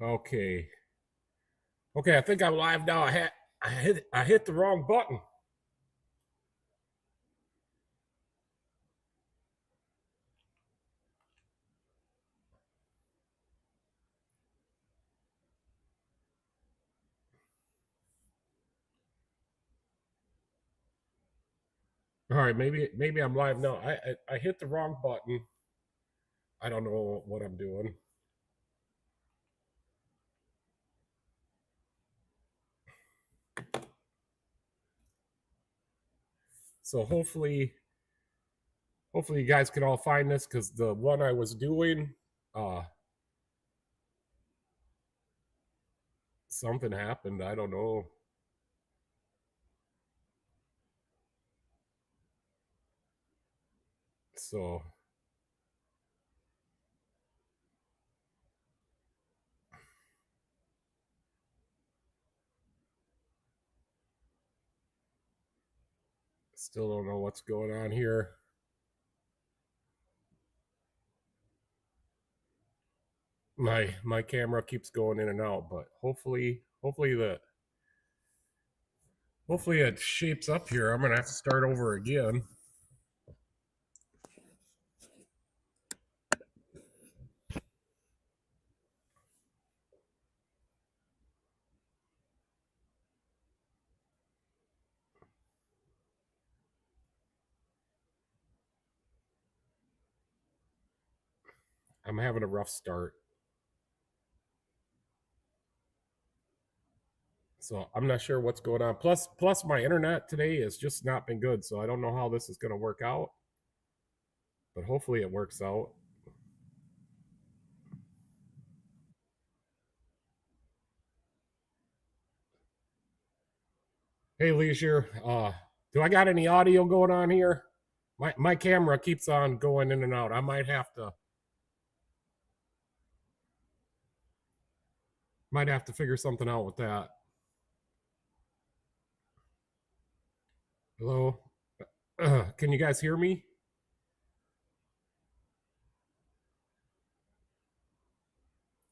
Okay. Okay, I think I'm live now. I hit the wrong button. All right, maybe I'm live now. I hit the wrong button. I don't know what I'm doing. So hopefully you guys can all find this because the one I was doing, uh, something happened. I don't know. So still don't know what's going on here. My camera keeps going in and out, but hopefully it shapes up here. I'm gonna have to start over again. I'm having a rough start. So I'm not sure what's going on. Plus my internet today has just not been good, so I don't know how this is going to work out. But hopefully it works out. Hey Leisure, do I got any audio going on here? My camera keeps on going in and out. I might have to figure something out with that. Hello? Can you guys hear me?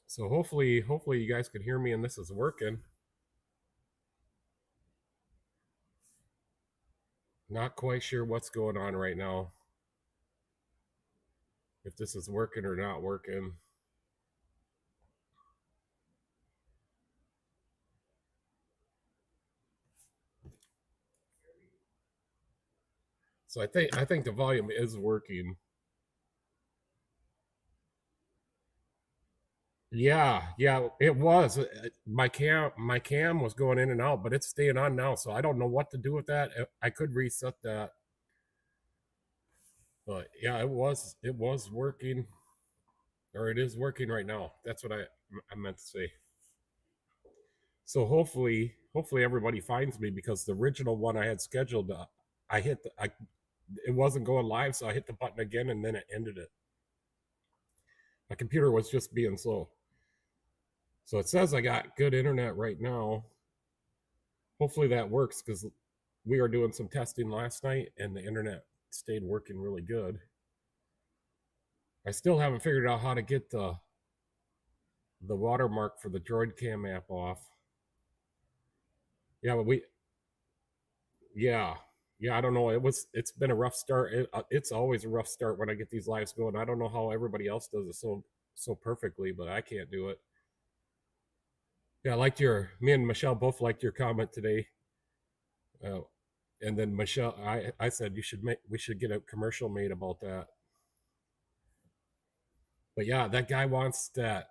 So hopefully you guys can hear me and this is working. Not quite sure what's going on right now. If this is working or not working. So I think the volume is working. Yeah, it was. My cam was going in and out, but it's staying on now, so I don't know what to do with that. I could reset that, but yeah, it was working, or it is working right now. That's what I meant to say. So hopefully everybody finds me because the original one I had scheduled, I hit the, I it wasn't going live, so I hit the button again and then it ended it. My computer was just being slow. So it says I got good internet right now. Hopefully that works because we were doing some testing last night and the internet stayed working really good. I still haven't figured out how to get the watermark for the Droid Cam app off. Yeah, but yeah, yeah. I don't know. It's been a rough start. It's always a rough start when I get these lives going. I don't know how everybody else does it so perfectly, but I can't do it. Yeah, I liked me and Michelle both liked your comment today. Uh, and then Michelle, I said we should get a commercial made about that. But yeah, that guy wants that.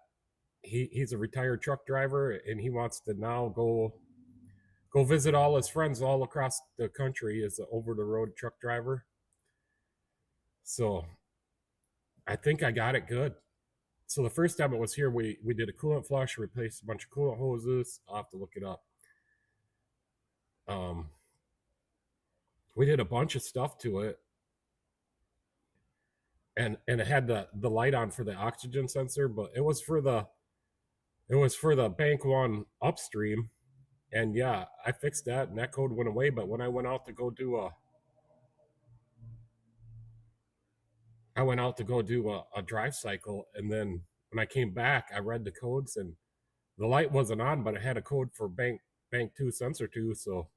He's a retired truck driver, and he wants to now go visit all his friends all across the country as an over the road truck driver. So I think I got it good. So the first time it was here, we did a coolant flush, replaced a bunch of coolant hoses. I'll have to look it up. Um, we did a bunch of stuff to it, and it had the light on for the oxygen sensor, but it was for the bank one upstream. And yeah, I fixed that and that code went away. But when I went out to go do a drive cycle, and then when I came back, I read the codes and the light wasn't on, but it had a code for bank 2, sensor 2. So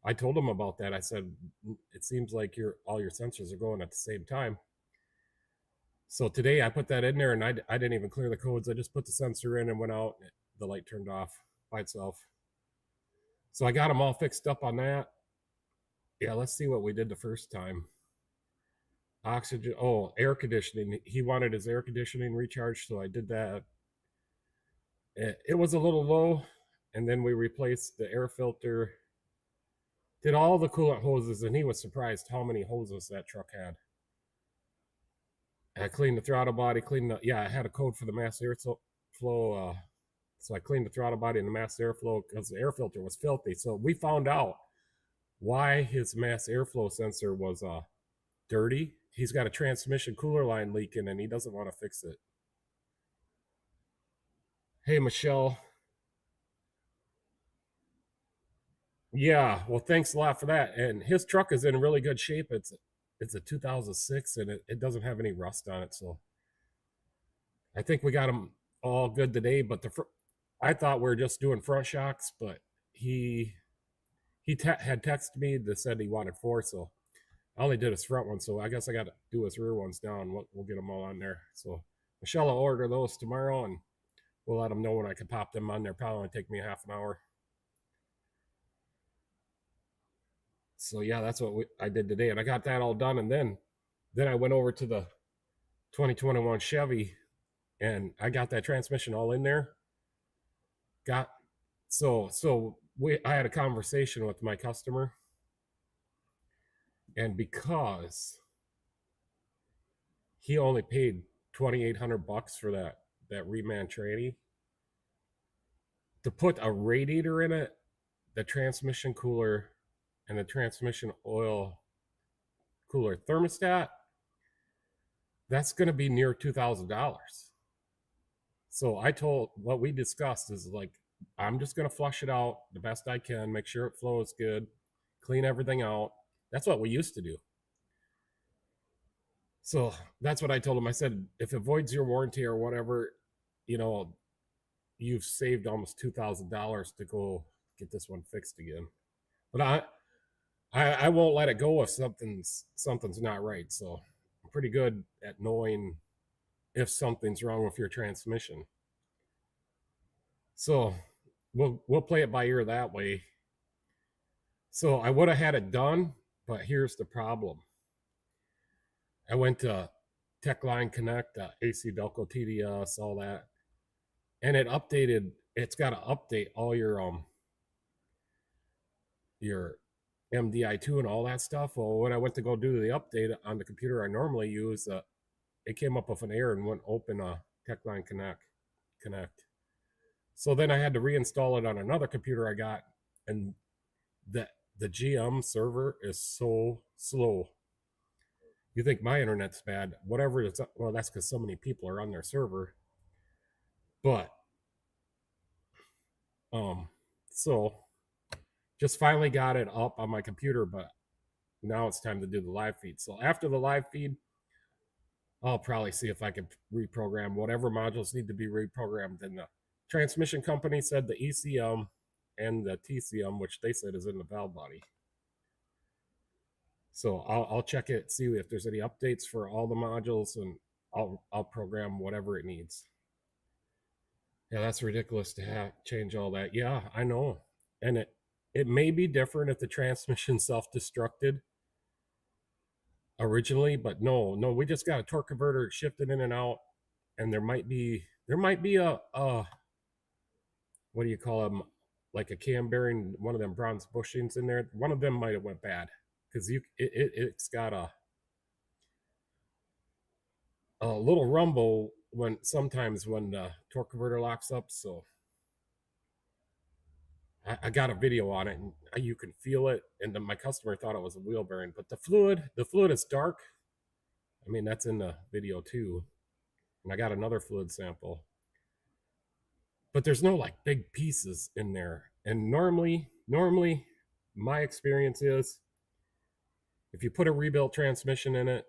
I told him about that. I said, it seems like all your sensors are going at the same time. So today I put that in there, and I didn't even clear the codes. I just put the sensor in and went out. And the light turned off by itself. So I got them all fixed up on that. Yeah, let's see what we did the first time. Oxygen, air conditioning. He wanted his air conditioning recharged, so I did that. It was a little low, and then we replaced the air filter, did all the coolant hoses, and he was surprised how many hoses that truck had. I cleaned the throttle body, I had a code for the mass airflow, so I cleaned the throttle body and the mass airflow because the air filter was filthy. So we found out why his mass airflow sensor was dirty. He's got a transmission cooler line leaking, and he doesn't want to fix it. Hey, Michelle. Yeah, well, thanks a lot for that. And his truck is in really good shape. It's a 2006, and it doesn't have any rust on it. So I think we got him all good today. But I thought we were just doing front shocks, but he had texted me that said he wanted 4, so I only did his front one. So I guess I got to do his rear ones now, and we'll get them all on there. So Michelle will order those tomorrow, and we'll let them know when I can pop them on there. Probably only take me a half an hour. So yeah, that's what I did today, and I got that all done. And then I went over to the 2021 Chevy, and I got that transmission all in there. I had a conversation with my customer, and because he only paid $2,800 for that Reman tranny, to put a radiator in it, the transmission cooler, and the transmission oil cooler thermostat, that's going to be near $2,000. So what we discussed is like, I'm just going to flush it out the best I can, make sure it flows good, clean everything out. That's what we used to do. So that's what I told him. I said, if it voids your warranty or whatever, you've saved almost $2,000 to go get this one fixed again. But I won't let it go if something's not right. So I'm pretty good at knowing if something's wrong with your transmission. So we'll play it by ear that way. So I would have had it done, but here's the problem. I went to TechLine Connect, AC Delco TDS, all that, and it's got to update all your MDI2 and all that stuff. Well, when I went to go do the update on the computer I normally use, it came up with an error and wouldn't open TechLine Connect. So then I had to reinstall it on another computer I got, and the GM server is so slow. You think my internet's bad? Whatever it's, well, that's because so many people are on their server. But so just finally got it up on my computer, but now it's time to do the live feed. So after the live feed, I'll probably see if I can reprogram whatever modules need to be reprogrammed. And the transmission company said the ECM and the TCM, which they said is in the valve body. So I'll check it, see if there's any updates for all the modules, and I'll program whatever it needs. Yeah, that's ridiculous to change all that. Yeah, I know. And it may be different if the transmission self-destructed originally, but no, we just got a torque converter shifted in and out, and there might be a what do you call them, like a cam bearing, one of them bronze bushings in there. One of them might have went bad because it's got a little rumble sometimes when the torque converter locks up. So I got a video on it, and you can feel it. And my customer thought it was a wheel bearing, but the fluid is dark. I mean, that's in the video too. And I got another fluid sample, but there's no like big pieces in there. And normally my experience is if you put a rebuilt transmission in it,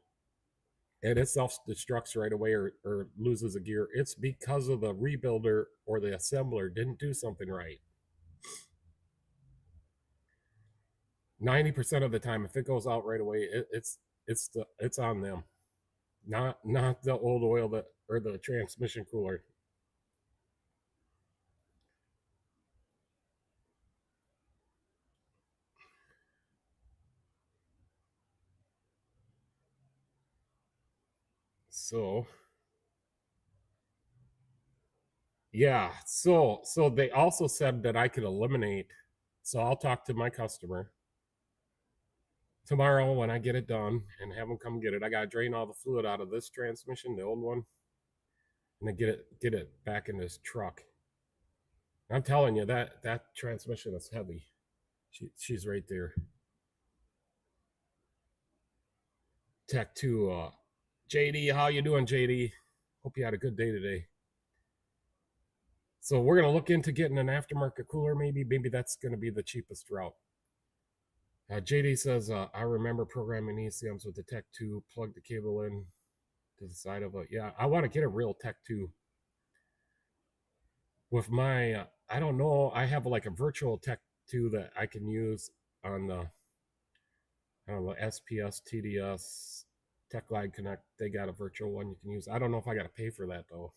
and it self-destructs right away or loses a gear, it's because of the rebuilder or the assembler didn't do something right. 90% of the time, if it goes out right away, it's on them, not the old oil that or the transmission cooler. So yeah, so they also said that I could eliminate. So I'll talk to my customer tomorrow when I get it done and have them come get it. I gotta drain all the fluid out of this transmission, the old one, and then get it back in this truck. I'm telling you that transmission is heavy. She's right there. Tech 2, JD, how you doing, JD? Hope you had a good day today. So we're gonna look into getting an aftermarket cooler. Maybe that's gonna be the cheapest route. JD says, I remember programming ECMs with the Tech 2. Plug the cable in to the side of it. Yeah, I want to get a real Tech 2. With my, I don't know, I have like a virtual Tech 2 that I can use on the, I don't know, SPS, TDS, TechLine Connect. They got a virtual one you can use. I don't know if I got to pay for that though.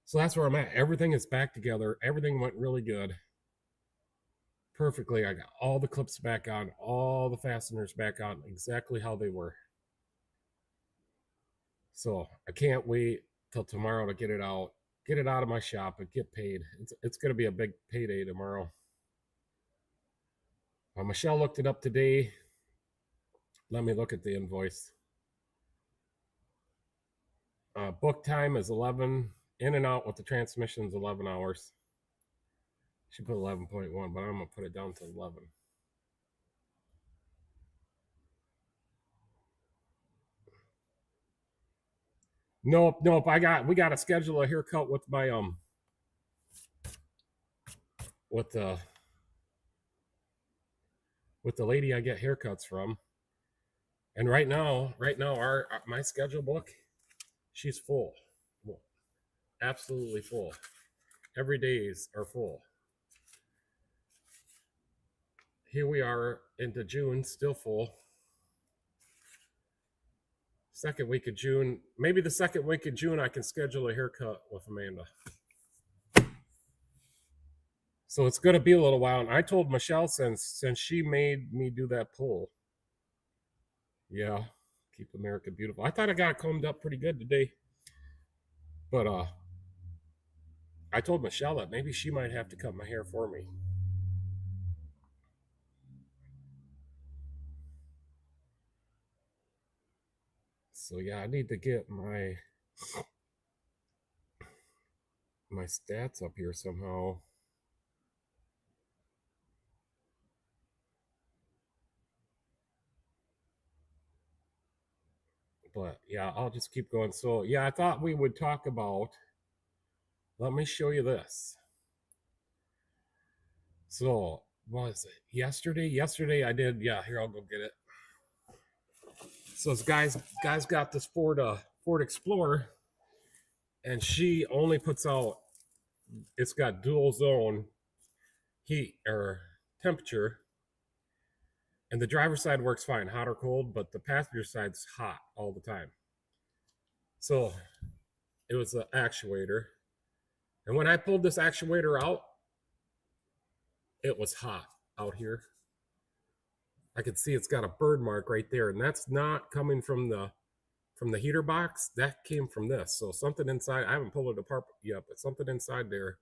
So that's where I'm at. Everything is back together. Everything went really good. Perfectly. I got all the clips back on, all the fasteners back on exactly how they were. So I can't wait till tomorrow to get it out of my shop and get paid. It's going to be a big payday tomorrow. Michelle looked it up today. Let me look at the invoice. Book time is 11. In and out with the transmission is 11 hours. She put 11.1, but I'm going to put it down to 11. Nope. We got to schedule a haircut with my with the lady I get haircuts from. And right now, my schedule book, she's full, absolutely full. Every days are full. Here we are into June, still full. Second week of June, maybe the second week of June, I can schedule a haircut with Amanda. So it's going to be a little while. And I told Michelle since she made me do that poll. Yeah, keep America beautiful. I thought I got combed up pretty good today, but I told Michelle that maybe she might have to cut my hair for me. So yeah, I need to get my stats up here somehow. But yeah, I'll just keep going. So yeah, I thought we would talk about, let me show you this. So what was it? Yesterday I did, yeah, here, I'll go get it. So this guys got this Ford Explorer, and she only puts out, it's got dual zone heat or temperature, and the driver's side works fine, hot or cold, but the passenger side's hot all the time. So it was an actuator, and when I pulled this actuator out, it was hot out here. I could see it's got a bird mark right there, and that's not coming from the heater box. That came from this. So something inside, I haven't pulled it apart yet, but something inside there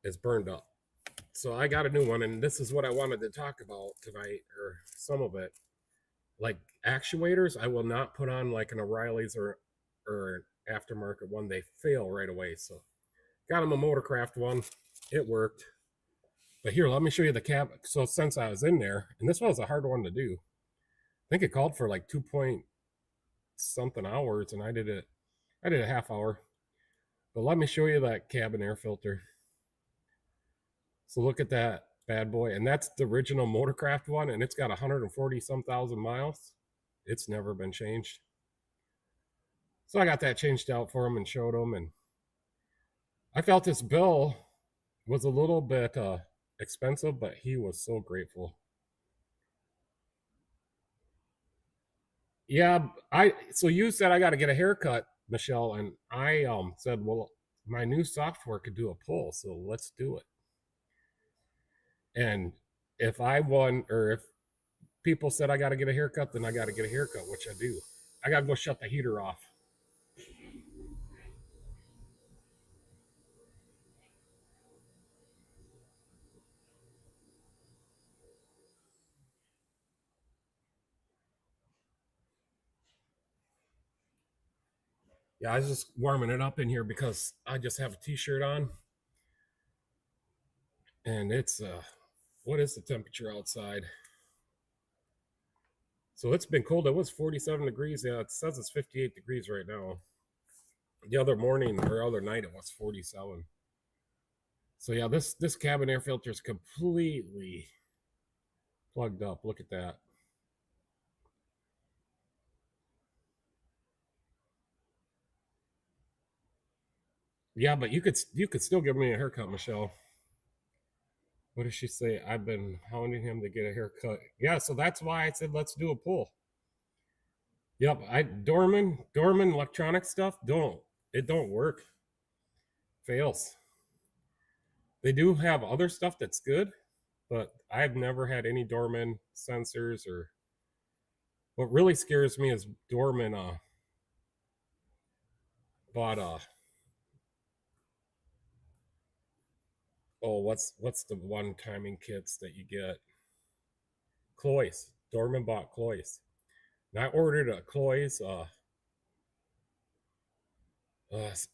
is burned up. So I got a new one, and this is what I wanted to talk about tonight, or some of it. Like actuators, I will not put on like an O'Reilly's or an aftermarket one. They fail right away. So got him a Motorcraft one. It worked. But here, let me show you the cab. So since I was in there, and this was a hard one to do, I think it called for like 2 point something hours, and I did a half hour. But let me show you that cabin air filter. So look at that bad boy, and that's the original Motorcraft one, and it's got 140 some thousand miles. It's never been changed. So I got that changed out for him and showed him, and I felt his bill was a little bit expensive, but he was so grateful. Yeah, so you said I got to get a haircut, Michelle, and I said, well, my new software could do a pull, so let's do it. And if I won, or if people said I got to get a haircut, then I got to get a haircut, which I do. I got to go shut the heater off. Yeah, I was just warming it up in here because I just have a t-shirt on, and it's what is the temperature outside? So it's been cold. It was 47 degrees. Yeah, it says it's 58 degrees right now. The other morning or other night it was 47. So yeah, this cabin air filter is completely plugged up. Look at that. Yeah, but you could still give me a haircut, Michelle. What does she say? I've been hounding him to get a haircut. Yeah, so that's why I said let's do a pull. Yep, I Dorman electronic stuff don't work. Fails. They do have other stuff that's good, but I've never had any Dorman sensors. Or what really scares me is Dorman bought what's the one timing kits that you get? Cloyce. Dorman bought Cloyce. And I ordered a Cloyce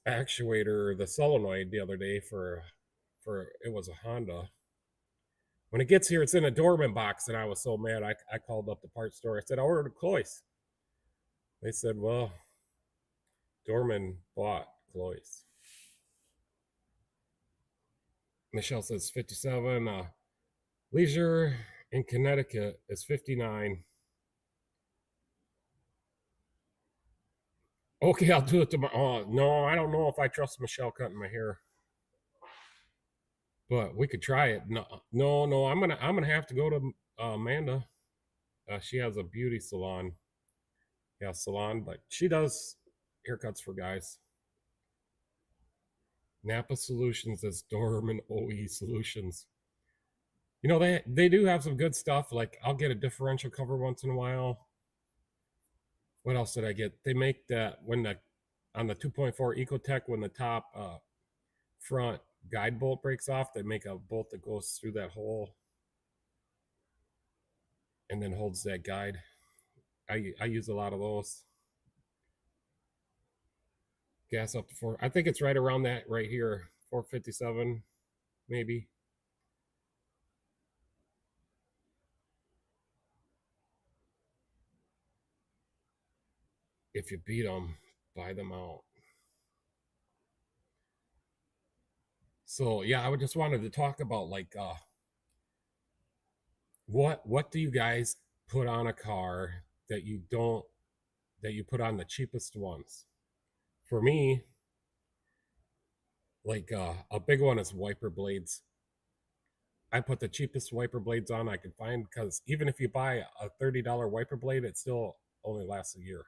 actuator, the solenoid, the other day for it was a Honda. When it gets here, it's in a Dorman box, and I was so mad. I called up the parts store. I said I ordered a Cloyce. They said, well, Dorman bought Cloyce. Michelle says 57. Leisure in Connecticut is 59. Okay, I'll do it tomorrow. Oh, no, I don't know if I trust Michelle cutting my hair, but we could try it. No, no, no. I'm gonna have to go to Amanda. She has a beauty salon. Yeah, salon, but she does haircuts for guys. Napa Solutions is Dorman OE Solutions. You know, they do have some good stuff. Like I'll get a differential cover once in a while. What else did I get? They make that when the on the 2.4 Ecotech, when the top front guide bolt breaks off, they make a bolt that goes through that hole and then holds that guide. I use a lot of those. Gas up to 4. I think it's right around that right here, 457 maybe. If you beat them, buy them out. So yeah, I just wanted to talk about like what do you guys put on a car that you don't that you put on the cheapest ones? For me, like a big one is wiper blades. I put the cheapest wiper blades on I can find because even if you buy a $30 wiper blade, it still only lasts a year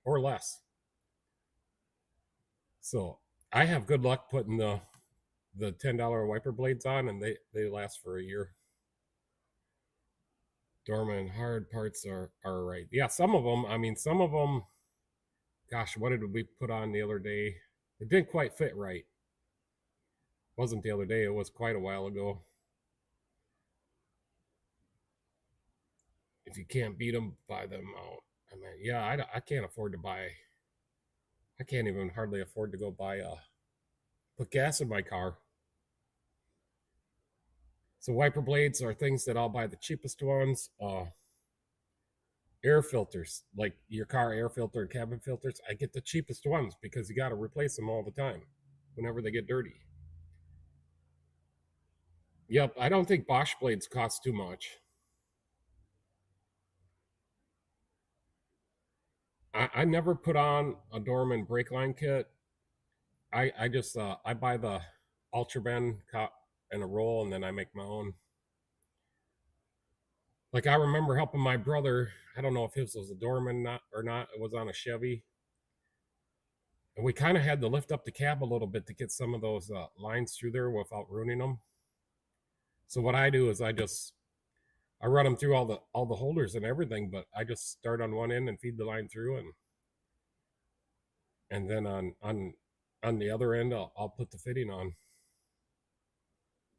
or less. So I have good luck putting the $10 wiper blades on, and they last for a year. Dorman hard parts are right. Yeah, some of them. I mean, some of them. Gosh, what did we put on the other day? It didn't quite fit right. It wasn't the other day. It was quite a while ago. If you can't beat them, buy them out. I mean, yeah, I can't afford to buy. I can't even hardly afford to go buy put gas in my car. So wiper blades are things that I'll buy the cheapest ones. Air filters, like your car air filter and cabin filters, I get the cheapest ones because you got to replace them all the time whenever they get dirty. Yep, I don't think Bosch blades cost too much. I never put on a Dorman brake line kit. I just I buy the Ultra Bend and a roll, and then I make my own. Like I remember helping my brother. I don't know if his was a Dorman or not. It was on a Chevy, and we kind of had to lift up the cab a little bit to get some of those lines through there without ruining them. So what I do is I run them through all the holders and everything, but I just start on one end and feed the line through, and then on the other end I'll put the fitting on.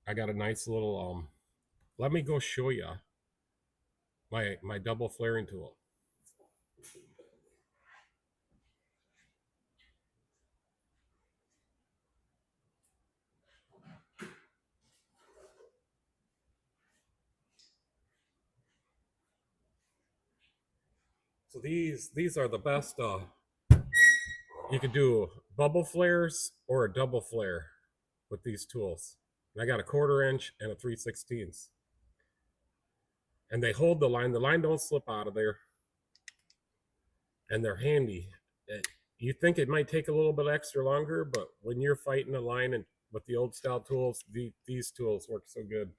I got a nice little let me go show you my double flaring tool. So these are the best. You could do bubble flares or a double flare with these tools. And I got a 1/4 inch and a 3/16, and they hold the line. The line don't slip out of there, and they're handy. You think it might take a little bit extra longer, but when you're fighting a line and with the old style tools, these tools work so good.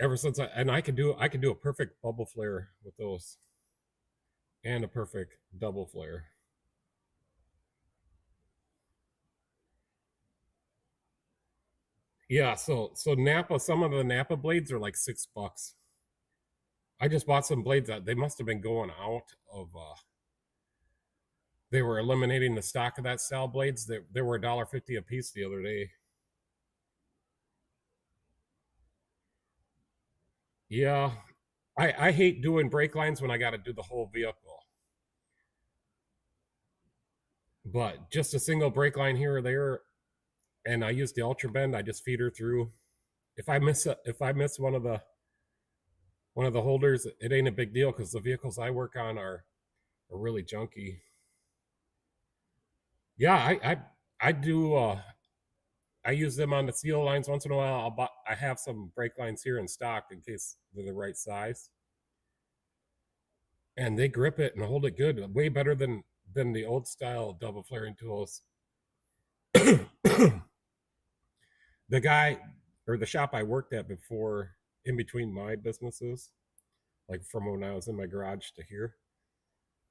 Ever since I could do a perfect bubble flare with those, and a perfect double flare. Yeah, so Napa, some of the Napa blades are like $6. I just bought some blades that they must have been going out of. They were eliminating the stock of that style blades. They were $1.50 a piece the other day. Yeah, I hate doing brake lines when I got to do the whole vehicle. But just a single brake line here or there, and I use the Ultra Bend. I just feed her through. If I miss one of the holders, it ain't a big deal because the vehicles I work on are really junky. Yeah, I do. I use them on the seal lines once in a while. I have some brake lines here in stock in case they're the right size, and they grip it and hold it good, way better than the old style double flaring tools. The guy or the shop I worked at before, in between my businesses, like from when I was in my garage to here,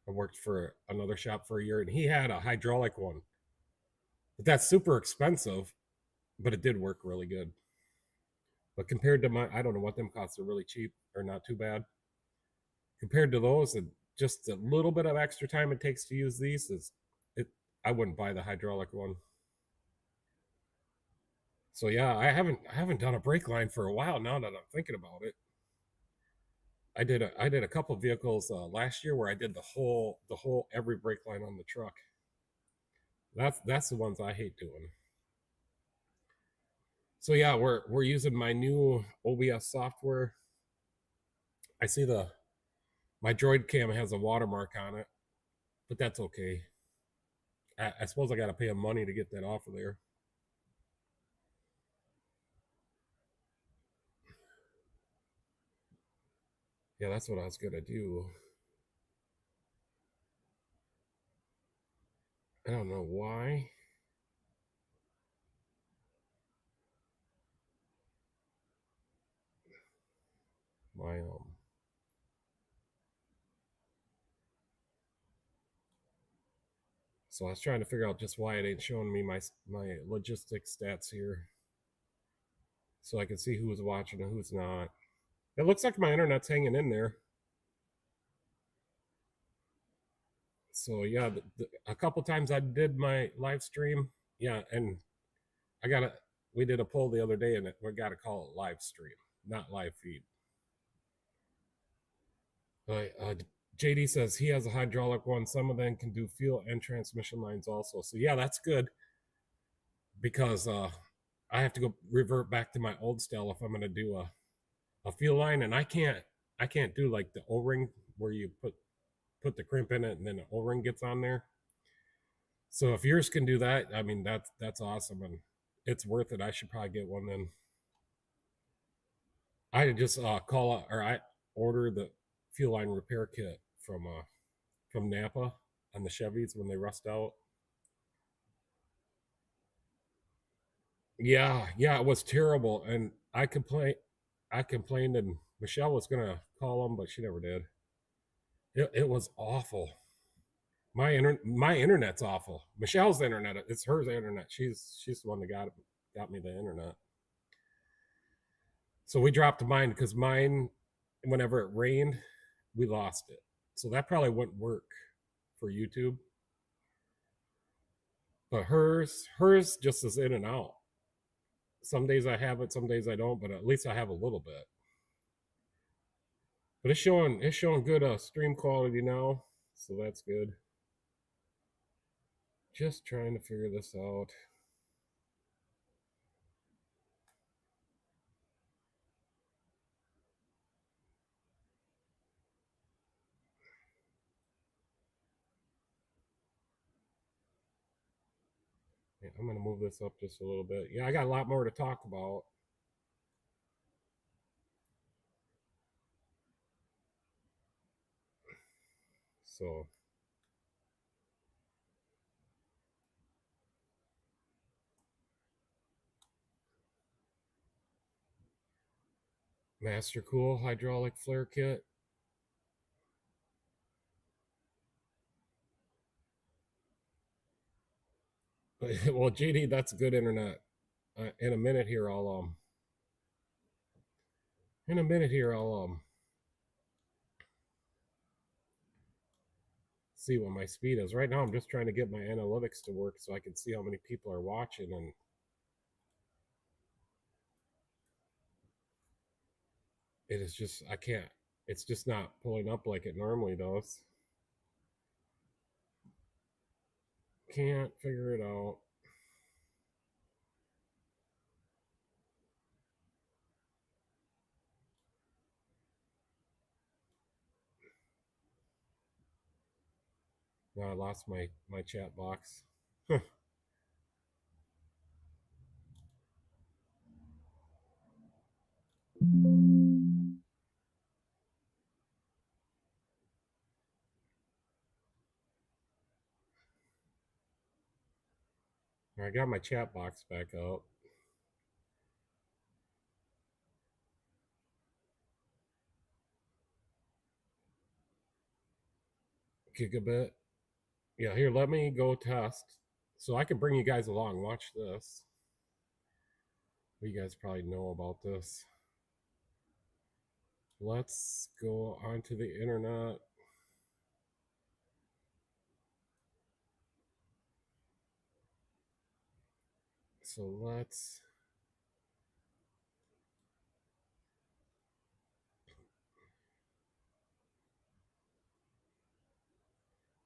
I worked for another shop for a year, and he had a hydraulic one, but that's super expensive, but it did work really good. But compared to I don't know what them costs. Are really cheap or not too bad compared to those, and just a little bit of extra time it takes to use these is it. I wouldn't buy the hydraulic one. So yeah, I haven't done a brake line for a while now that I'm thinking about it. I did a couple vehicles last year where I did the whole every brake line on the truck. That's the ones I hate doing. So yeah, we're using my new OBS software. I see my Droid Cam has a watermark on it, but that's okay. I suppose I got to pay him money to get that off of there. Yeah, that's what I was gonna do. I don't know why. My So I was trying to figure out just why it ain't showing me my logistics stats here, so I can see who's watching and who's not. It looks like my internet's hanging in there. So yeah, a couple times I did my live stream. Yeah, and we did a poll the other day, and we got to call it live stream, not live feed. JD says he has a hydraulic one. Some of them can do fuel and transmission lines also. So yeah, that's good, because I have to go revert back to my old style if I'm going to do a fuel line, and I can't do like the O-ring where you put the crimp in it and then the O-ring gets on there. So if yours can do that, I mean that's awesome, and it's worth it. I should probably get one then. I just call out, or I order the fuel line repair kit from Napa on the Chevys when they rust out. Yeah, yeah, it was terrible, and I complained, and Michelle was gonna call them, but she never did. It was awful. My internet's awful. Michelle's internet, it's her internet. She's the one that got me the internet. So we dropped mine because mine, whenever it rained, we lost it. So that probably wouldn't work for YouTube. But hers just is in and out. Some days I have it, some days I don't, but at least I have a little bit. But it's showing good stream quality now, so that's good. Just trying to figure this out. Yeah, I'm gonna move this up just a little bit. Yeah, I got a lot more to talk about. So Master Cool hydraulic flare kit. Well, JD, that's good internet. In a minute here, I'll see what my speed is. Right now, I'm just trying to get my analytics to work so I can see how many people are watching, and it is just I can't. It's just not pulling up like it normally does. Can't figure it out. Now I lost my chat box. I got my chat box back up. Gigabit. Yeah, here, let me go test. So I can bring you guys along. Watch this. You guys probably know about this. Let's go onto the internet. So let's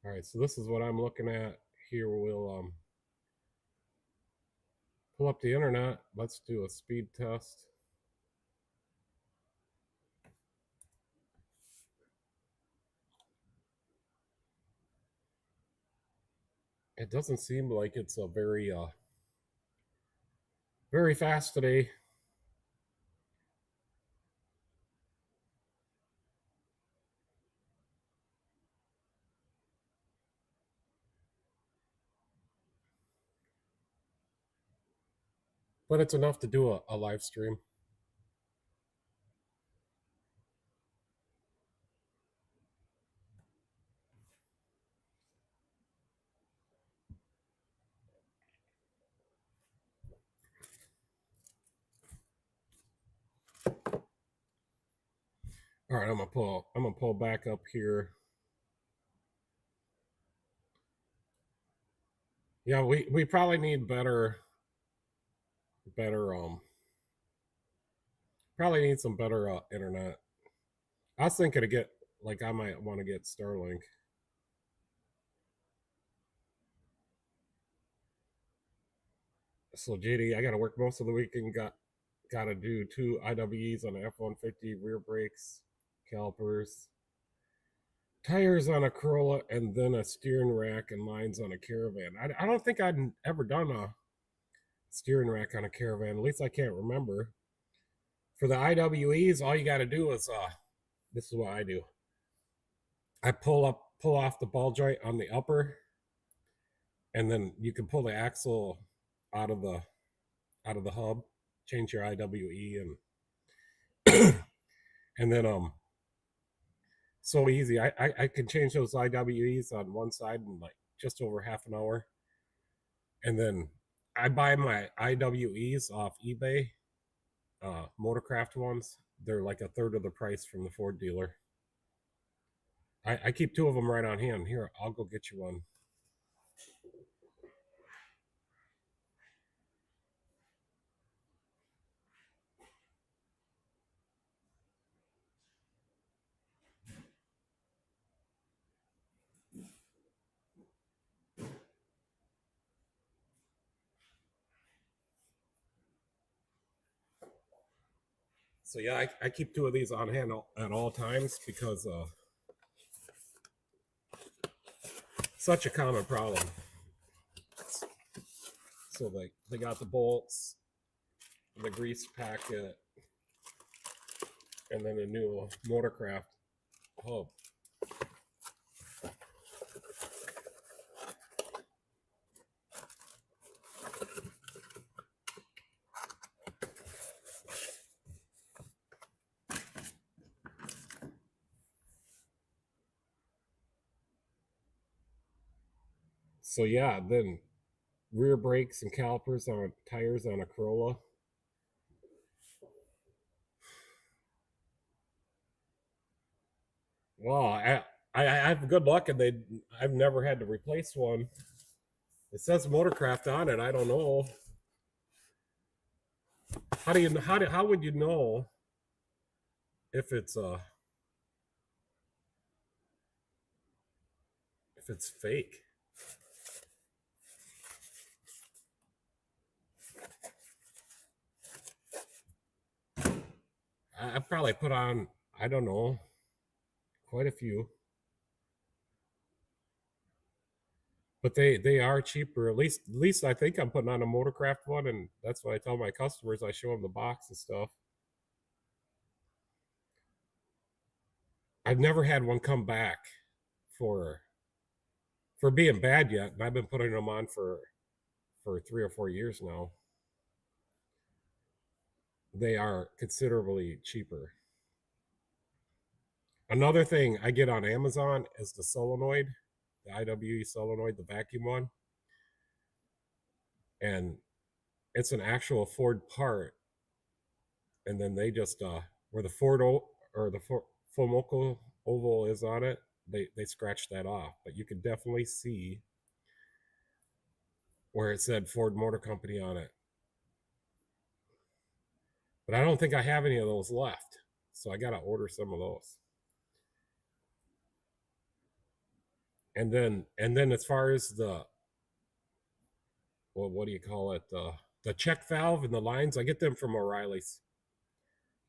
all right, so this is what I'm looking at here. We'll pull up the internet. Let's do a speed test. It doesn't seem like it's a very fast today. But it's enough to do a live stream. All right, I'm gonna pull back up here. Yeah, we probably need better probably need some better internet. I was thinking to get like I might want to get Starlink. So JD, I got to work most of the weekend. Got to do 2 IWEs on the F-150, rear brakes, calipers, tires on a Corolla, and then a steering rack and lines on a Caravan. I don't think I'd ever done a steering rack on a Caravan. At least I can't remember. For the IWEs, all you got to do is this is what I do. I pull off the ball joint on the upper, and then you can pull the axle out of the hub, change your IWE, and and then so easy. I can change those IWEs on one side in like just over half an hour, and then I buy my IWEs off eBay, Motorcraft ones. They're like a third of the price from the Ford dealer. I keep two of them right on hand. Here, I'll go get you one. So yeah, I keep two of these on hand at all times because such a common problem. So they got the bolts, the grease packet, and then a new Motorcraft hub. So yeah, then rear brakes and calipers on tires on a Corolla. Well, I have good luck, and I've never had to replace one. It says Motorcraft on it. I don't know. How would you know if it's fake? I probably put on, I don't know, quite a few. But they are cheaper. At least I think I'm putting on a Motorcraft one, and that's what I tell my customers. I show them the box and stuff. I've never had one come back for being bad yet, and I've been putting them on for 3 or 4 years now. They are considerably cheaper. Another thing I get on Amazon is the solenoid, the IWE solenoid, the vacuum one. And it's an actual Ford part. And then they just, where the Ford or the Fomoco oval is on it, they scratched that off. But you can definitely see where it said Ford Motor Company on it. But I don't think I have any of those left. So I got to order some of those. And then as far as the, well, what do you call it? The check valve and the lines, I get them from O'Reilly's.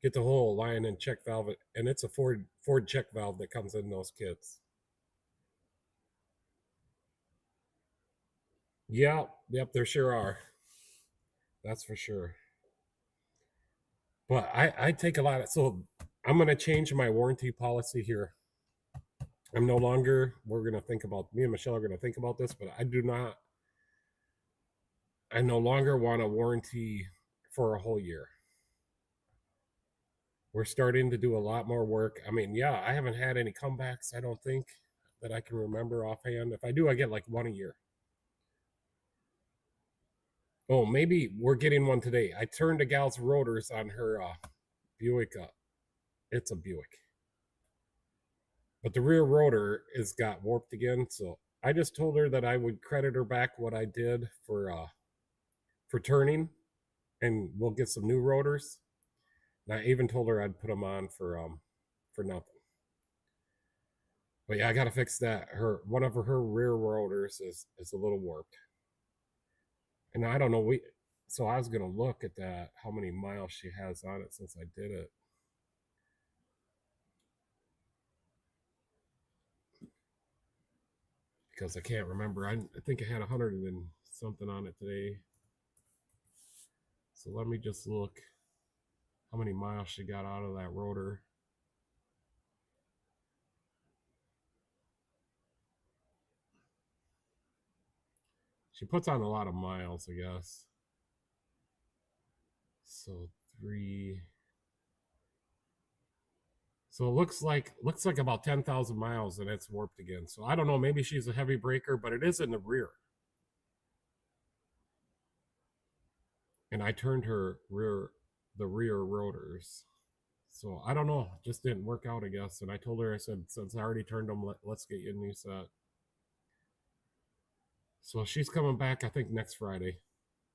Get the whole line and check valve, and it's a Ford check valve that comes in those kits. Yeah, yep, there sure are. That's for sure. But I take a lot of, so I'm gonna change my warranty policy here. I'm no longer, we're gonna think about, me and Michelle are gonna think about this, but I no longer want a warranty for a whole year. We're starting to do a lot more work. I mean, yeah, I haven't had any comebacks, I don't think, that I can remember offhand. If I do, I get like one a year. Oh, maybe we're getting one today. I turned a gal's rotors on her Buick. It's a Buick, but the rear rotor is got warped again. So I just told her that I would credit her back what I did for turning, and we'll get some new rotors. And I even told her I'd put them on for nothing. But yeah, I got to fix that. One of her rear rotors is a little warped, and I don't know. So I was gonna look at that, how many miles she has on it since I did it. Because I can't remember. I think I had 100 and something on it today. So let me just look how many miles she got out of that rotor. She puts on a lot of miles, I guess. So 3. So it looks like about 10,000 miles and it's warped again. So I don't know, maybe she's a heavy breaker, but it is in the rear. And I turned the rear rotors. So I don't know, just didn't work out, I guess. And I told her, I said, since I already turned them, let's get you a new set. So she's coming back, I think, next Friday.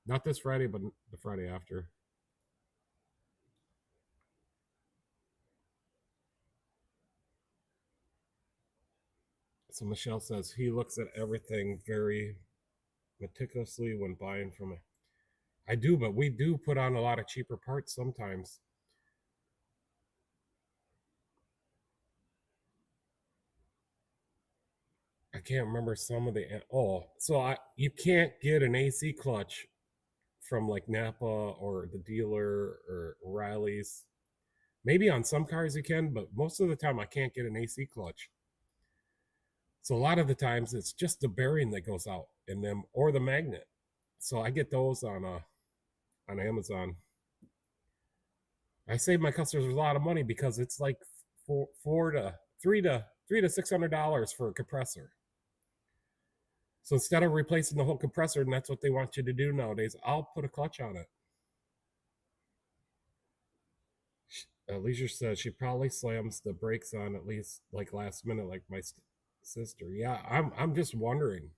Not this Friday, but the Friday after. So Michelle says he looks at everything very meticulously when buying from it. I do, but we do put on a lot of cheaper parts sometimes. I can't remember some of the. So you can't get an AC clutch from like Napa or the dealer or Riley's. Maybe on some cars you can, but most of the time I can't get an AC clutch. So a lot of the times it's just the bearing that goes out in them or the magnet. So I get those on Amazon. I save my customers a lot of money because it's like $300 to $600 for a compressor. So instead of replacing the whole compressor, and that's what they want you to do nowadays, I'll put a clutch on it. Leisure says she probably slams the brakes on at least like last minute, like my sister. Yeah, I'm just wondering,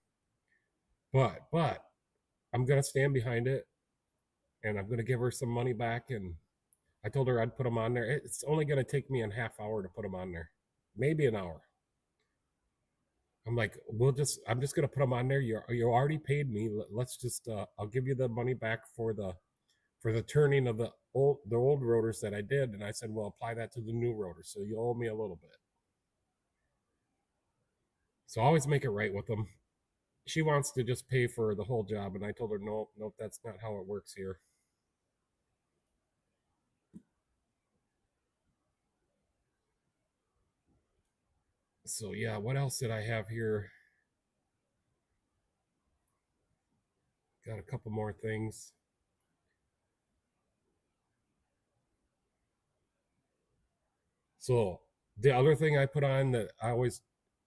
but I'm gonna stand behind it, and I'm gonna give her some money back. And I told her I'd put them on there. It's only gonna take me a half hour to put them on there, maybe an hour. I'm like, I'm just gonna put them on there. You already paid me. Let's just I'll give you the money back for the turning of the old rotors that I did. And I said, well, apply that to the new rotor, so you owe me a little bit. So always make it right with them. She wants to just pay for the whole job, and I told her, nope, that's not how it works here. So yeah, what else did I have here? Got a couple more things. So the other thing I put on that I always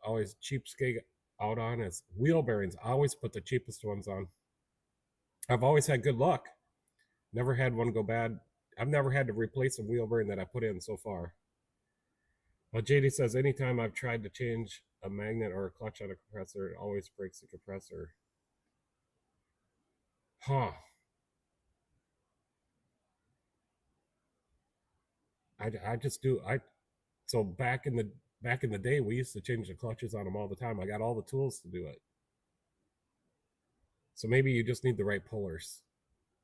cheapskate out on is wheel bearings. I always put the cheapest ones on. I've always had good luck. Never had one go bad. I've never had to replace a wheel bearing that I put in so far. JD says anytime I've tried to change a magnet or a clutch on a compressor, it always breaks the compressor. Huh. I just do. So back in the day, we used to change the clutches on them all the time. I got all the tools to do it. So maybe you just need the right pullers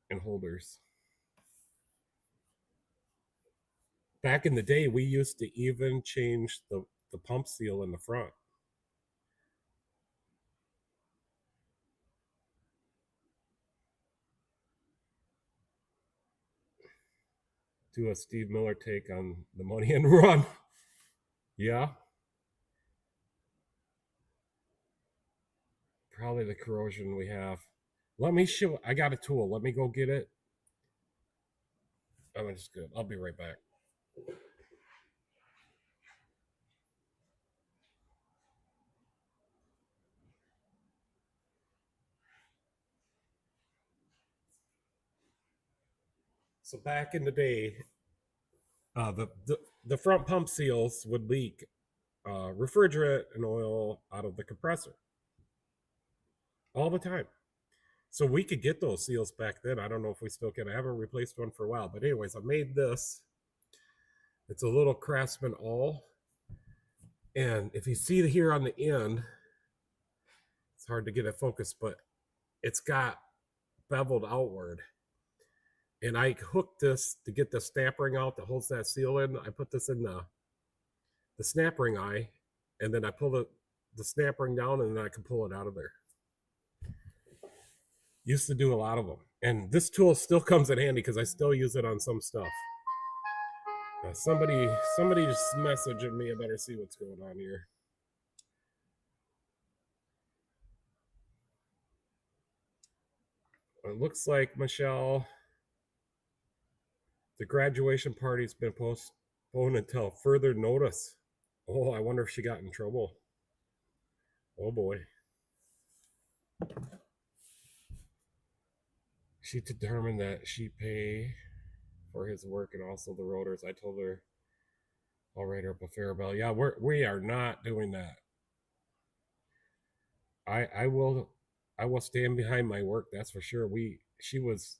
and holders. Back in the day, we used to even change the pump seal in the front. Do a Steve Miller take on the money and run. Yeah. Probably the corrosion we have. Let me show. I got a tool. Let me go get it. I'm just good. I'll be right back. So back in the day, the front pump seals would leak refrigerant and oil out of the compressor all the time. So we could get those seals back then. I don't know if we still can. I haven't replaced one for a while. But anyways, I made this. It's a little Craftsman awl. And if you see here on the end, it's hard to get it focused, but it's got beveled outward. And I hooked this to get the snap ring out that holds that seal in. I put this in the snap ring eye, and then I pull the snap ring down, and then I can pull it out of there. Used to do a lot of them. And this tool still comes in handy because I still use it on some stuff. Somebody just messaging me. I better see what's going on here. It looks like, Michelle, the graduation party's been postponed until further notice. Oh, I wonder if she got in trouble. Oh boy. She determined that she pay for his work and also the rotors. I told her I'll write her up a fair bill. Yeah, we are not doing that. I will stand behind my work. That's for sure. She was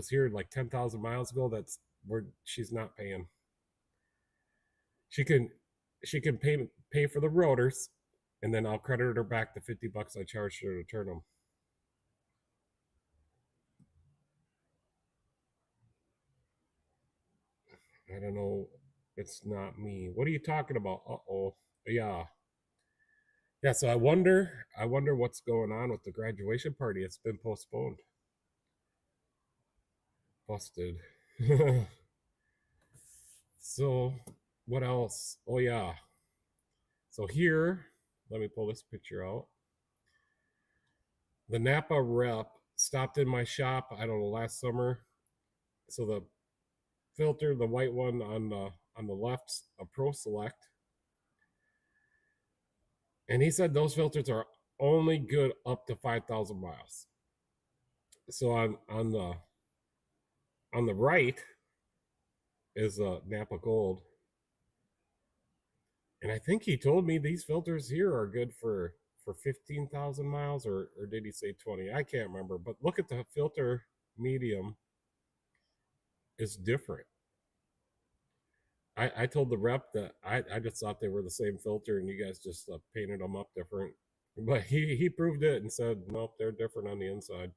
here like 10,000 miles ago. That's where she's not paying. She can pay for the rotors, and then I'll credit her back the $50 I charged her to turn them. I don't know. It's not me. What are you talking about? Uh-oh. Yeah. Yeah, so I wonder what's going on with the graduation party. It's been postponed. Busted. So, what else? Oh yeah. So here, let me pull this picture out. The Napa rep stopped in my shop, I don't know, last summer. So the filter, the white one on the left's a Pro Select. And he said those filters are only good up to 5,000 miles. So on the right is a Napa Gold. And I think he told me these filters here are good for 15,000 miles, or did he say 20? I can't remember. But look at the filter medium. It's different. I told the rep that I just thought they were the same filter and you guys just painted them up different. But he proved it and said, nope, they're different on the inside.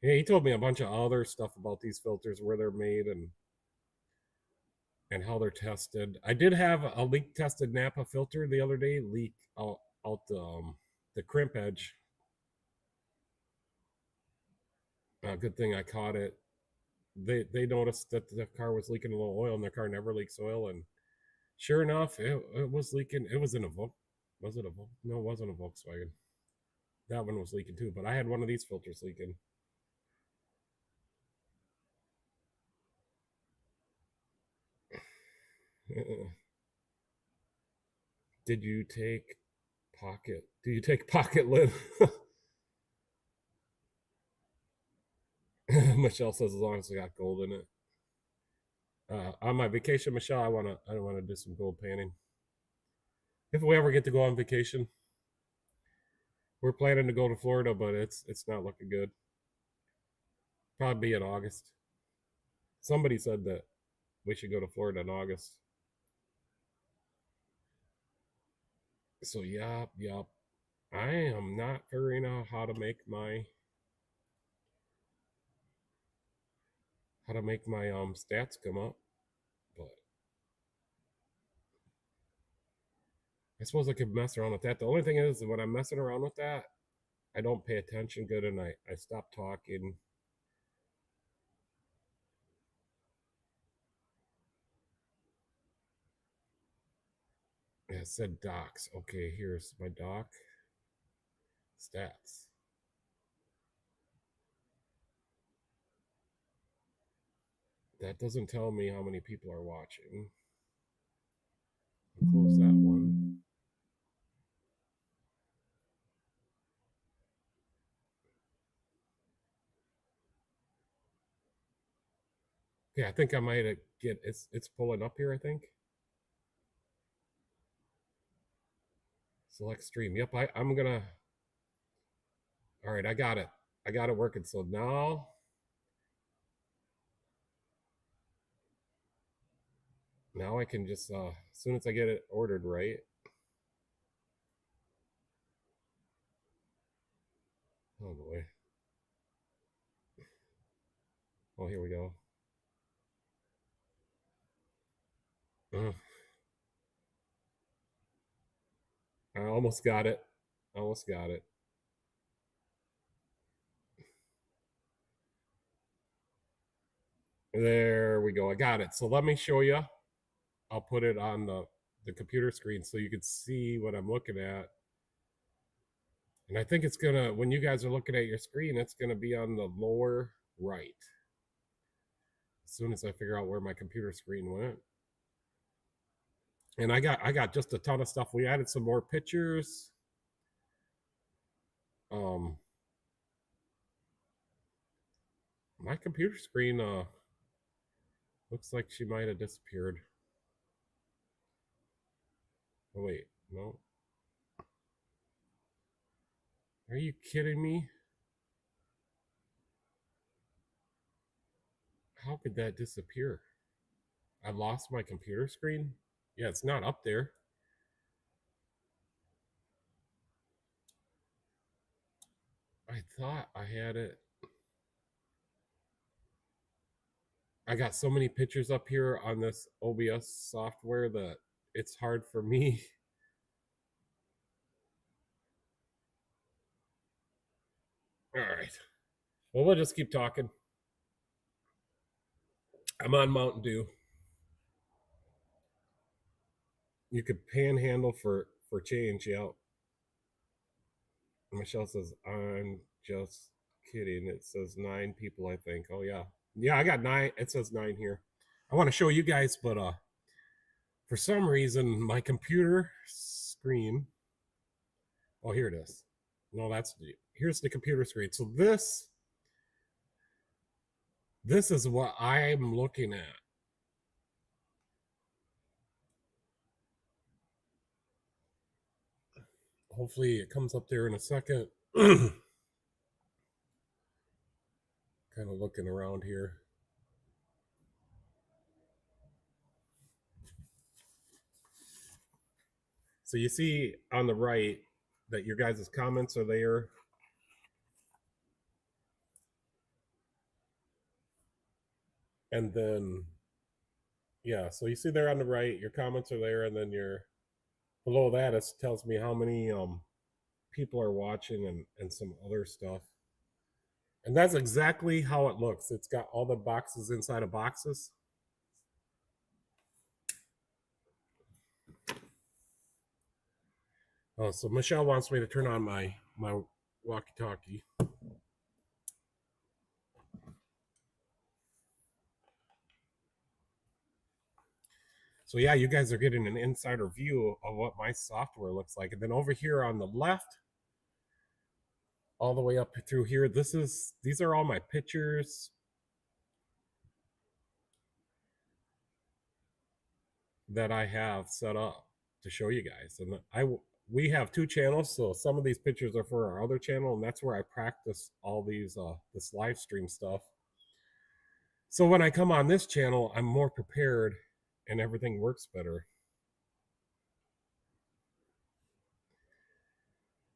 Yeah, he told me a bunch of other stuff about these filters, where they're made and how they're tested. I did have a leak tested Napa filter the other day leak out the crimp edge. Good thing I caught it. They noticed that the car was leaking a little oil, and their car never leaks oil. And sure enough, it was leaking. It was in a Volkswagen. Was it a Volkswagen? No, it wasn't a Volkswagen. That one was leaking too. But I had one of these filters leaking. Did you take pocket? Do you take pocket lid? Michelle says as long as it got gold in it. On my vacation, Michelle, I wanna do some gold painting. If we ever get to go on vacation, we're planning to go to Florida, but it's not looking good. Probably be in August. Somebody said that we should go to Florida in August. So yep. I am not figuring out how to make my stats come up, but I suppose I could mess around with that. The only thing is when I'm messing around with that, I don't pay attention good, and I stop talking. It said docs. Okay, here's my doc stats. That doesn't tell me how many people are watching. I'll close that one. Yeah, I think I might get it's pulling up here, I think. Select stream. Yep, I'm gonna. All right, I got it. I got it working. So now I can just as soon as I get it ordered right. Oh boy. Oh, here we go. I almost got it. Almost got it. There we go. I got it. So let me show you. I'll put it on the computer screen so you can see what I'm looking at. And I think it's gonna, when you guys are looking at your screen, it's gonna be on the lower right. As soon as I figure out where my computer screen went. And I got just a ton of stuff. We added some more pictures. My computer screen looks like she might have disappeared. Oh wait, no. Are you kidding me? How could that disappear? I lost my computer screen? Yeah, it's not up there. I thought I had it. I got so many pictures up here on this OBS software that it's hard for me. All right. Well, we'll just keep talking. I'm on Mountain Dew. You could panhandle for change, yeah. Michelle says, I'm just kidding. It says 9 people, I think. Oh yeah. Yeah, I got 9. It says 9 here. I want to show you guys, but for some reason my computer screen. Oh, here it is. No, here's the computer screen. So this is what I'm looking at. Hopefully it comes up there in a second. Kind of looking around here. So you see on the right that your guys' comments are there. And then, yeah, so you see there on the right, your comments are there, and then below that it tells me how many people are watching and some other stuff. And that's exactly how it looks. It's got all the boxes inside of boxes. Oh, so Michelle wants me to turn on my walkie-talkie. So yeah, you guys are getting an insider view of what my software looks like. And then over here on the left, all the way up through here, these are all my pictures that I have set up to show you guys. And we have 2 channels, so some of these pictures are for our other channel, and that's where I practice all these this live stream stuff. So when I come on this channel, I'm more prepared and everything works better.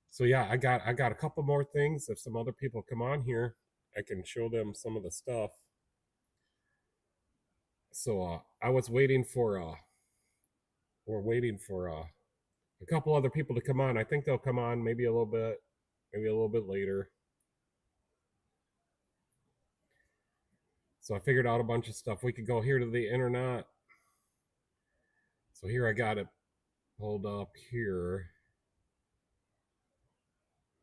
So yeah, I got a couple more things. If some other people come on here, I can show them some of the stuff. So I was waiting for we're waiting for a couple other people to come on. I think they'll come on maybe a little bit later. So I figured out a bunch of stuff. We could go here to the internet. So here I got it pulled up here.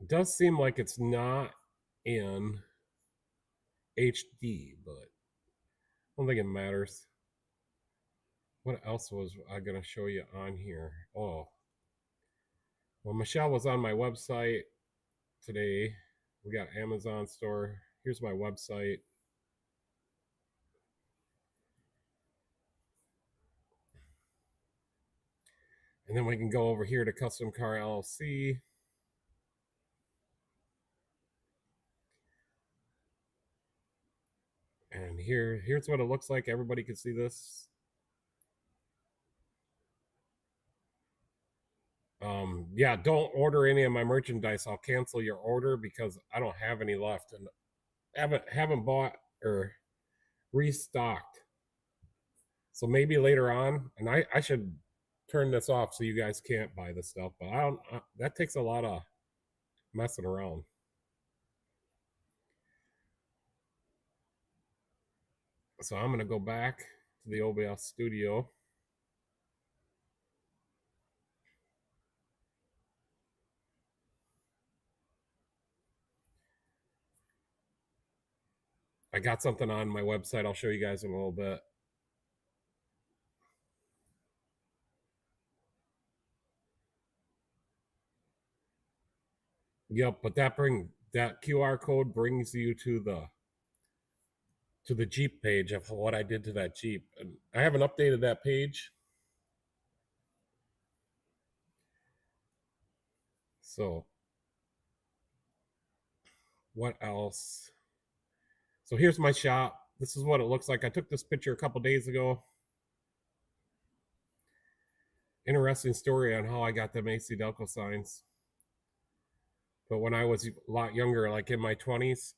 It does seem like it's not in HD, but I don't think it matters. What else was I going to show you on here? Oh, well, Michelle was on my website today. We got Amazon store. Here's my website. And then we can go over here to Custom Car LLC. And here's what it looks like. Everybody can see this. Yeah, don't order any of my merchandise. I'll cancel your order because I don't have any left and haven't bought or restocked. So maybe later on, and I should turn this off so you guys can't buy this stuff, but that takes a lot of messing around. So I'm going to go back to the OBS studio. I got something on my website. I'll show you guys in a little bit. Yep, but that QR code brings you to the Jeep page of what I did to that Jeep. And I haven't updated that page. So what else? So here's my shop. This is what it looks like. I took this picture a couple days ago. Interesting story on how I got them AC Delco signs. But when I was a lot younger, like in my 20s,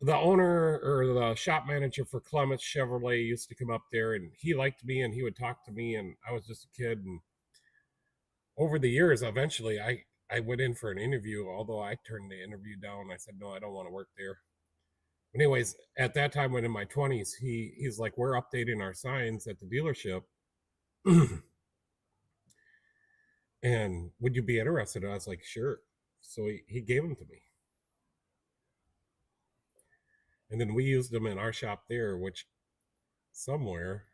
the owner or the shop manager for Clements Chevrolet used to come up there, and he liked me and he would talk to me, and I was just a kid. And over the years, eventually I went in for an interview, although I turned the interview down. I said, no, I don't want to work there. Anyways, at that time, when in my 20s, he's like, we're updating our signs at the dealership. And would you be interested? And I was like, sure. So he gave them to me. And then we used them in our shop there, which somewhere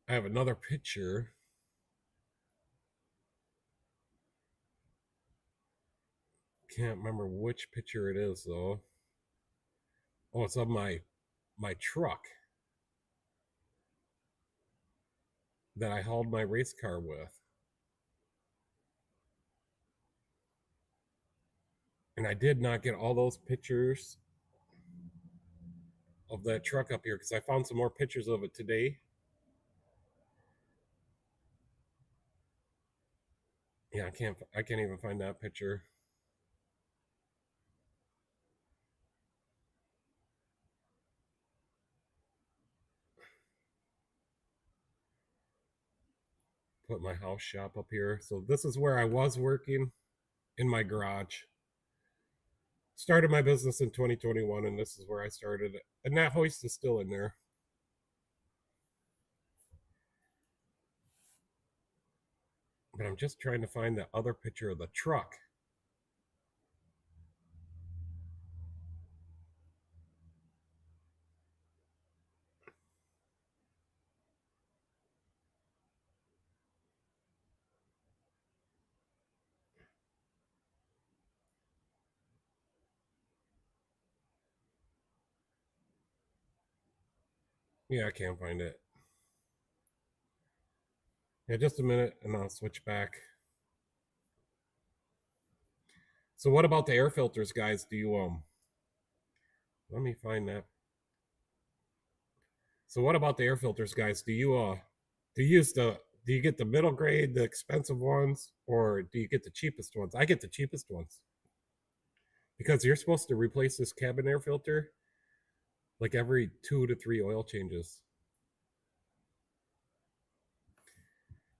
I have another picture. Can't remember which picture it is though. Oh, it's of my truck that I hauled my race car with. And I did not get all those pictures of that truck up here because I found some more pictures of it today. Yeah, I can't even find that picture. Put my house shop up here. So this is where I was working, in my garage. Started my business in 2021, and this is where I started. And that hoist is still in there. But I'm just trying to find the other picture of the truck. Yeah, I can't find it. Yeah, just a minute, and I'll switch back. So what about the air filters, guys? Do you let me find that. So what about the air filters, guys? Do you do you get the middle grade, the expensive ones, or do you get the cheapest ones? I get the cheapest ones. Because you're supposed to replace this cabin air filter like every 2 to 3 oil changes.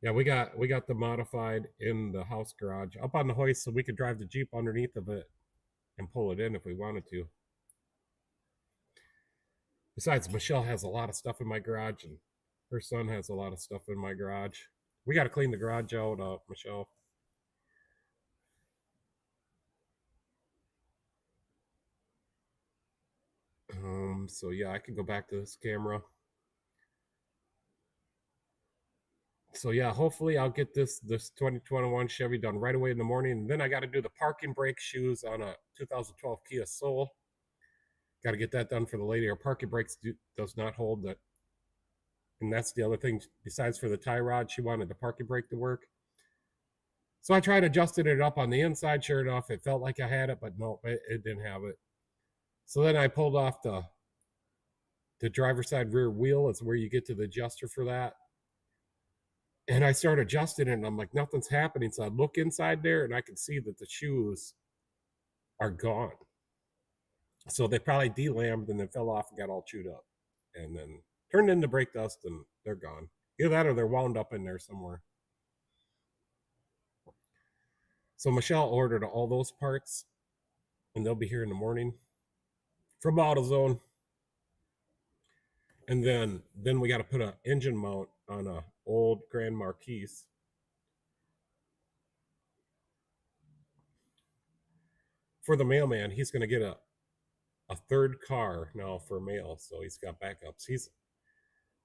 Yeah, we got the modified in the house garage up on the hoist, so we could drive the Jeep underneath of it and pull it in if we wanted to. Besides, Michelle has a lot of stuff in my garage, and her son has a lot of stuff in my garage. We got to clean the garage out, Michelle. So yeah, I can go back to this camera. So yeah, hopefully I'll get this 2021 Chevy done right away in the morning. And then I got to do the parking brake shoes on a 2012 Kia Soul. Got to get that done for the lady. Our parking brakes does not hold that. And that's the other thing. Besides for the tie rod, she wanted the parking brake to work. So I tried adjusting it up on the inside. Sure enough, it felt like I had it, but no, it didn't have it. So then I pulled off the driver's side rear wheel. Is where you get to the adjuster for that. And I started adjusting it, and I'm like, nothing's happening. So I look inside there, and I can see that the shoes are gone. So they probably delambed and then fell off and got all chewed up, and then turned into brake dust, and they're gone. Either that or they're wound up in there somewhere. So Michelle ordered all those parts, and they'll be here in the morning. from AutoZone. And then we got to put an engine mount on a old Grand Marquis. For the mailman, he's going to get a third car now for mail, so he's got backups.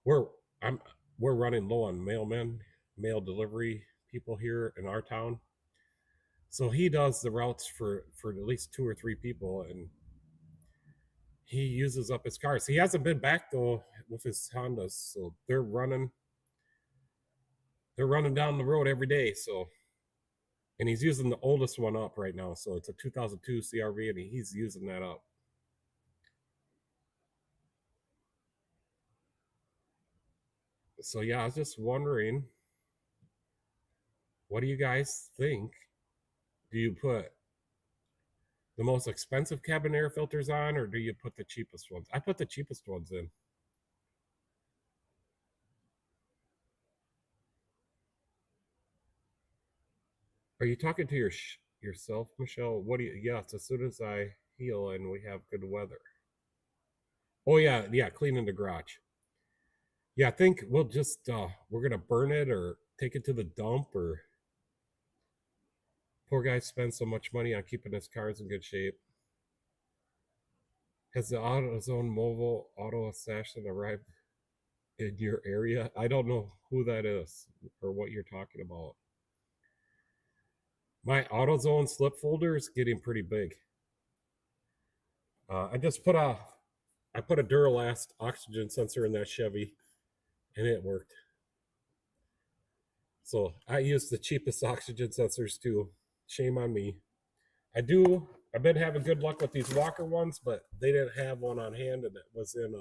We're I'm we're running low on mailmen, mail delivery people here in our town. So he does the routes for at least 2 or 3 people, and he uses up his cars. He hasn't been back though with his Hondas, so they're running down the road every day. So, and he's using the oldest one up right now. So it's a 2002 CRV, and he's using that up. So yeah, I was just wondering, what do you guys think? Do you put the most expensive cabin air filters on, or do you put the cheapest ones? I put the cheapest ones in. Are you talking to yourself, Michelle? What do you? Yes, as soon as I heal and we have good weather. Oh yeah, yeah, cleaning the garage. Yeah, I think we'll just we're gonna burn it or take it to the dump. Or poor guy spends so much money on keeping his cars in good shape. Has the AutoZone mobile auto assassin arrived in your area? I don't know who that is or what you're talking about. My AutoZone slip folder is getting pretty big. I put a Duralast oxygen sensor in that Chevy, and it worked. So I use the cheapest oxygen sensors too. Shame on me. I've been having good luck with these Walker ones, but they didn't have one on hand, and it was in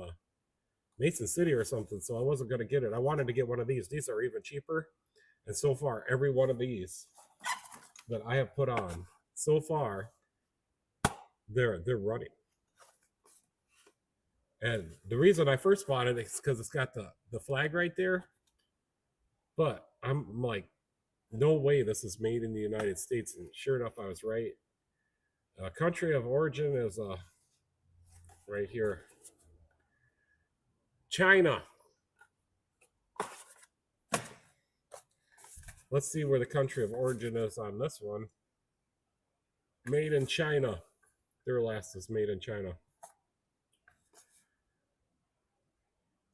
Mason City or something, so I wasn't going to get it. I wanted to get one of these. These are even cheaper, and so far, every one of these that I have put on so far, they're running. And the reason I first bought it is because it's got the flag right there. But I'm like, no way this is made in the United States. And sure enough, I was right. Country of origin is right here, China. Let's see where the country of origin is on this one. Made in China. Duralast is made in China.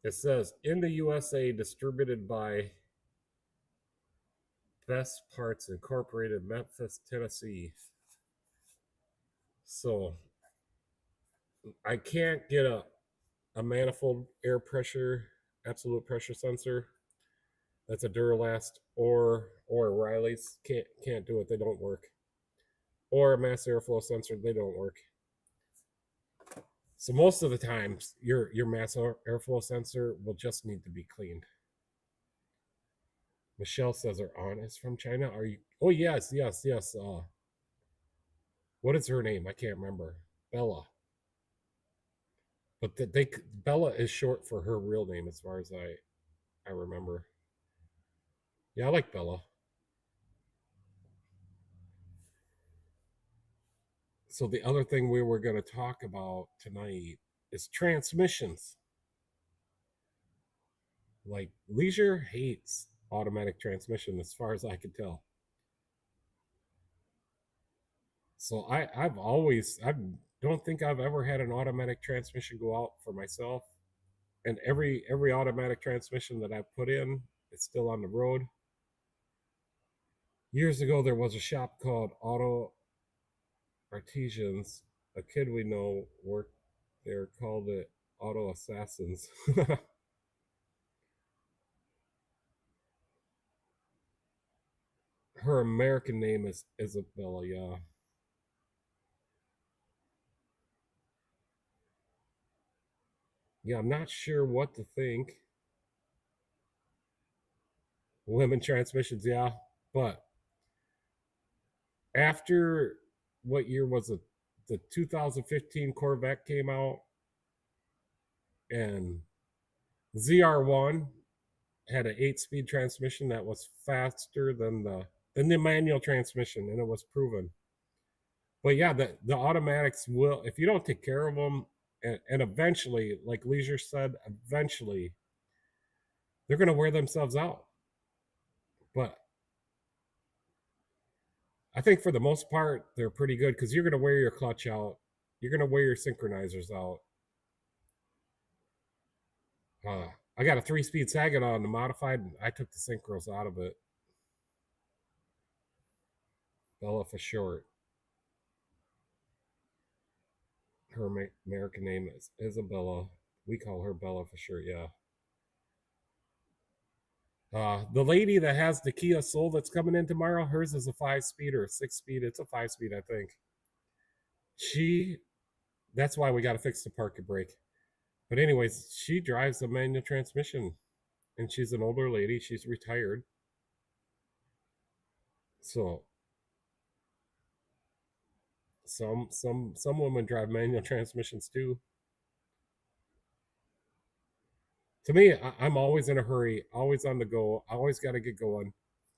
It says in the USA, distributed by Best Parts Incorporated, Memphis, Tennessee. So I can't get a manifold air pressure, absolute pressure sensor. That's a Duralast or Riley's. Can't do it. They don't work. Or a mass airflow sensor. They don't work. So most of the times, your mass airflow sensor will just need to be cleaned. Michelle says her aunt is from China. Are you? Oh yes. What is her name? I can't remember. Bella. But Bella is short for her real name, as far as I remember. Yeah, I like Bella. So the other thing we were going to talk about tonight is transmissions. Like Leisure hates automatic transmission, as far as I can tell. So I don't think I've ever had an automatic transmission go out for myself. And every automatic transmission that I put in, it's still on the road. Years ago, there was a shop called Auto Artisans. A kid we know worked there, called it Auto Assassins. Her American name is Isabella, yeah. Yeah, I'm not sure what to think. Women transmissions, yeah. But after, what year was it? The 2015 Corvette came out, and ZR1 had an 8-speed transmission that was faster than the manual transmission, and it was proven. But yeah, the automatics will, if you don't take care of them, And eventually, like Leisure said, eventually they're going to wear themselves out. But I think for the most part, they're pretty good because you're going to wear your clutch out. You're going to wear your synchronizers out. I got a 3-speed Saginaw on the modified, and I took the synchros out of it. Bella for short. Her American name is Isabella. We call her Bella for short, yeah. The lady that has the Kia Soul that's coming in tomorrow, hers is a 5-speed or a 6-speed. It's a 5-speed, I think. That's why we got to fix the parking brake. But anyways, she drives a manual transmission, and she's an older lady. She's retired. So some women drive manual transmissions too. To me, I'm always in a hurry, always on the go, always got to get going.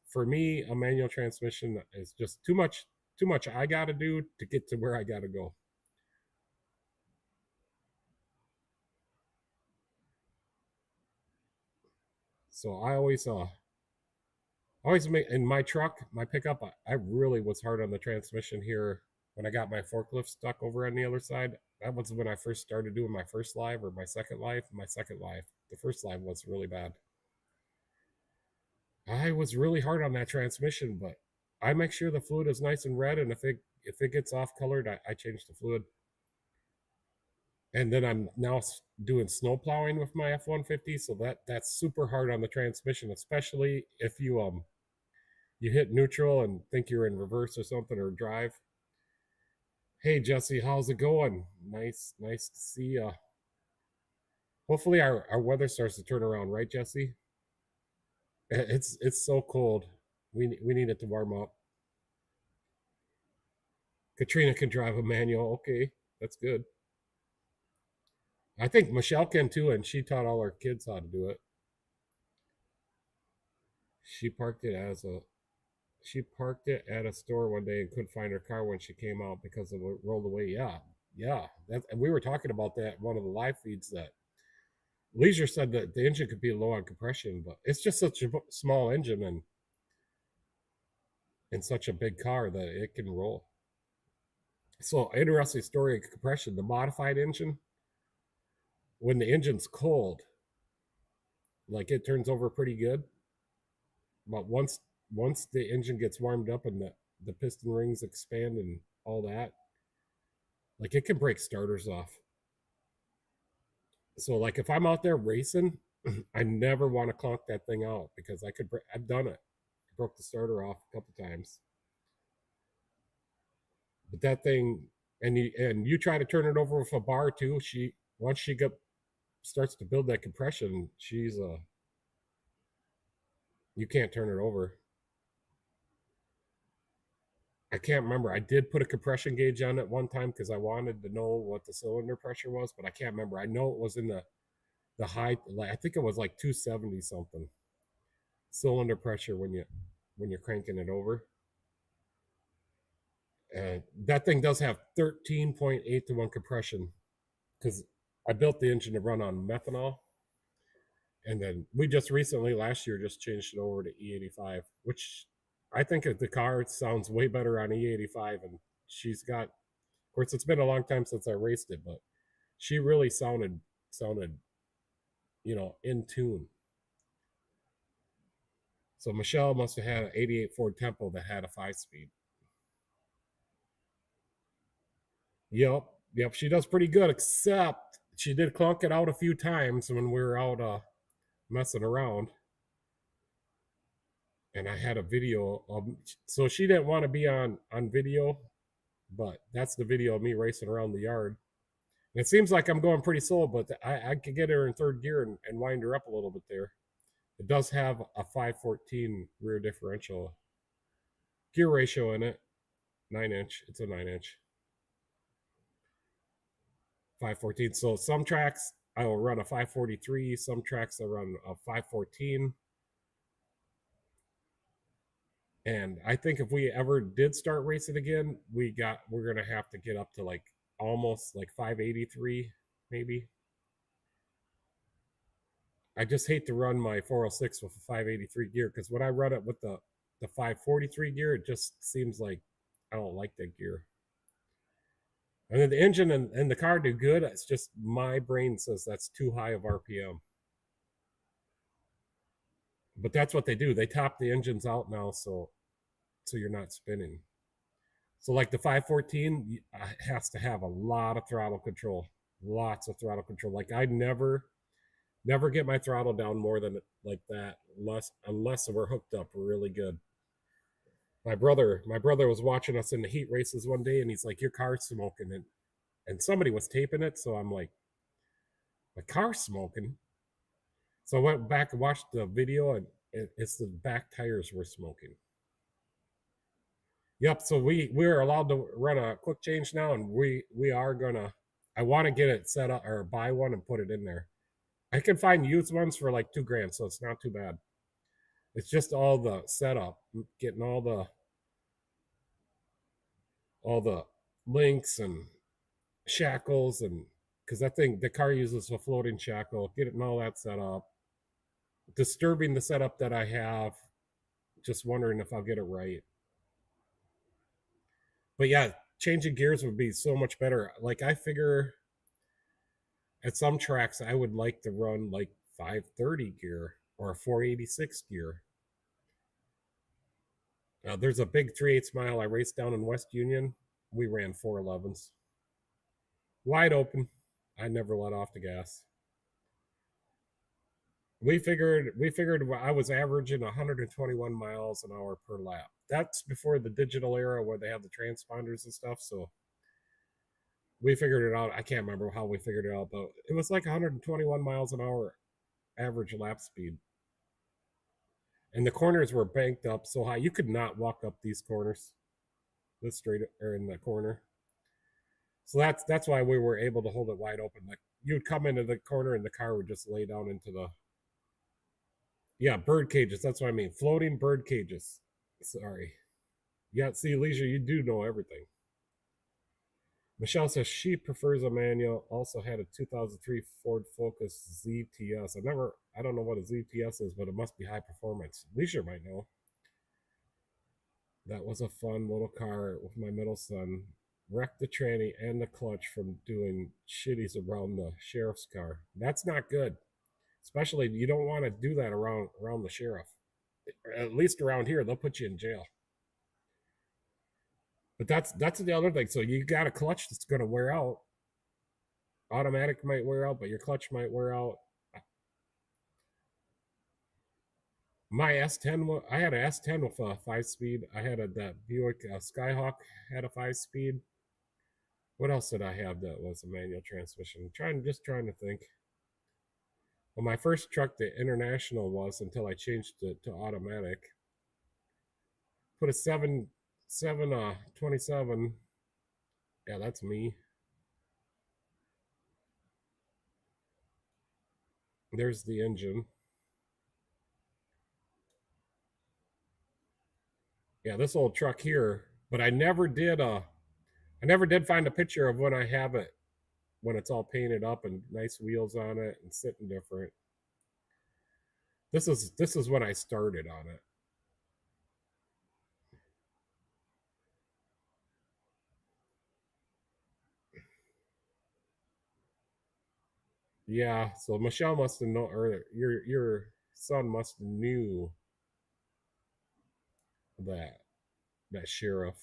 For me, a manual transmission is just too much. Too much I got to do to get to where I got to go. So I always make in my truck, my pickup. I really was hard on the transmission here when I got my forklift stuck over on the other side. That was when I first started doing my first live or my second live. My second live, the first live was really bad. I was really hard on that transmission, but I make sure the fluid is nice and red, and if it gets off colored, I change the fluid. And then I'm now doing snow plowing with my F-150, so that's super hard on the transmission, especially if you hit neutral and think you're in reverse or something or drive. Hey Jesse, how's it going? Nice to see you. Hopefully our weather starts to turn around, right, Jesse? It's so cold. We need it to warm up. Katrina can drive a manual. Okay, that's good. I think Michelle can too, and she taught all her kids how to do it. She parked it at a store one day and couldn't find her car when she came out because it rolled away. Yeah. And we were talking about that one of the live feeds that Leisure said that the engine could be low on compression, but it's just such a small engine and such a big car that it can roll. So interesting story of compression. The modified engine, when the engine's cold, like it turns over pretty good. But once the engine gets warmed up and the piston rings expand and all that, like it can break starters off. So like if I'm out there racing, I never want to clunk that thing out because I've done it. I broke the starter off a couple times. But that thing, and you try to turn it over with a bar too. Once she starts to build that compression, you can't turn it over. I can't remember. I did put a compression gauge on it one time because I wanted to know what the cylinder pressure was, but I can't remember. I know it was in the high. Like, I think it was like 270 something cylinder pressure when you're cranking it over. And that thing does have 13.8 to 1 compression because I built the engine to run on methanol. And then we just recently, last year, just changed it over to E85, which I think the car sounds way better on E85. And she's got, of course, it's been a long time since I raced it, but she really sounded, in tune. So Michelle must have had an 88 Ford Tempo that had a 5-speed. Yep. She does pretty good, except she did clunk it out a few times when we were out messing around. And I had a video of, so she didn't want to be on video, but that's the video of me racing around the yard. And it seems like I'm going pretty slow, but I could get her in third gear and wind her up a little bit there. It does have a 514 rear differential gear ratio in it, 9-inch. It's a 9-inch. 514. So some tracks I will run a 543. Some tracks I run a 514. And I think if we ever did start racing again, we're gonna have to get up to like almost like 583 maybe. I just hate to run my 406 with a 583 gear because when I run it with the 543 gear, it just seems like I don't like that gear. And then the engine and the car do good. It's just my brain says that's too high of RPM. But that's what they do. They top the engines out now, so you're not spinning. So like the 514 has to have a lot of throttle control, lots of throttle control. Like I never get my throttle down more than like that, unless we're hooked up really good. My brother was watching us in the heat races one day, and he's like, "Your car's smoking," and somebody was taping it, so I'm like, "My car's smoking." So I went back and watched the video, and it's the back tires were smoking. Yep. So we're allowed to run a quick change now, and we are gonna. I want to get it set up or buy one and put it in there. I can find used ones for like $2,000, so it's not too bad. It's just all the setup, getting all the links and shackles, and because I think the car uses a floating shackle, getting all that set up. Disturbing the setup that I have, just wondering if I'll get it right. But yeah, changing gears would be so much better. Like I figure at some tracks I would like to run like 530 gear or a 486 gear. There's a big 3/8 mile I raced down in West Union. We ran 411s. Wide open. I never let off the gas. We figured I was averaging 121 miles an hour per lap. That's before the digital era where they have the transponders and stuff. So we figured it out. I can't remember how we figured it out, but it was like 121 miles an hour average lap speed. And the corners were banked up so high you could not walk up these corners, this straight or in the corner. So that's why we were able to hold it wide open. Like you would come into the corner and the car would just lay down into the bird cages. That's what I mean. Floating bird cages. Sorry. Yeah, see, Leisure, you do know everything. Michelle says she prefers a manual. Also had a 2003 Ford Focus ZTS. I don't know what a ZTS is, but it must be high performance. Leisure might know. That was a fun little car with my middle son. Wrecked the tranny and the clutch from doing shitties around the sheriff's car. That's not good. Especially, you don't want to do that around the sheriff. At least around here, they'll put you in jail. But that's the other thing. So you got a clutch that's going to wear out. Automatic might wear out, but your clutch might wear out. My S10, I had an S10 with a 5-speed. I had that Buick Skyhawk had a 5-speed. What else did I have that was a manual transmission? Just trying to think. Well, my first truck, the International, was until I changed it to automatic. Put a 727. Yeah, that's me. There's the engine. Yeah, this old truck here, but I never did find a picture of when I have it, when it's all painted up and nice wheels on it and sitting different. This is when I started on it. Yeah, so Michelle must have known, or your son must have knew that sheriff.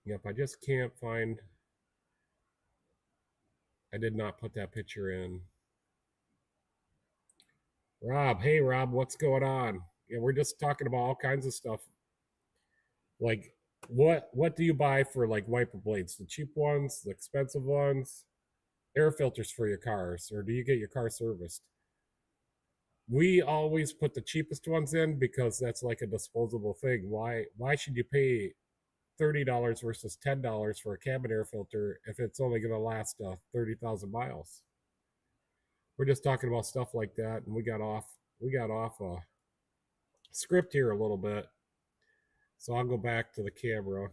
Yep, I just can't find. I did not put that picture in. Rob, hey Rob, what's going on? Yeah, we're just talking about all kinds of stuff. Like, what do you buy for like wiper blades? The cheap ones, the expensive ones, air filters for your cars, or do you get your car serviced? We always put the cheapest ones in because that's like a disposable thing. Why should you pay $30 versus $10 for a cabin air filter if it's only going to last 30,000 miles? We're just talking about stuff like that, and we got off script here a little bit. So I'll go back to the camera.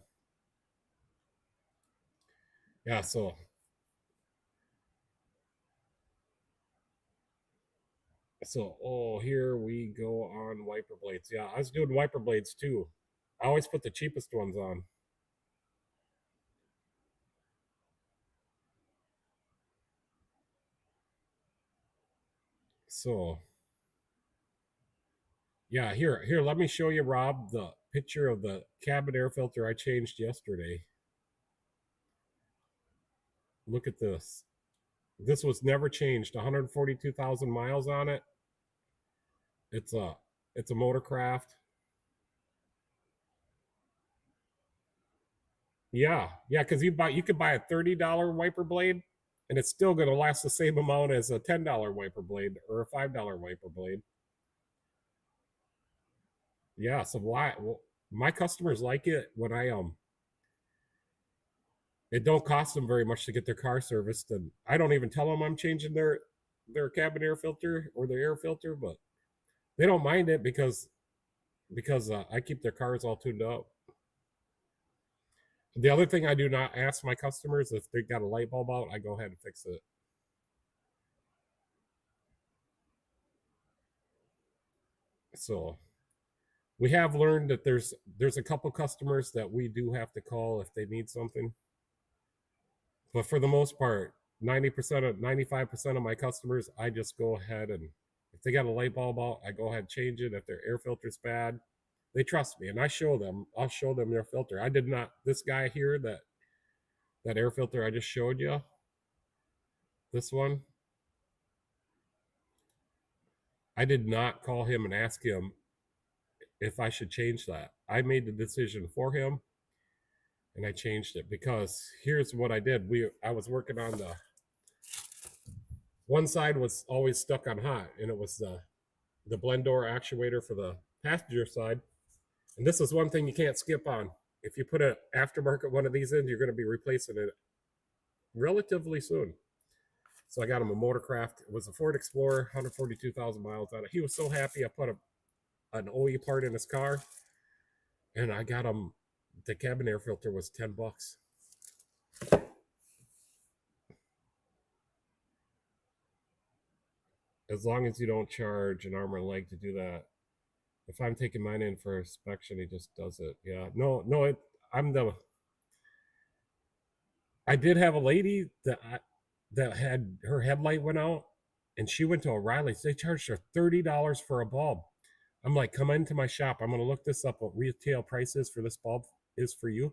Yeah, so here we go on wiper blades. Yeah, I was doing wiper blades too. I always put the cheapest ones on. So yeah, here, let me show you, Rob, the picture of the cabin air filter I changed yesterday. Look at this. This was never changed. 142,000 miles on it. It's a Motorcraft. Yeah, because you could buy a $30 wiper blade, and it's still going to last the same amount as a $10 wiper blade or a $5 wiper blade. Yeah, so why? Well, my customers like it when it don't cost them very much to get their car serviced, and I don't even tell them I'm changing their cabin air filter or their air filter, but they don't mind it because I keep their cars all tuned up. The other thing I do not ask my customers if they got a light bulb out, I go ahead and fix it. So we have learned that there's a couple customers that we do have to call if they need something, but for the most part, 90% of 95% of my customers, I just go ahead and if they got a light bulb out, I go ahead and change it. If their air filter's bad, they trust me, and I'll show them their filter. I did not this guy here that air filter I just showed you, this one, I did not call him and ask him if I should change that. I made the decision for him, and I changed it because here's what I did. I was working on the one side was always stuck on hot, and it was the blend door actuator for the passenger side. And this is one thing you can't skip on. If you put an aftermarket one of these in, you're going to be replacing it relatively soon. So I got him a Motorcraft. It was a Ford Explorer, 142,000 miles on it. He was so happy. I put an OE part in his car, and I got him. The cabin air filter was $10. As long as you don't charge an arm and leg to do that. If I'm taking mine in for inspection, he just does it. Yeah, no, I did have a lady that had her headlight went out, and she went to O'Reilly's. They charged her $30 for a bulb. I'm like, come into my shop. I'm gonna look this up. What retail prices for this bulb is for you.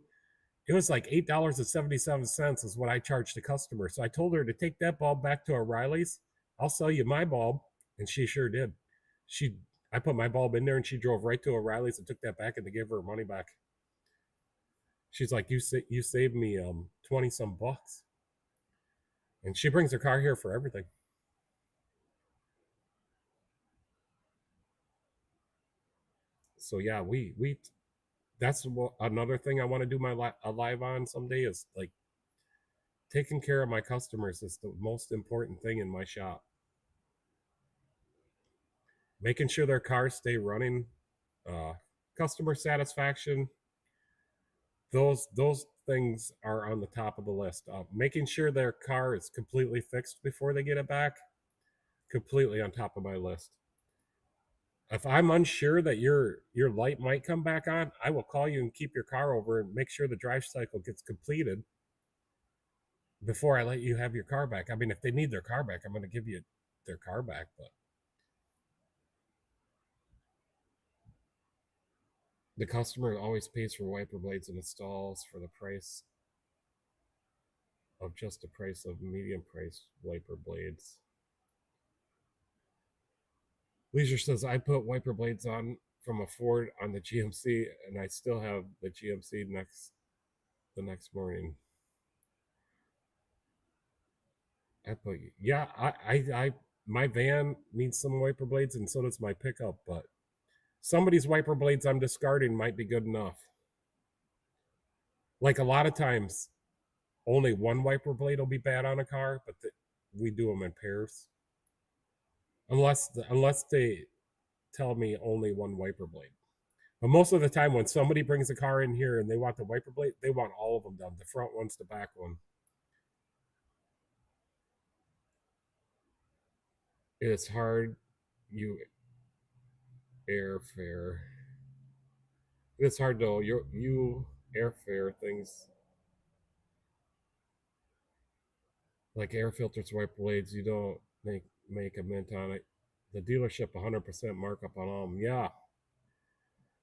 It was like $8.77 is what I charged the customer. So I told her to take that bulb back to O'Reilly's. I'll sell you my bulb, and she sure did. I put my bulb in there, and she drove right to O'Reilly's and took that back, and they gave her her money back. She's like, you saved me 20 some bucks, and she brings her car here for everything. So yeah, we that's another thing I want to do a live on someday is like taking care of my customers is the most important thing in my shop. Making sure their cars stay running, uh, customer satisfaction, those things are on the top of the list. Making sure their car is completely fixed before they get it back, completely on top of my list. If I'm unsure that your light might come back on, I will call you and keep your car over and make sure the drive cycle gets completed before I let you have your car back. I mean, if they need their car back, I'm going to give you their car back, but the customer always pays for wiper blades and installs for the price of just the price of medium price wiper blades. Leisure says I put wiper blades on from a Ford on the GMC, and I still have the GMC the next morning. I put yeah, I my van needs some wiper blades, and so does my pickup. But somebody's wiper blades I'm discarding might be good enough. Like a lot of times, only one wiper blade will be bad on a car, but we do them in pairs. Unless they tell me only one wiper blade. But most of the time, when somebody brings a car in here and they want the wiper blade, they want all of them done, the front ones, the back one. It's hard, you airfare. It's hard though. You airfare things like air filters, wiper blades. You don't make a mint on it. The dealership 100% markup on all of them. Yeah.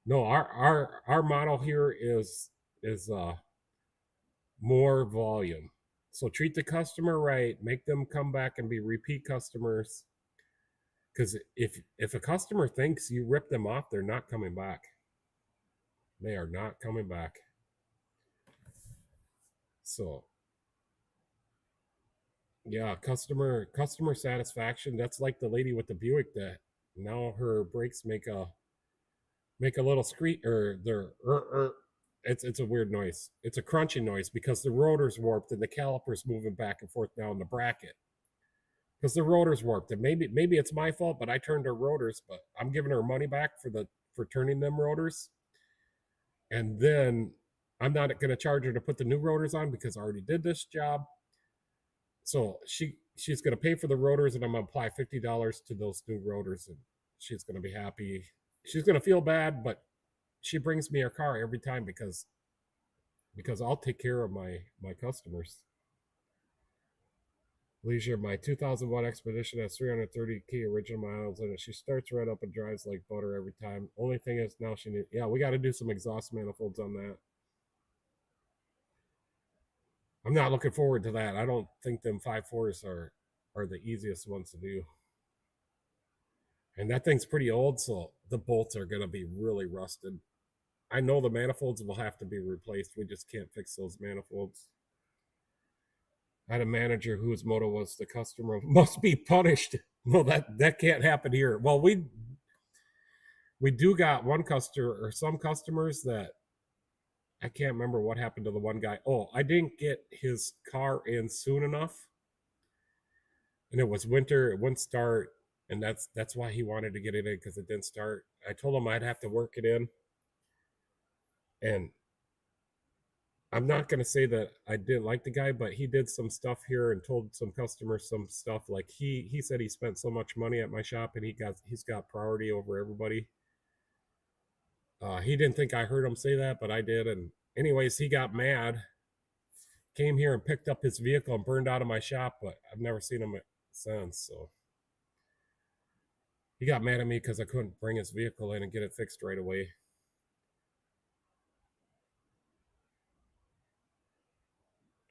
No, our model here is more volume. So treat the customer right, make them come back and be repeat customers. Because if a customer thinks you rip them off, they're not coming back. They are not coming back. So yeah, customer satisfaction. That's like the lady with the Buick that now her brakes make a little screech, or they're it's a weird noise. It's a crunching noise because the rotor's warped and the caliper's moving back and forth down the bracket. Because the rotor's warped. And maybe it's my fault, but I turned her rotors, but I'm giving her money back for turning them rotors. And then I'm not gonna charge her to put the new rotors on because I already did this job. So she's gonna pay for the rotors, and I'm gonna apply $50 to those new rotors, and she's gonna be happy. She's gonna feel bad, but she brings me her car every time because I'll take care of my customers. Leisure, my 2001 Expedition has 330 key original miles in it. She starts right up and drives like butter every time. Only thing is now she needs, yeah, we got to do some exhaust manifolds on that. I'm not looking forward to that. I don't think them 5.4s are the easiest ones to do. And that thing's pretty old, so the bolts are going to be really rusted. I know the manifolds will have to be replaced. We just can't fix those manifolds. I had a manager whose motto was the customer must be punished. Well, that can't happen here. Well, we do got one customer or some customers that I can't remember what happened to the one guy. Oh, I didn't get his car in soon enough. And it was winter, it wouldn't start, and that's why he wanted to get it in because it didn't start. I told him I'd have to work it in. And I'm not going to say that I didn't like the guy, but he did some stuff here and told some customers some stuff. Like he said he spent so much money at my shop and he's got priority over everybody. He didn't think I heard him say that, but I did. And anyways, he got mad, came here and picked up his vehicle and burned out of my shop. But I've never seen him since. So he got mad at me because I couldn't bring his vehicle in and get it fixed right away.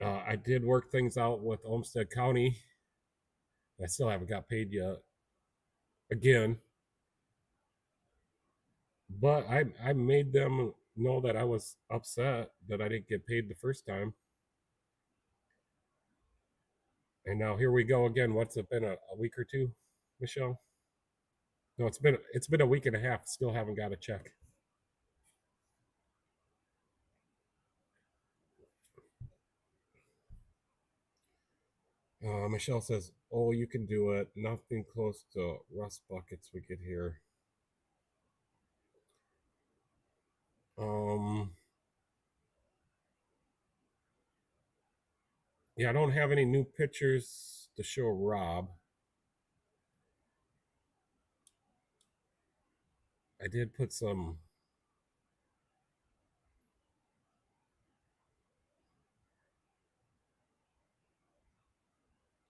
I did work things out with Olmsted County. I still haven't got paid yet. Again, but I made them know that I was upset that I didn't get paid the first time. And now here we go again. What's it been, a week or two, Michelle? No, it's been a week and a half. Still haven't got a check. Michelle says, "Oh, you can do it. Nothing close to rust buckets we get here." Yeah, I don't have any new pictures to show Rob. I did put some.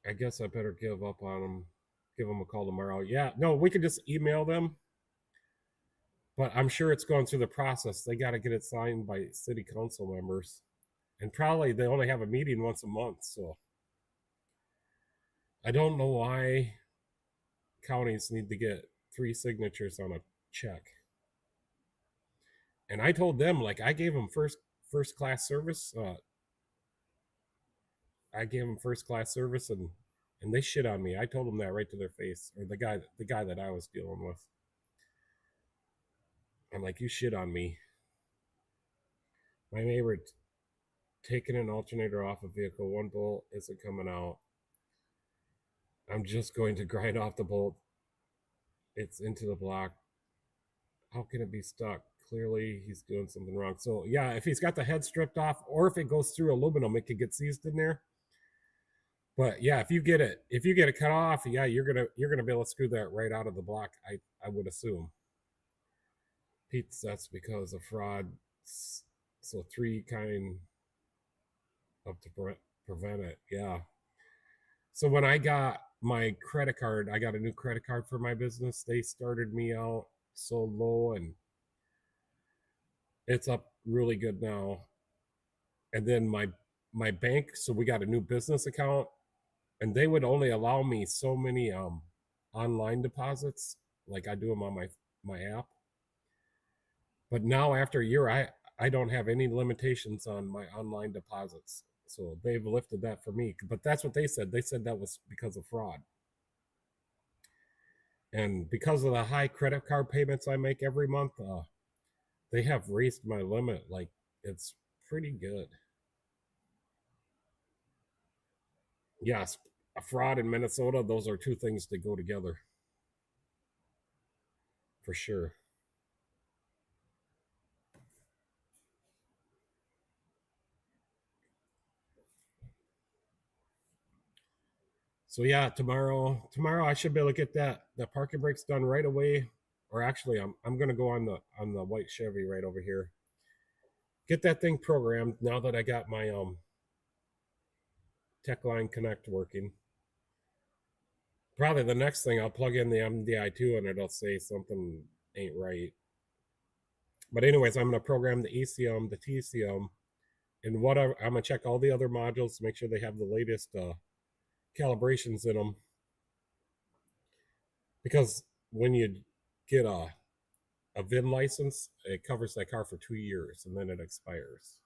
I guess I better give up on them. Give them a call tomorrow. Yeah, no, we could just email them. But I'm sure it's going through the process. They got to get it signed by city council members. And probably they only have a meeting once a month. So I don't know why counties need to get 3 signatures on a check. And I told them, like, I gave them first class service. I gave them first class service, and they shit on me. I told them that right to their face, or the guy that I was dealing with. I'm like, you shit on me. My neighbor taking an alternator off a vehicle. One bolt isn't coming out. I'm just going to grind off the bolt. It's into the block. How can it be stuck? clearly he's doing something wrong. So yeah, if he's got the head stripped off, or if it goes through aluminum, it could get seized in there. But yeah, if you get it cut off, yeah, you're gonna be able to screw that right out of the block. I would assume. Pete, that's because of fraud. So three kind of to prevent it. Yeah. So when I got my credit card, I got a new credit card for my business. They started me out so low, and it's up really good now. And then my bank, so we got a new business account, and they would only allow me so many online deposits, like I do them on my app. But now after a year, I don't have any limitations on my online deposits. So they've lifted that for me. But that's what they said. They said that was because of fraud. And because of the high credit card payments I make every month, they have raised my limit. Like, it's pretty good. Yes, a fraud in Minnesota, those are two things that go together for sure. So yeah, tomorrow I should be able to get that parking brakes done right away. Or actually, I'm gonna go on the white Chevy right over here. Get that thing programmed now that I got my Techline Connect working. Probably the next thing I'll plug in the MDI2 and it'll say something ain't right. But anyways, I'm gonna program the ECM, the TCM, and whatever. I'm gonna check all the other modules to make sure they have the latest calibrations in them. Because when you get a VIN license, it covers that car for 2 years and then it expires.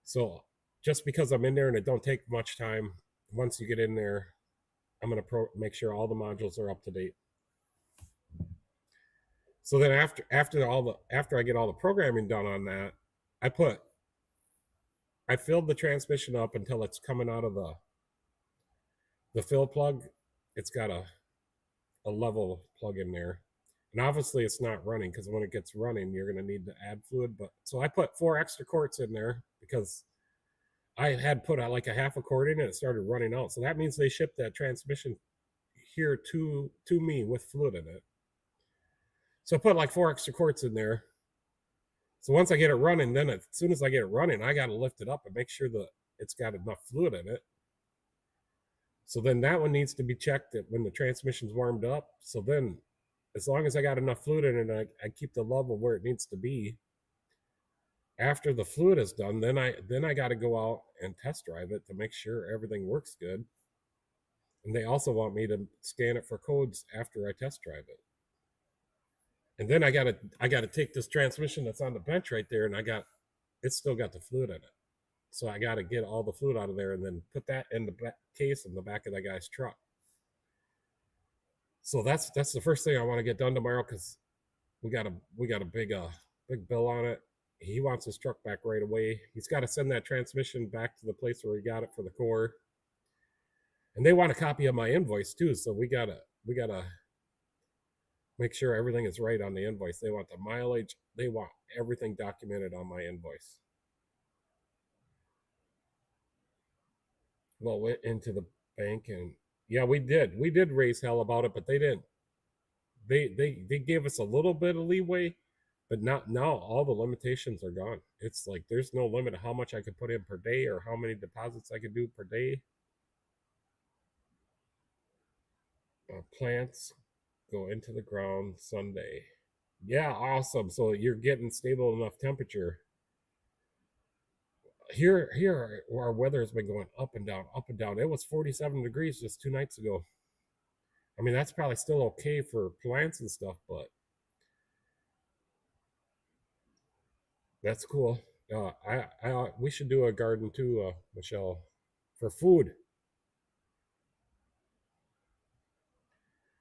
So just because I'm in there and it don't take much time, once you get in there, I'm gonna make sure all the modules are up to date. So then after I get all the programming done on that, I filled the transmission up until it's coming out of the fill plug. It's got a level plug in there. And obviously it's not running, because when it gets running, you're going to need to add fluid. But so I put 4 extra quarts in there because I had put out like a half a quart in and it started running out. So that means they shipped that transmission here to me with fluid in it. So I put like 4 extra quarts in there. So once I get it running, then as soon as I get it running, I got to lift it up and make sure that it's got enough fluid in it. So then that one needs to be checked that when the transmission's warmed up. So then as long as I got enough fluid in it, I keep the level where it needs to be. After the fluid is done, then I got to go out and test drive it to make sure everything works good. And they also want me to scan it for codes after I test drive it. And then I gotta take this transmission that's on the bench right there, and it's still got the fluid in it. So I got to get all the fluid out of there and then put that in the case in the back of that guy's truck. So that's the first thing I want to get done tomorrow, because we got a big bill on it. He wants his truck back right away. He's got to send that transmission back to the place where he got it for the core, and they want a copy of my invoice too. So we gotta make sure everything is right on the invoice. They want the mileage. They want everything documented on my invoice. Well, went into the bank, and yeah, we did raise hell about it, but they didn't. They gave us a little bit of leeway, but not now. All the limitations are gone. It's like there's no limit to how much I could put in per day or how many deposits I could do per day. Plants go into the ground Sunday. Yeah, awesome. So you're getting stable enough temperature. Here our weather has been going up and down, up and down. It was 47 degrees just 2 nights ago. I mean, that's probably still okay for plants and stuff, but that's cool. We should do a garden too, Michelle, for food.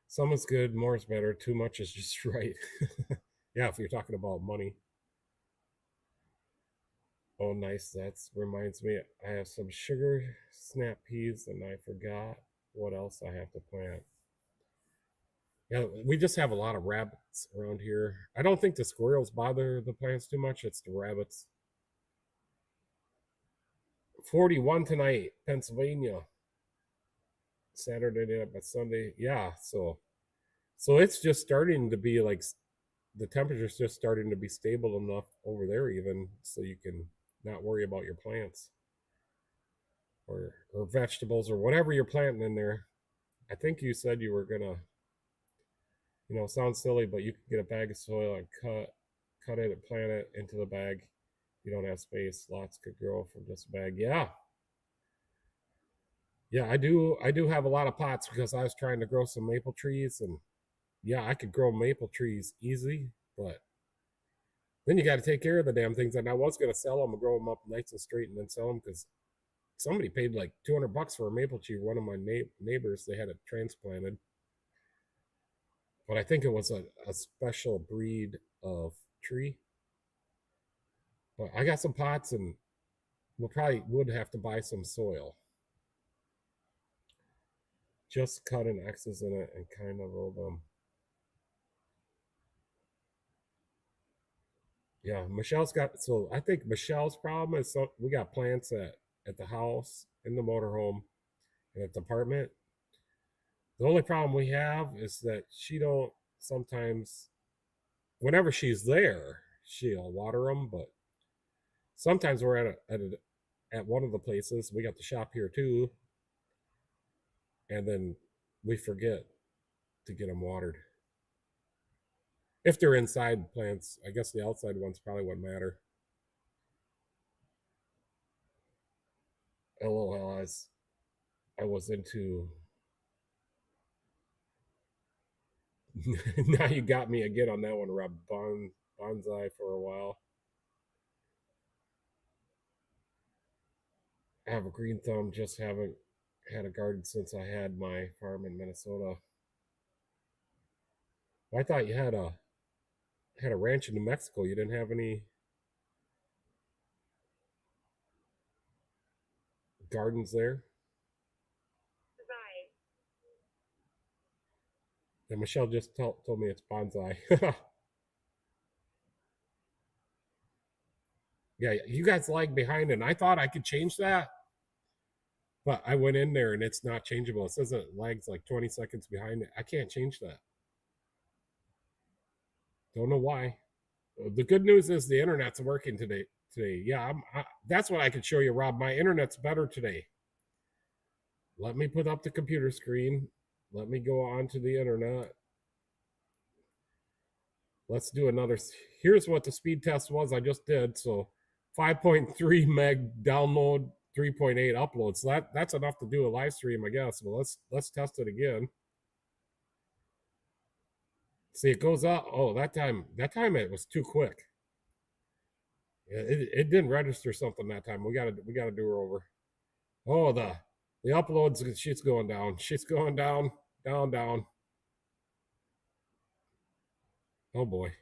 Some is good, more is better. Too much is just right. Yeah, if you're talking about money. Oh, nice. That reminds me. I have some sugar snap peas, and I forgot what else I have to plant. Yeah, we just have a lot of rabbits around here. I don't think the squirrels bother the plants too much. It's the rabbits. 41 tonight, Pennsylvania. Saturday night, but Sunday, yeah. So it's just starting to be like the temperature's just starting to be stable enough over there, even so you can not worry about your plants or vegetables or whatever you're planting in there. I think you said you were gonna, sounds silly, but you can get a bag of soil and cut it and plant it into the bag. You don't have space. Lots could grow from just a bag. Yeah, yeah. I do have a lot of pots because I was trying to grow some maple trees, and yeah, I could grow maple trees easy, but then you got to take care of the damn things. And I was gonna sell them and grow them up nice and straight, and then sell them because somebody paid like $200 for a maple tree. One of my neighbors, they had it transplanted, but I think it was a special breed of tree. But I got some pots, and we'll probably would have to buy some soil. Just cut in X's in it and kind of roll them. Yeah, Michelle's got, so I think Michelle's problem is we got plants at the house, in the motorhome, and at the apartment. The only problem we have is that she don't sometimes, whenever she's there, she'll water them, but sometimes we're at one of the places. We got the shop here too, and then we forget to get them watered. If they're inside plants, I guess the outside ones probably wouldn't matter. LOL, I was into. Now you got me again on that one, Rob. Bonsai for a while. I have a green thumb, just haven't had a garden since I had my farm in Minnesota. Well, I thought you had a ranch in New Mexico. You didn't have any gardens there? And Michelle just told me it's bonsai. Yeah, you guys lag behind, and I thought I could change that, but I went in there and it's not changeable. It says it lags like 20 seconds behind it. I can't change that. Don't know why. The good news is the internet's working today. Yeah, that's what I could show you, Rob. My internet's better today. Let me put up the computer screen. Let me go on to the internet. Let's do another. Here's what the speed test was I just did. So 5.3 meg download, 3.8 upload. So that's enough to do a live stream, I guess. Well, let's test it again. See, it goes up. Oh, that time it was too quick. It didn't register something that time. We gotta do her over. Oh, the uploads. She's going down. She's going down, down, down. Oh boy.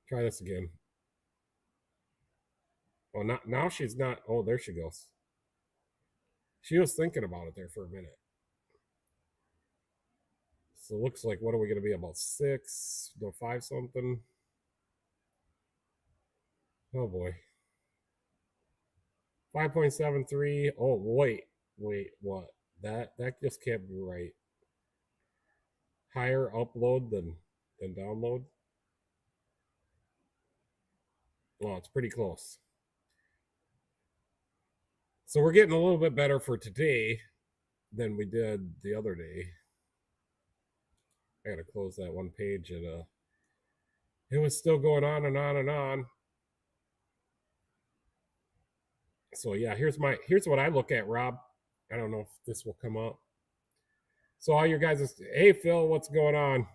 Try this again. Oh, now she's not. Oh, there she goes. She was thinking about it there for a minute. So it looks like, what are we going to be, about 6, no, 5 something? Oh boy. 5.73. Oh, wait, what? That just can't be right. Higher upload than download? Well, it's pretty close. So we're getting a little bit better for today than we did the other day. I gotta close that one page, and it was still going on and on and on. So yeah, here's what I look at, Rob. I don't know if this will come up. So all your guys, hey Phil, what's going on?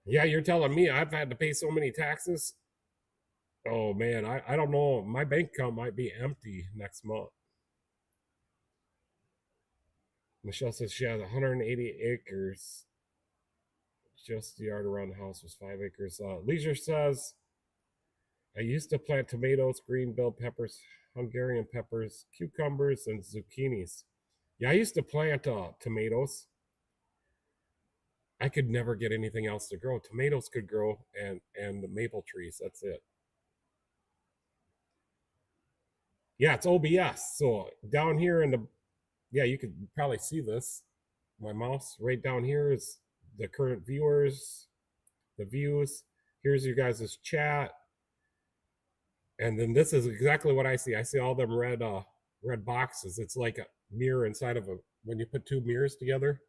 Yeah, you're telling me I've had to pay so many taxes. Oh man, I don't know. My bank account might be empty next month. Michelle says she has 180 acres. Just the yard around the house was 5 acres. Leisure says, I used to plant tomatoes, green bell peppers, Hungarian peppers, cucumbers, and zucchinis. Yeah, I used to plant tomatoes. I could never get anything else to grow. Tomatoes could grow, and the maple trees. That's it. Yeah, it's OBS. So down here in the, yeah, you could probably see this. My mouse right down here is the current viewers, the views. Here's you guys' chat, and then this is exactly what I see. I see all them red boxes. It's like a mirror inside of a, when you put two mirrors together.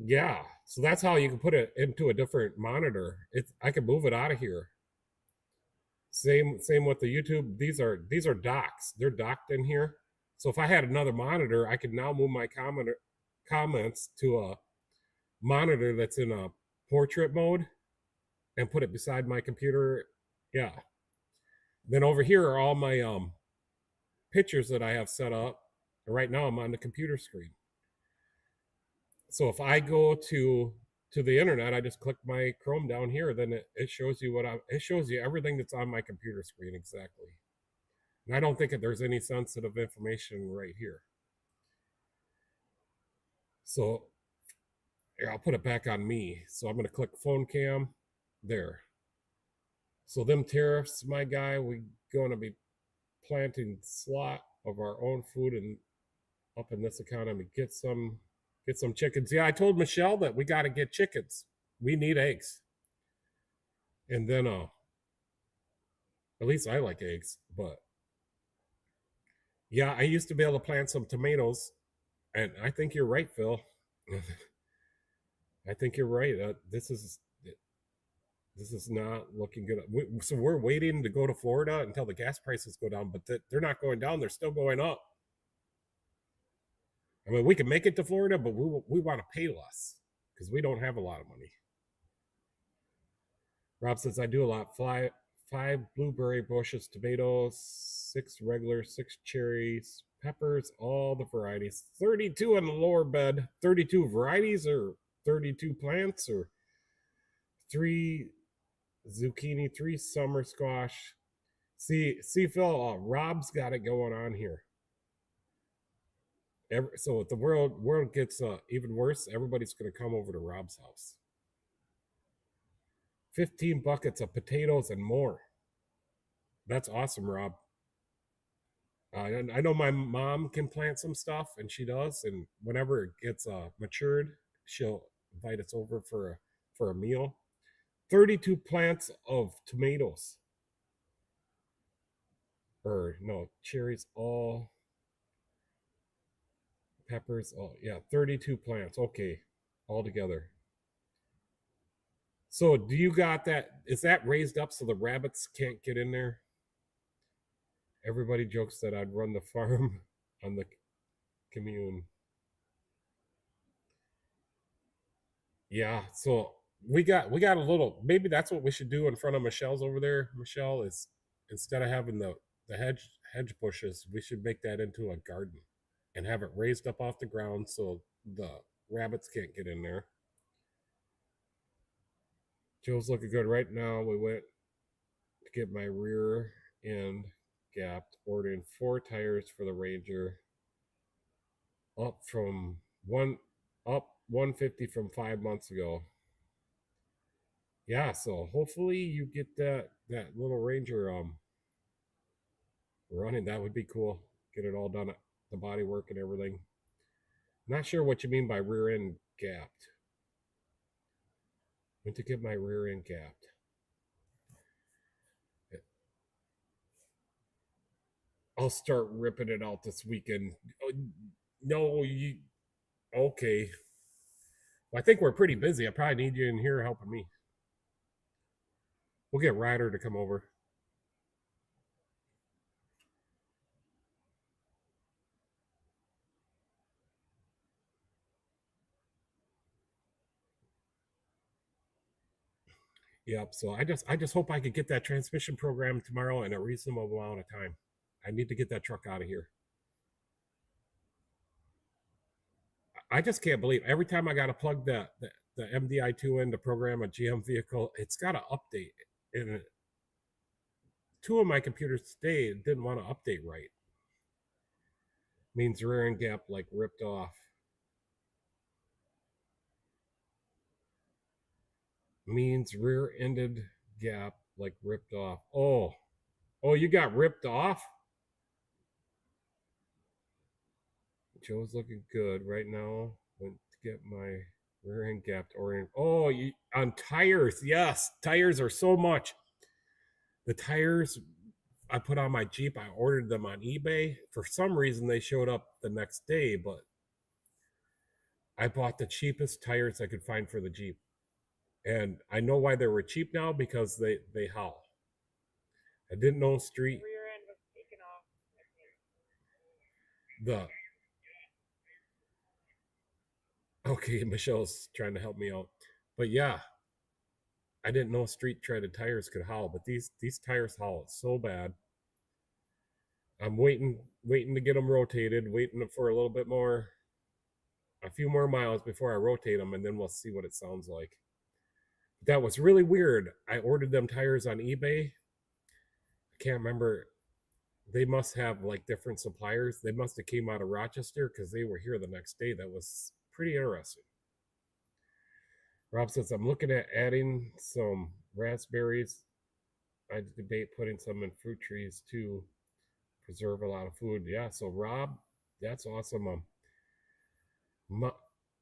Yeah, so that's how you can put it into a different monitor. It's, I can move it out of here. Same with the YouTube. These are docks. They're docked in here. So if I had another monitor, I could now move my comments to a monitor that's in a portrait mode and put it beside my computer. Yeah. Then over here are all my pictures that I have set up. Right now I'm on the computer screen. So if I go to the internet, I just click my Chrome down here, then it shows you it shows you everything that's on my computer screen exactly. And I don't think that there's any sensitive information right here. So here, I'll put it back on me. So I'm going to click phone cam there. So them tariffs, my guy, we going to be planting slot of our own food and up in this economy. Get some chickens. Yeah, I told Michelle that we got to get chickens. We need eggs. And then at least I like eggs, but yeah, I used to be able to plant some tomatoes, and I think you're right, Phil. I think you're right. This is not looking good. So we're waiting to go to Florida until the gas prices go down, but they're not going down. They're still going up. I mean, we can make it to Florida, but we want to pay less because we don't have a lot of money. Rob says I do a lot. Five blueberry bushes, tomatoes, 6 regular, 6 cherries, peppers, all the varieties. 32 in the lower bed. 32 varieties or 32 plants or 3 zucchini, 3 summer squash. See, Phil, Rob's got it going on here. So if the world gets even worse, everybody's going to come over to Rob's house. 15 buckets of potatoes and more. That's awesome, Rob. I know my mom can plant some stuff, and she does. And whenever it gets matured, she'll invite us over for a meal. 32 plants of tomatoes, or no, cherries, all peppers. Oh yeah, 32 plants. Okay, all together. So do you got that? Is that raised up so the rabbits can't get in there? Everybody jokes that I'd run the farm on the commune. Yeah, so we got a little, maybe that's what we should do in front of Michelle's over there. Michelle, is instead of having the hedge bushes, we should make that into a garden and have it raised up off the ground so the rabbits can't get in there. Joe's looking good right now. We went to get my rear end gapped, ordering 4 tires for the Ranger, up from up 150 from 5 months ago. Yeah, so hopefully you get that little Ranger running. That would be cool. Get it all done, the body work and everything. Not sure what you mean by rear end gapped. Went to get my rear end gapped. I'll start ripping it out this weekend. No, you okay? Well, I think we're pretty busy. I probably need you in here helping me. We'll get Ryder to come over. Yep. So I just hope I could get that transmission program tomorrow in a reasonable amount of time. I need to get that truck out of here. I just can't believe every time I got to plug the MDI2 in to program a GM vehicle, it's got to update. And 2 of my computers today didn't want to update right. Means rear end gap like ripped off. Means rear ended gap like ripped off. Oh, you got ripped off? Joe's looking good right now. Went to get my rear end gapped orient. Oh, on tires. Yes, tires are so much. The tires I put on my Jeep, I ordered them on eBay. For some reason, they showed up the next day, but I bought the cheapest tires I could find for the Jeep. And I know why they were cheap now, because they howl. I didn't know street. The Okay, Michelle's trying to help me out. But yeah, I didn't know street treaded tires could howl, but these tires howl so bad. I'm waiting to get them rotated, waiting for a little bit more, a few more miles before I rotate them, and then we'll see what it sounds like. That was really weird. I ordered them tires on eBay. I can't remember. They must have like different suppliers. They must have came out of Rochester because they were here the next day. That was pretty interesting. Rob says, I'm looking at adding some raspberries. I debate putting some in fruit trees to preserve a lot of food. Yeah, so Rob, that's awesome.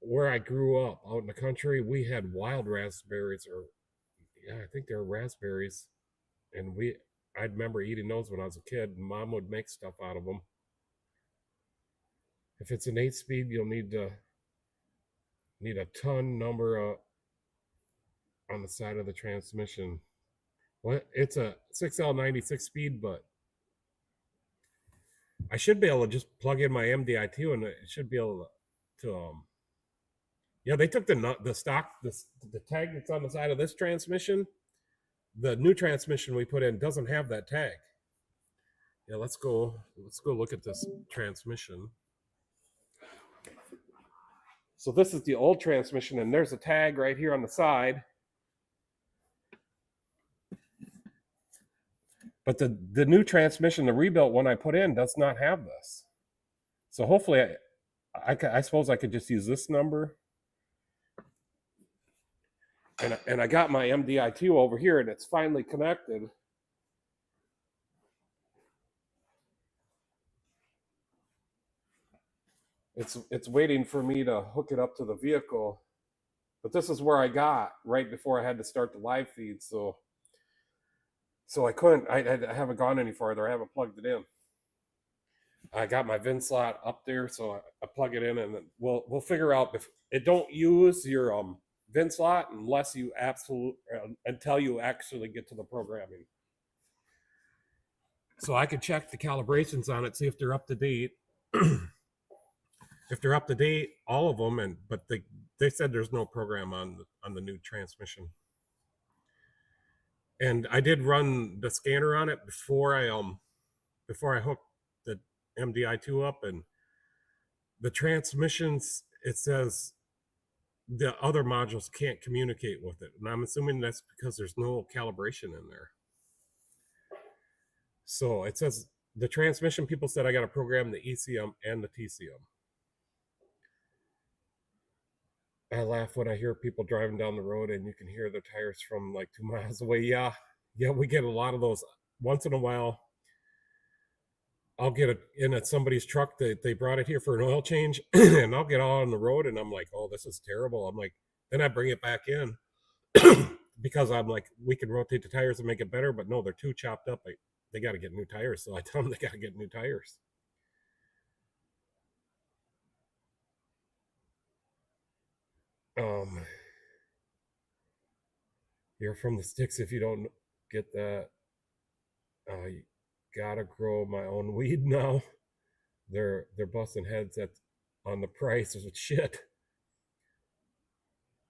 Where I grew up out in the country, we had wild raspberries, or yeah, I think they're raspberries, and I remember eating those when I was a kid. Mom would make stuff out of them. If it's an 8-speed, you'll need a ton number on the side of the transmission. Well, it's a 6L96 speed, but I should be able to just plug in my MDI2 and it should be able to yeah, they took the stock, the tag that's on the side of this transmission. The new transmission we put in doesn't have that tag. Yeah, let's go look at this transmission. So this is the old transmission, and there's a tag right here on the side. But the new transmission, the rebuilt one I put in, does not have this. So hopefully, I suppose I could just use this number. And I got my MDI2 over here, and it's finally connected. It's waiting for me to hook it up to the vehicle. But this is where I got right before I had to start the live feed. So I couldn't, I haven't gone any farther. I haven't plugged it in. I got my VIN slot up there, so I plug it in, and then we'll figure out if it don't use your VIN slot unless you until you actually get to the programming. So I could check the calibrations on it, see if they're up to date. If they're up to date, all of them, but they said there's no program on the new transmission. And I did run the scanner on it before I hooked the MDI2 up, and the transmissions, it says the other modules can't communicate with it, and I'm assuming that's because there's no calibration in there. So it says the transmission people said I got to program the ECM and the TCM. I laugh when I hear people driving down the road and you can hear their tires from like 2 miles away. Yeah, we get a lot of those. Once in a while, I'll get it in at somebody's truck that they brought it here for an oil change, and I'll get out on the road and I'm like, oh, this is terrible. I'm like, then I bring it back in because I'm like, we can rotate the tires and make it better, but no, they're too chopped up. They got to get new tires. So I tell them they got to get new tires. You're from the sticks if you don't get that. You gotta grow my own weed now. They're busting heads on the price of shit.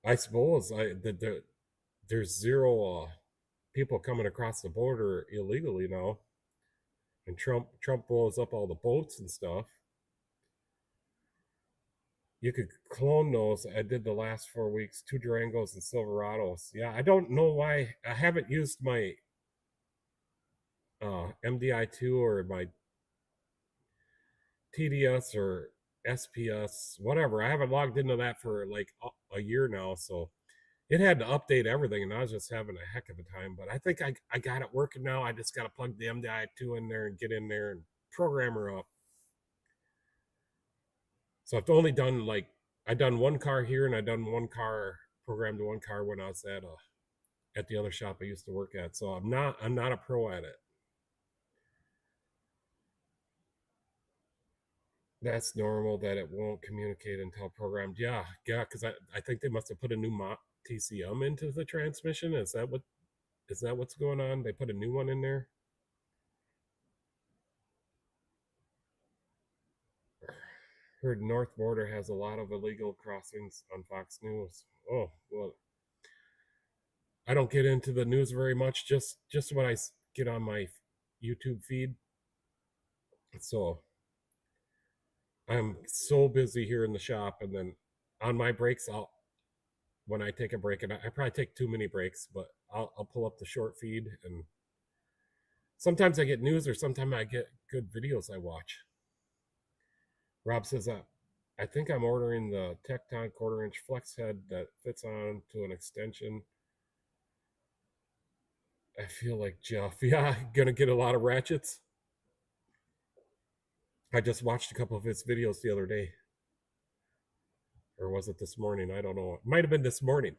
I suppose there's zero people coming across the border illegally now, and Trump blows up all the boats and stuff. You could clone those. I did the last 4 weeks, 2 Durangos and Silverados. Yeah, I don't know why I haven't used my MDI2 or my TDS or SPS, whatever. I haven't logged into that for like a year now, so it had to update everything, and I was just having a heck of a time. But I think I got it working now. I just got to plug the MDI2 in there and get in there and program her up. So I've only done like I done one car here, and I done one car programmed one car when I was at the other shop I used to work at. So I'm not a pro at it. That's normal that it won't communicate until programmed. Yeah, because I think they must have put a new TCM into the transmission. Is that what's going on? They put a new one in there. Heard North Border has a lot of illegal crossings on Fox News. Oh well, I don't get into the news very much. Just when I get on my YouTube feed. So I'm so busy here in the shop, and then on my breaks, when I take a break, and I probably take too many breaks, but I'll pull up the short feed, and sometimes I get news, or sometimes I get good videos I watch. Rob says I think I'm ordering the Tecton 1/4-inch flex head that fits on to an extension. I feel like Jeff. Yeah, gonna get a lot of ratchets. I just watched a couple of his videos the other day. Or was it this morning? I don't know. It might have been this morning.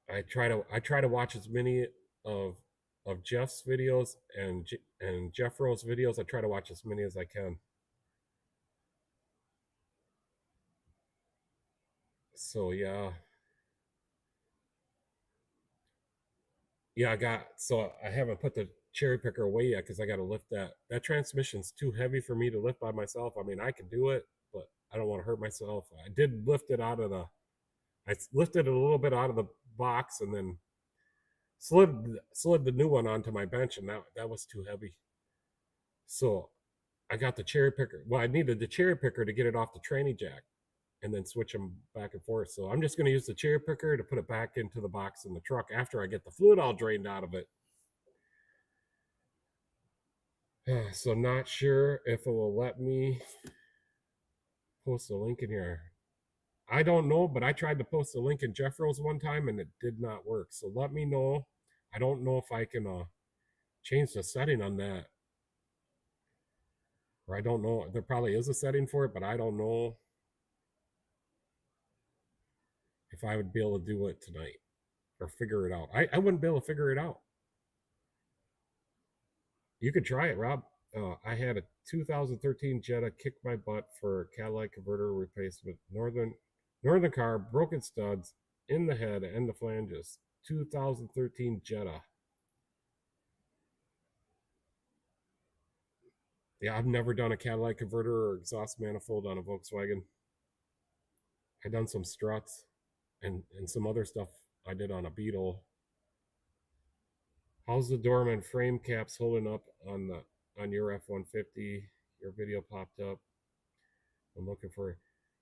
I try to watch as many of Jeff's videos and Jeff Rose videos. I try to watch as many as I can. So yeah. I haven't put the cherry picker away yet because I got to lift that. That transmission's too heavy for me to lift by myself. I mean, I can do it, but I don't want to hurt myself. I did lift it I lifted it a little bit out of the box and then slid the new one onto my bench, and that was too heavy. So I got the cherry picker. Well, I needed the cherry picker to get it off the tranny jack and then switch them back and forth. So I'm just going to use the cherry picker to put it back into the box in the truck after I get the fluid all drained out of it. So not sure if it will let me post a link in here. I don't know, but I tried to post a link in Jeff Rose one time and it did not work. So let me know. I don't know if I can change the setting on that. Or I don't know. There probably is a setting for it, but I don't know if I would be able to do it tonight or figure it out. I wouldn't be able to figure it out. You could try it, Rob. I had a 2013 Jetta kick my butt for Cadillac converter replacement. Northern car, broken studs in the head and the flanges. 2013 Jetta. Yeah, I've never done a Cadillac converter or exhaust manifold on a Volkswagen. I done some struts and some other stuff I did on a Beetle. How's the Dorman frame caps holding up on your F-150? Your video popped up. I'm looking for.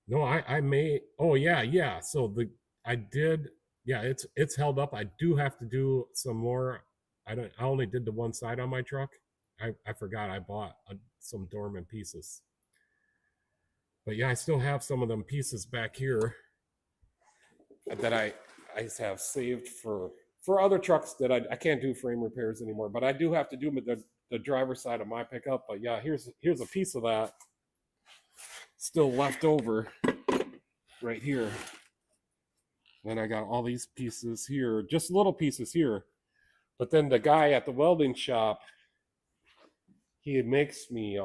No, I may. Oh yeah. So I did. Yeah, it's held up. I do have to do some more. I only did the one side on my truck. I forgot I bought some Dorman pieces. But yeah, I still have some of them pieces back here that I have saved for other trucks that I can't do frame repairs anymore. But I do have to do the driver's side of my pickup. But yeah, here's a piece of that still left over right here. Then I got all these pieces here, just little pieces here. But then the guy at the welding shop, he makes me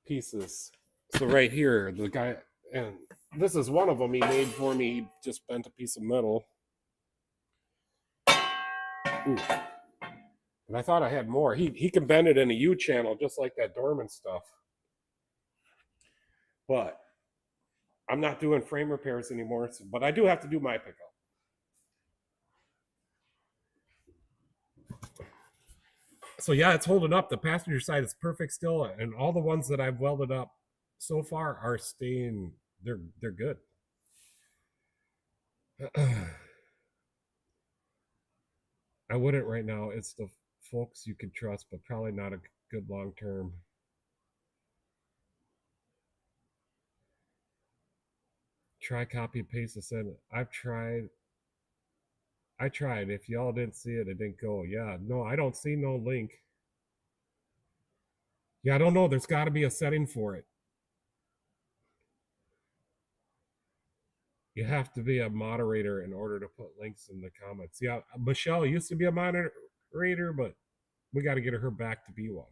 pieces. So right here, the guy, and this is one of them he made for me. He just bent a piece of metal. Ooh. And I thought I had more. He can bend it in a U channel just like that Dorman stuff. But I'm not doing frame repairs anymore. But I do have to do my pickup. So yeah, it's holding up. The passenger side is perfect still, and all the ones that I've welded up so far are staying. They're good. I wouldn't right now. It's the folks you can trust, but probably not a good long term. Try copy and paste this in. I tried. If y'all didn't see it, it didn't go. Yeah, no, I don't see no link. Yeah, I don't know. There's got to be a setting for it. You have to be a moderator in order to put links in the comments. Yeah, Michelle used to be a moderator, but we got to get her back to be one.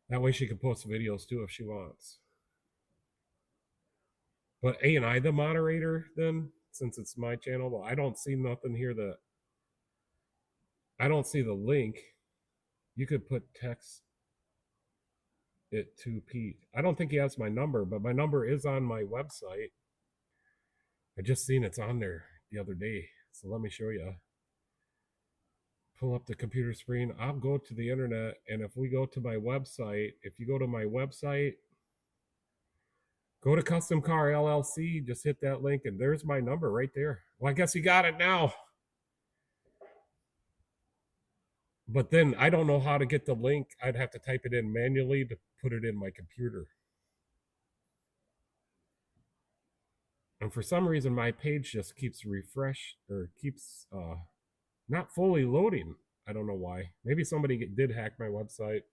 That way she can post videos too if she wants. But ain't I the moderator then? Since it's my channel, well, I don't see nothing here that I don't see the link. You could put text it to Pete. I don't think he has my number, but my number is on my website. I just seen it's on there the other day. So let me show you. Pull up the computer screen. I'll go to the internet, and if we go to my website, if you go to my website, go to Custom Car LLC, just hit that link, and there's my number right there. Well, I guess you got it now. But then I don't know how to get the link. I'd have to type it in manually to put it in my computer. And for some reason, my page just keeps refresh or keeps not fully loading. I don't know why. Maybe somebody did hack my website.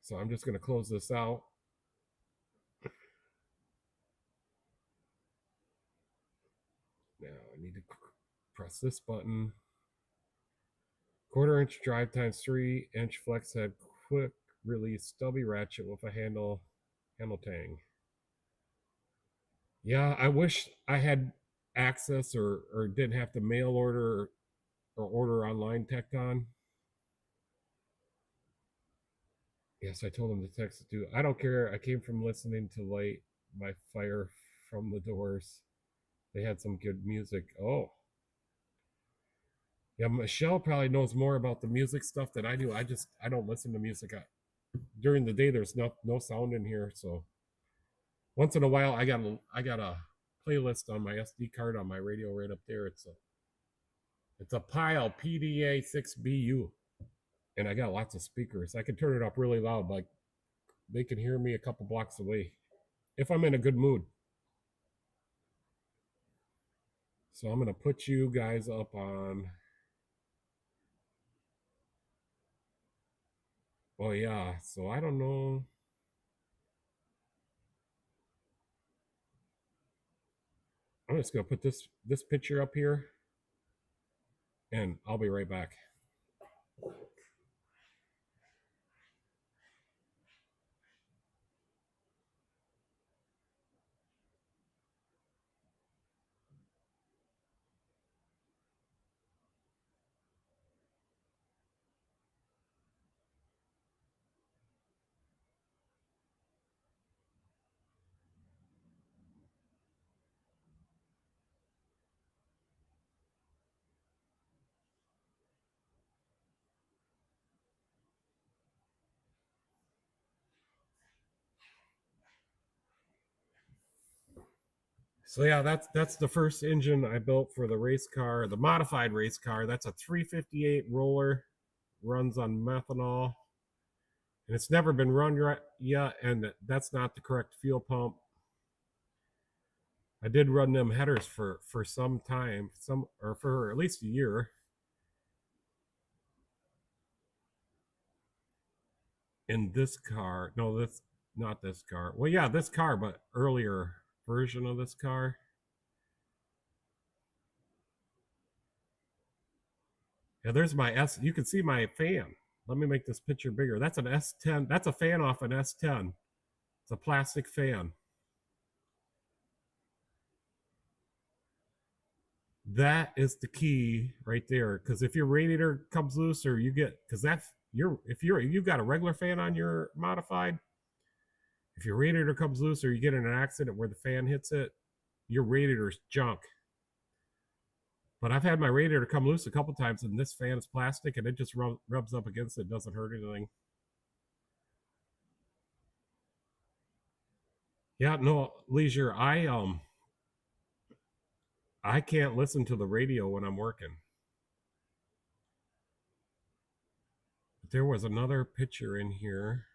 So I'm just going to close this out. Now I need to press this button. 1/4 inch drive times 3 inch flex head quick release stubby ratchet with a handle tang. Yeah, I wish I had access or didn't have to mail order or order online Tecton. Yes, I told him to text it too. I don't care. I came from listening to Light by Fire from the Doors. They had some good music. Oh. Yeah, Michelle probably knows more about the music stuff than I do. I don't listen to music. During the day there's no sound in here, so once in a while I got a playlist on my SD card on my radio right up there. It's a Pile PDA 6BU. And I got lots of speakers. I can turn it up really loud, like they can hear me a couple blocks away if I'm in a good mood. So I'm going to put you guys up on. Oh, yeah. So I don't know. I'm just going to put this picture up here, and I'll be right back. So yeah, that's the first engine I built for the race car, the modified race car. That's a 358 roller, runs on methanol, and it's never been run right yet. And that's not the correct fuel pump. I did run them headers for some time, or for at least a year. In this car, no, this not this car. Well, yeah, this car, but earlier version of this car. Yeah, there's my S. You can see my fan. Let me make this picture bigger. That's an S10. That's a fan off an S10. It's a plastic fan. That is the key right there. Because if your radiator comes loose, or you get, because that's you've got a regular fan on your modified. If your radiator comes loose, or you get in an accident where the fan hits it, your radiator's junk. But I've had my radiator come loose a couple times, and this fan is plastic, and it just rubs up against it. Doesn't hurt anything. Yeah, no, Leisure. I can't listen to the radio when I'm working. There was another picture in here.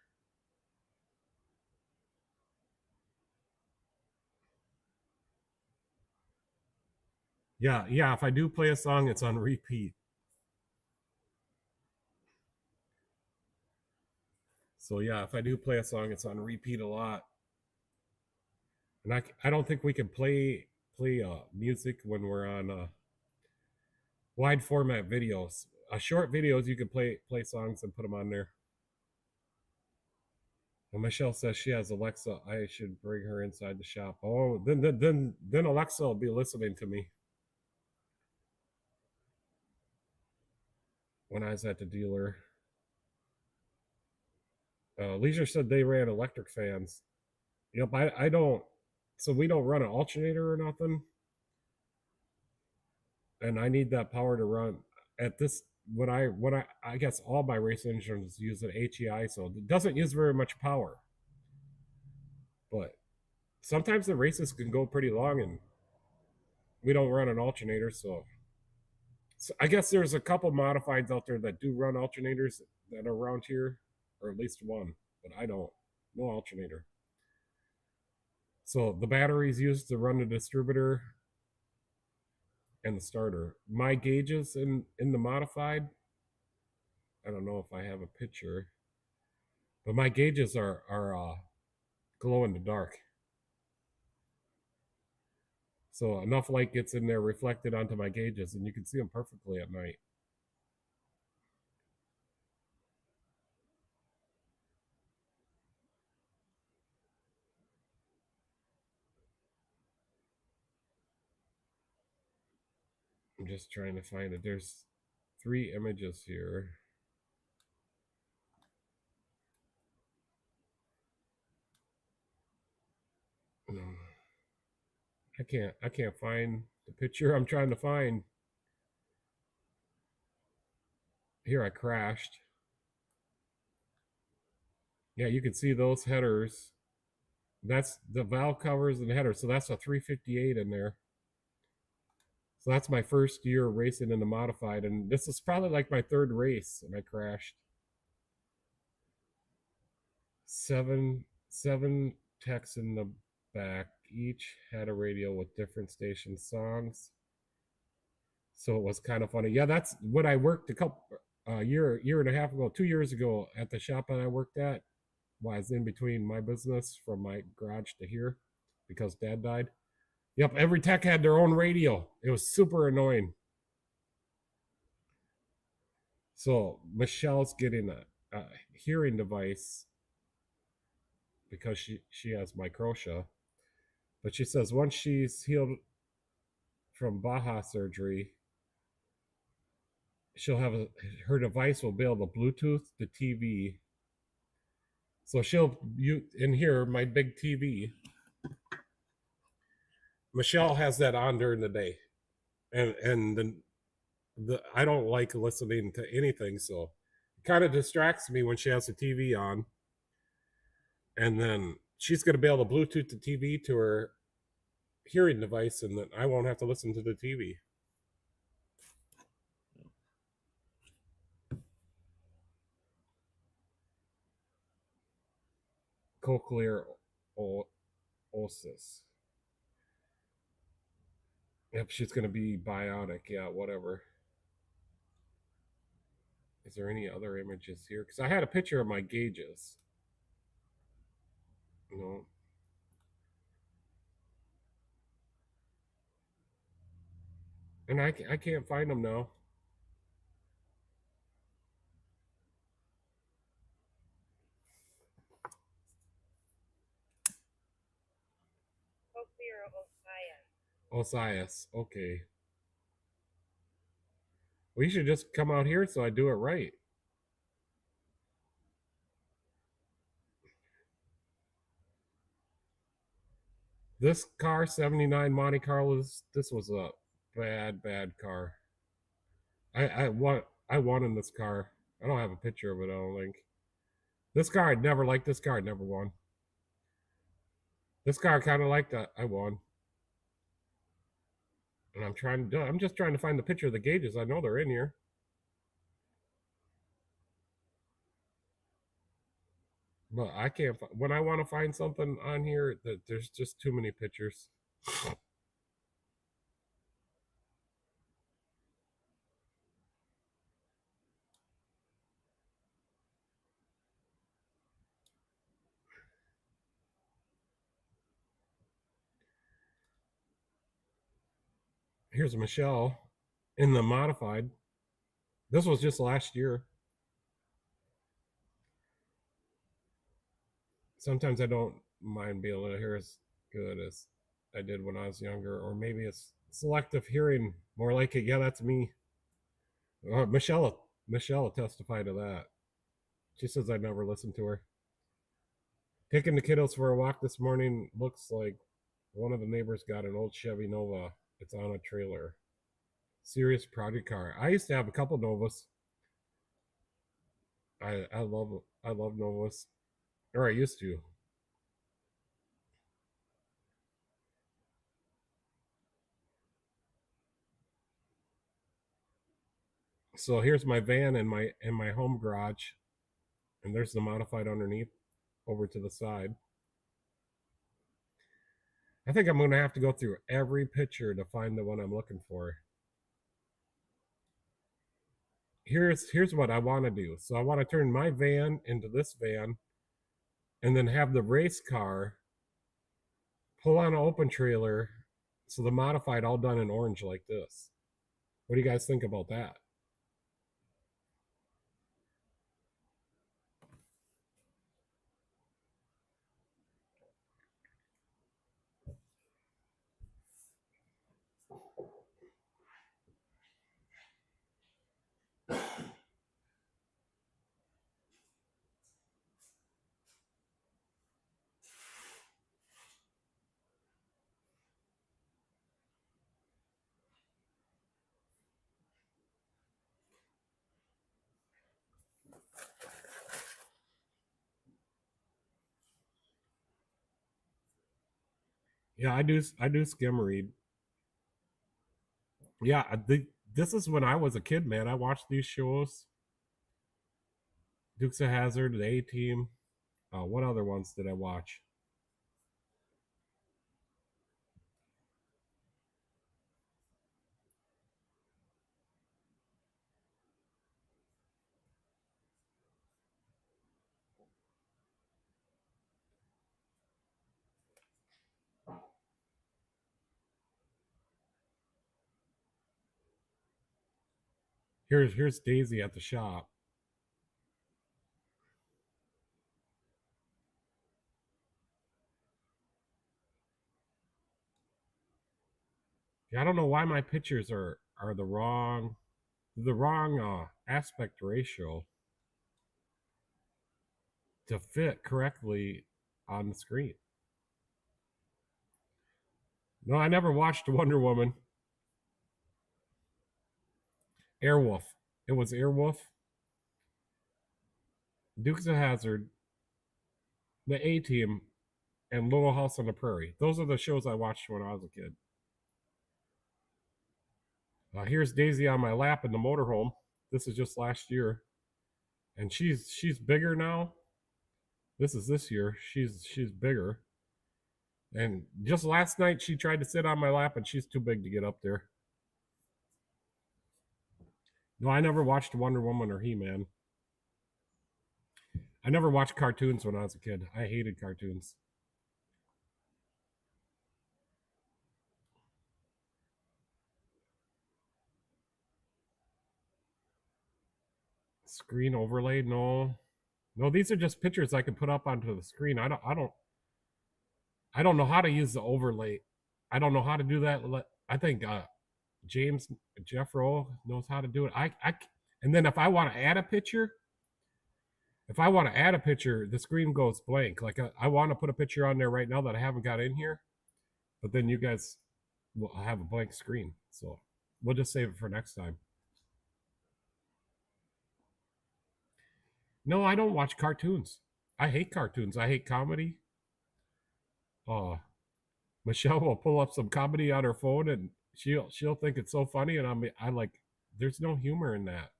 Yeah, if I do play a song, it's on repeat. So yeah, if I do play a song, it's on repeat a lot. And I don't think we can play music when we're on wide format videos. Short videos you can play songs and put them on there. And Michelle says she has Alexa. I should bring her inside the shop. Oh, then Alexa will be listening to me when I was at the dealer. Leisure said they ran electric fans. Yep, I don't. So we don't run an alternator or nothing, and I need that power to run at this. I guess all my race engines use an HEI, so it doesn't use very much power. But sometimes the races can go pretty long, and we don't run an alternator, so I guess there's a couple modifieds out there that do run alternators that are around here, or at least one, but I don't. No alternator. So the batteries used to run the distributor and the starter. My gauges in the modified, I don't know if I have a picture, but my gauges are glow in the dark. So enough light gets in there reflected onto my gauges, and you can see them perfectly at night. I'm just trying to find it. There's 3 images here. I can't find the picture I'm trying to find. Here, I crashed. Yeah, you can see those headers. That's the valve covers and the header. So that's a 358 in there. So that's my first year racing in the modified, and this is probably like my 3rd race, and I crashed. Seven techs in the back. Each had a radio with different station songs. So it was kind of funny. Yeah, that's what I worked a couple year and a half ago, 2 years ago at the shop that I worked at. While I was in between my business from my garage to here because Dad died. Yep, every tech had their own radio. It was super annoying. So Michelle's getting a hearing device because she has microtia, but she says once she's healed from Baja surgery, she'll have her device will be able to Bluetooth the TV. So she'll in here my big TV. Michelle has that on during the day, and the I don't like listening to anything, so it kind of distracts me when she has the TV on. And then she's going to be able to Bluetooth the TV to her hearing device, and then I won't have to listen to the TV. Cochlear osis. Yep, she's going to be biotic. Yeah, whatever. Is there any other images here? Because I had a picture of my gauges. No. And I can't find them now. Osias. Okay. Well, you should just come out here so I do it right. This car, 79 Monte Carlo, this was a bad car. I won in this car. I don't have a picture of it, I don't think. This car, I'd never liked this car, I never won. This car I kinda liked that. I won. And I'm just trying to find the picture of the gauges. I know they're in here. But I can't. When I want to find something on here, that there's just too many pictures. Here's Michelle in the modified. This was just last year. Sometimes I don't mind being able to hear as good as I did when I was younger, or maybe it's selective hearing more like it. Yeah, that's me. Michelle testified to that. She says I never listened to her. Taking the kiddos for a walk this morning. Looks like one of the neighbors got an old Chevy Nova. It's on a trailer. Serious project car. I used to have a couple Novas. I love Novas. Or I used to. So here's my van and my home garage, and there's the modified underneath over to the side. I think I'm gonna have to go through every picture to find the one I'm looking for. Here's what I want to do. So I want to turn my van into this van, and then have the race car pull on an open trailer, so the modified all done in orange like this. What do you guys think about that? Yeah, I do skim read. Yeah, this is when I was a kid, man. I watched these shows. Dukes of Hazzard, the A Team. What other ones did I watch? Here's Daisy at the shop. Yeah, I don't know why my pictures are the wrong aspect ratio to fit correctly on the screen. No, I never watched Wonder Woman. Airwolf. It was Airwolf, Dukes of Hazzard, the A Team, and Little House on the Prairie. Those are the shows I watched when I was a kid. Here's Daisy on my lap in the motorhome. This is just last year, and she's bigger now. This is this year. She's bigger. And just last night, she tried to sit on my lap, and she's too big to get up there. No, I never watched Wonder Woman or He Man. I never watched cartoons when I was a kid. I hated cartoons. Screen overlay? No, no. These are just pictures I can put up onto the screen. I don't know how to use the overlay. I don't know how to do that. I think James Jeffro knows how to do it. And then if I want to add a picture, the screen goes blank. Like I want to put a picture on there right now that I haven't got in here, but then you guys will have a blank screen. So we'll just save it for next time. No, I don't watch cartoons. I hate cartoons. I hate comedy. Uh, Michelle will pull up some comedy on her phone and she'll think it's so funny, and I like, there's no humor in that.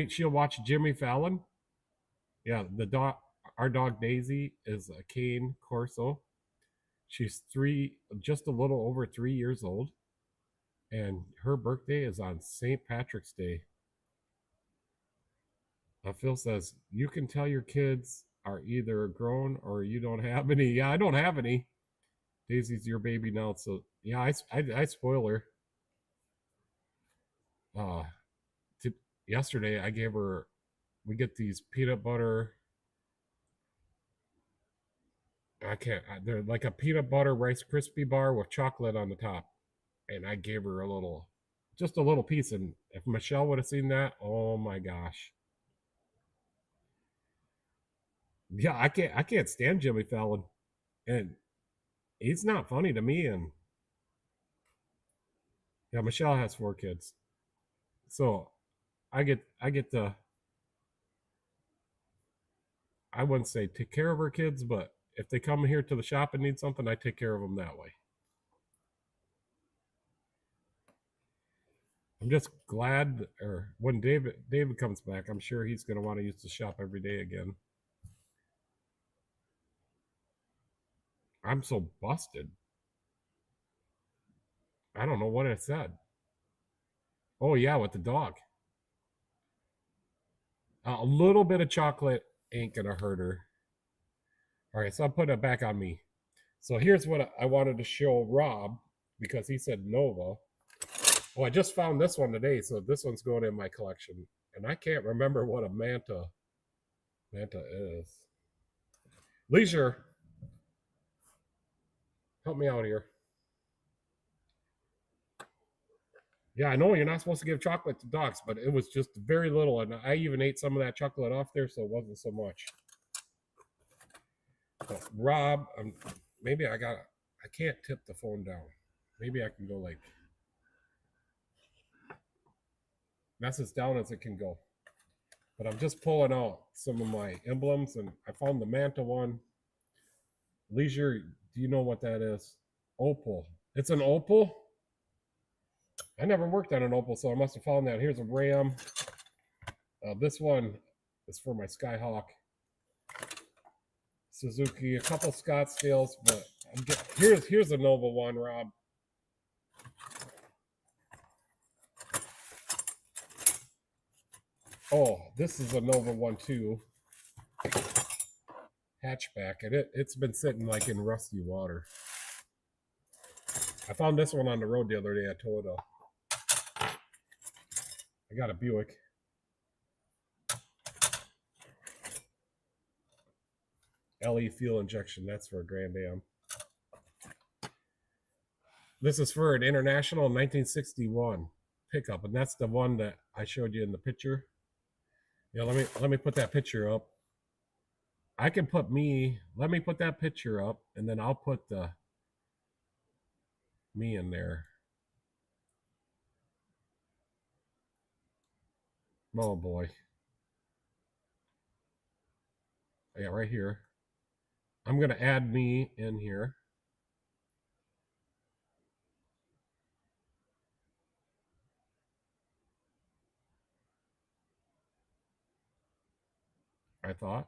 She'll watch Jimmy Fallon. Yeah, the dog, our dog Daisy is a Cane Corso. She's just a little over 3 years old, and her birthday is on St. Patrick's Day. Phil says you can tell your kids are either grown or you don't have any. Yeah, I don't have any. Daisy's your baby now, so yeah, I spoil her. Uh, to, yesterday I gave her. We get these peanut butter. I can't. They're like a peanut butter Rice Krispie bar with chocolate on the top, and I gave her just a little piece. And if Michelle would have seen that, oh my gosh, yeah, I can't stand Jimmy Fallon, and he's not funny to me. And yeah, Michelle has 4 kids, so I get the I wouldn't say take care of her kids, but if they come here to the shop and need something, I take care of them that way. I'm just glad, or when David comes back, I'm sure he's going to want to use the shop every day again. I'm so busted. I don't know what it said. Oh yeah, with the dog. A little bit of chocolate ain't gonna hurt her. All right, so I'm putting it back on me. So here's what I wanted to show Rob because he said Nova. Oh, I just found this one today, so this one's going in my collection, and I can't remember what a manta is. Leisure, help me out here. Yeah, I know you're not supposed to give chocolate to dogs, but it was just very little, and I even ate some of that chocolate off there, so it wasn't so much. But Rob, maybe I can't tip the phone down. Maybe I can go like that's as down as it can go. But I'm just pulling out some of my emblems, and I found the Manta one. Leisure, do you know what that is? Opal. It's an opal? I never worked on an opal, so I must have found that. Here's a Ram. This one is for my Skyhawk. Suzuki, a couple Scottsdales, but here's a Nova one, Rob. Oh, this is a Nova one too. Hatchback, and it's been sitting like in rusty water. I found this one on the road the other day at Toyota. I got a Buick. LE fuel injection, that's for a Grand Am. This is for an International 1961 pickup, and that's the one that I showed you in the picture. Yeah, let me put that picture up. I can put me. Let me put that picture up, and then I'll put the me in there. Oh boy. Yeah, right here. I'm gonna add me in here. I thought.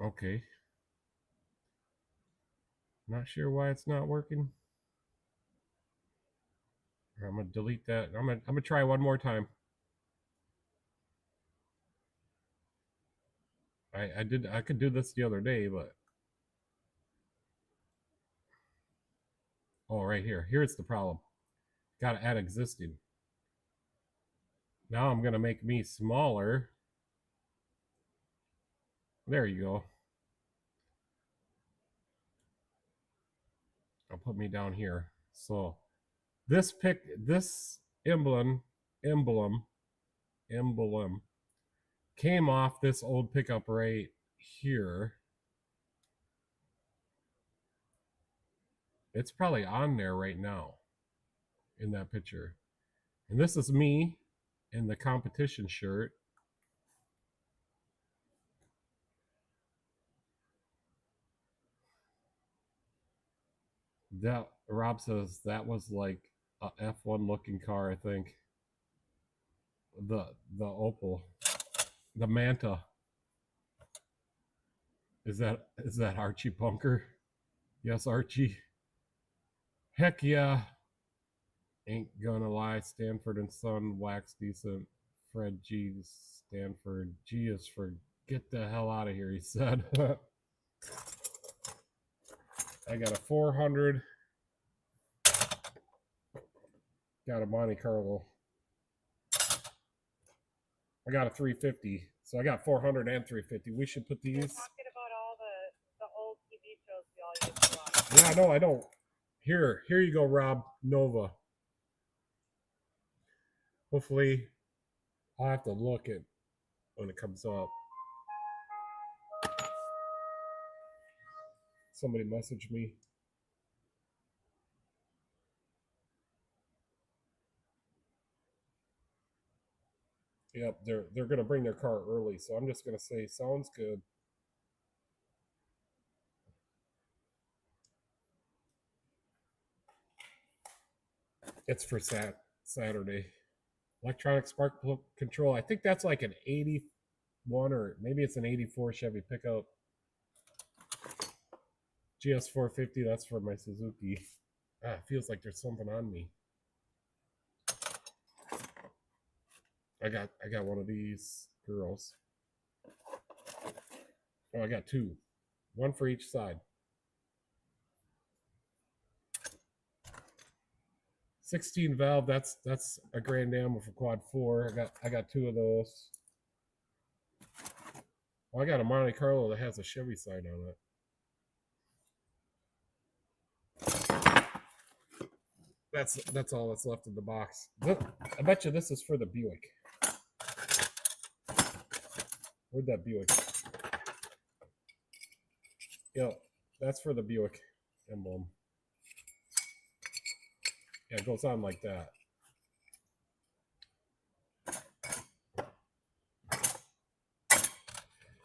Okay. Not sure why it's not working. I'm gonna delete that. I'm gonna try one more time. I could do this the other day, but oh, right here. Here's the problem. Got to add existing. Now I'm gonna make me smaller. There you go. I'll put me down here. So this emblem came off this old pickup right here. It's probably on there right now in that picture. And this is me in the competition shirt. That Rob says that was like a F1 looking car, I think. The Opel, the Manta. Is that Archie Bunker? Yes, Archie. Heck yeah. Ain't gonna lie. Stanford and Son wax decent. Fred G. Stanford G is for get the hell out of here, he said. I got a 400. Got a Monte Carlo. I got a 350. So I got 400 and 350. We should put these. We're talking about all the old TV shows we all used to watch. Yeah, no, I don't. Here you go, Rob. Nova. Hopefully, I'll have to look at when it comes up. Somebody messaged me. Yep, they're gonna bring their car early, so I'm just gonna say sounds good. It's for Saturday. Electronic spark plug control. I think that's like an 81 or maybe it's an 84 Chevy pickup. GS450. That's for my Suzuki. It feels like there's something on me. I got one of these girls. Oh, I got two. One for each side. 16 valve, that's a Grand Am with a quad 4. I got two of those. Well, I got a Monte Carlo that has a Chevy side on it. That's all that's left in the box. I bet you this is for the Buick. Where'd that Buick? Yeah, that's for the Buick emblem. Yeah, it goes on like that.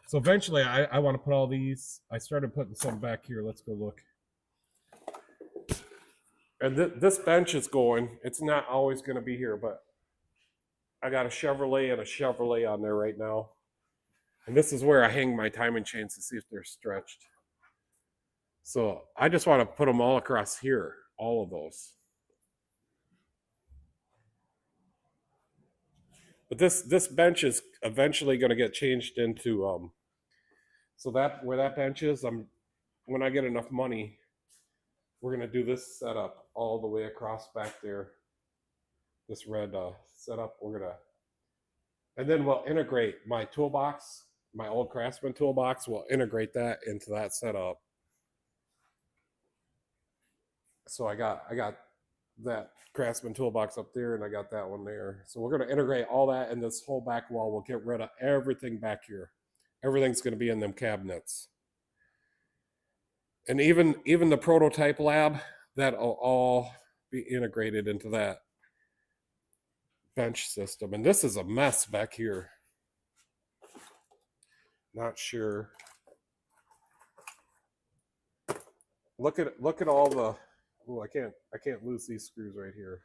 So eventually, I want to put all these. I started putting some back here. Let's go look. And this bench is going. It's not always going to be here, but I got a Chevrolet and a Chevrolet on there right now. And this is where I hang my timing chains to see if they're stretched. So I just want to put them all across here, all of those. But this bench is eventually going to get changed into so that where that bench is, when I get enough money, we're going to do this setup all the way across back there. This red setup, we're going to, and then we'll integrate my toolbox, my old Craftsman toolbox. We'll integrate that into that setup. So I got that Craftsman toolbox up there, and I got that one there. So we're going to integrate all that in this whole back wall. We'll get rid of everything back here. Everything's going to be in them cabinets. And even the prototype lab, that'll all be integrated into that bench system. And this is a mess back here. Not sure. Look at all the. Oh, I can't lose these screws right here.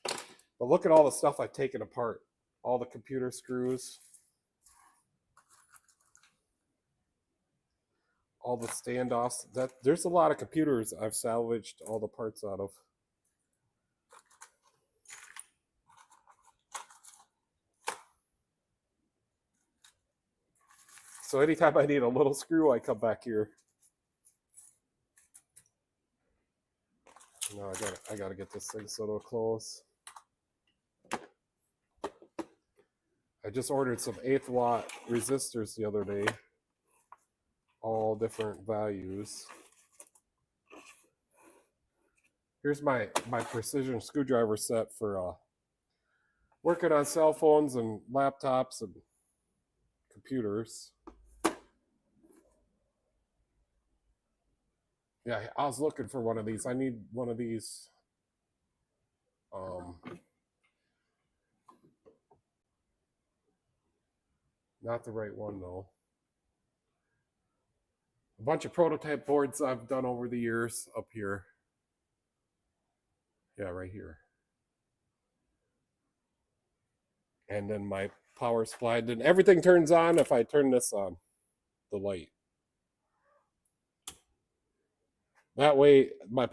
But look at all the stuff I've taken apart. All the computer screws. All the standoffs. There's a lot of computers I've salvaged all the parts out of. So anytime I need a little screw, I come back here. No, I gotta get this thing so it'll close. I just ordered some 1/8 watt resistors the other day. All different values. Here's my precision screwdriver set for working on cell phones and laptops and computers. Yeah, I was looking for one of these. I need one of these. Not the right one though. A bunch of prototype boards I've done over the years up here. Yeah, right here. And then my power supply, then everything turns on if I turn this on, the light. That way my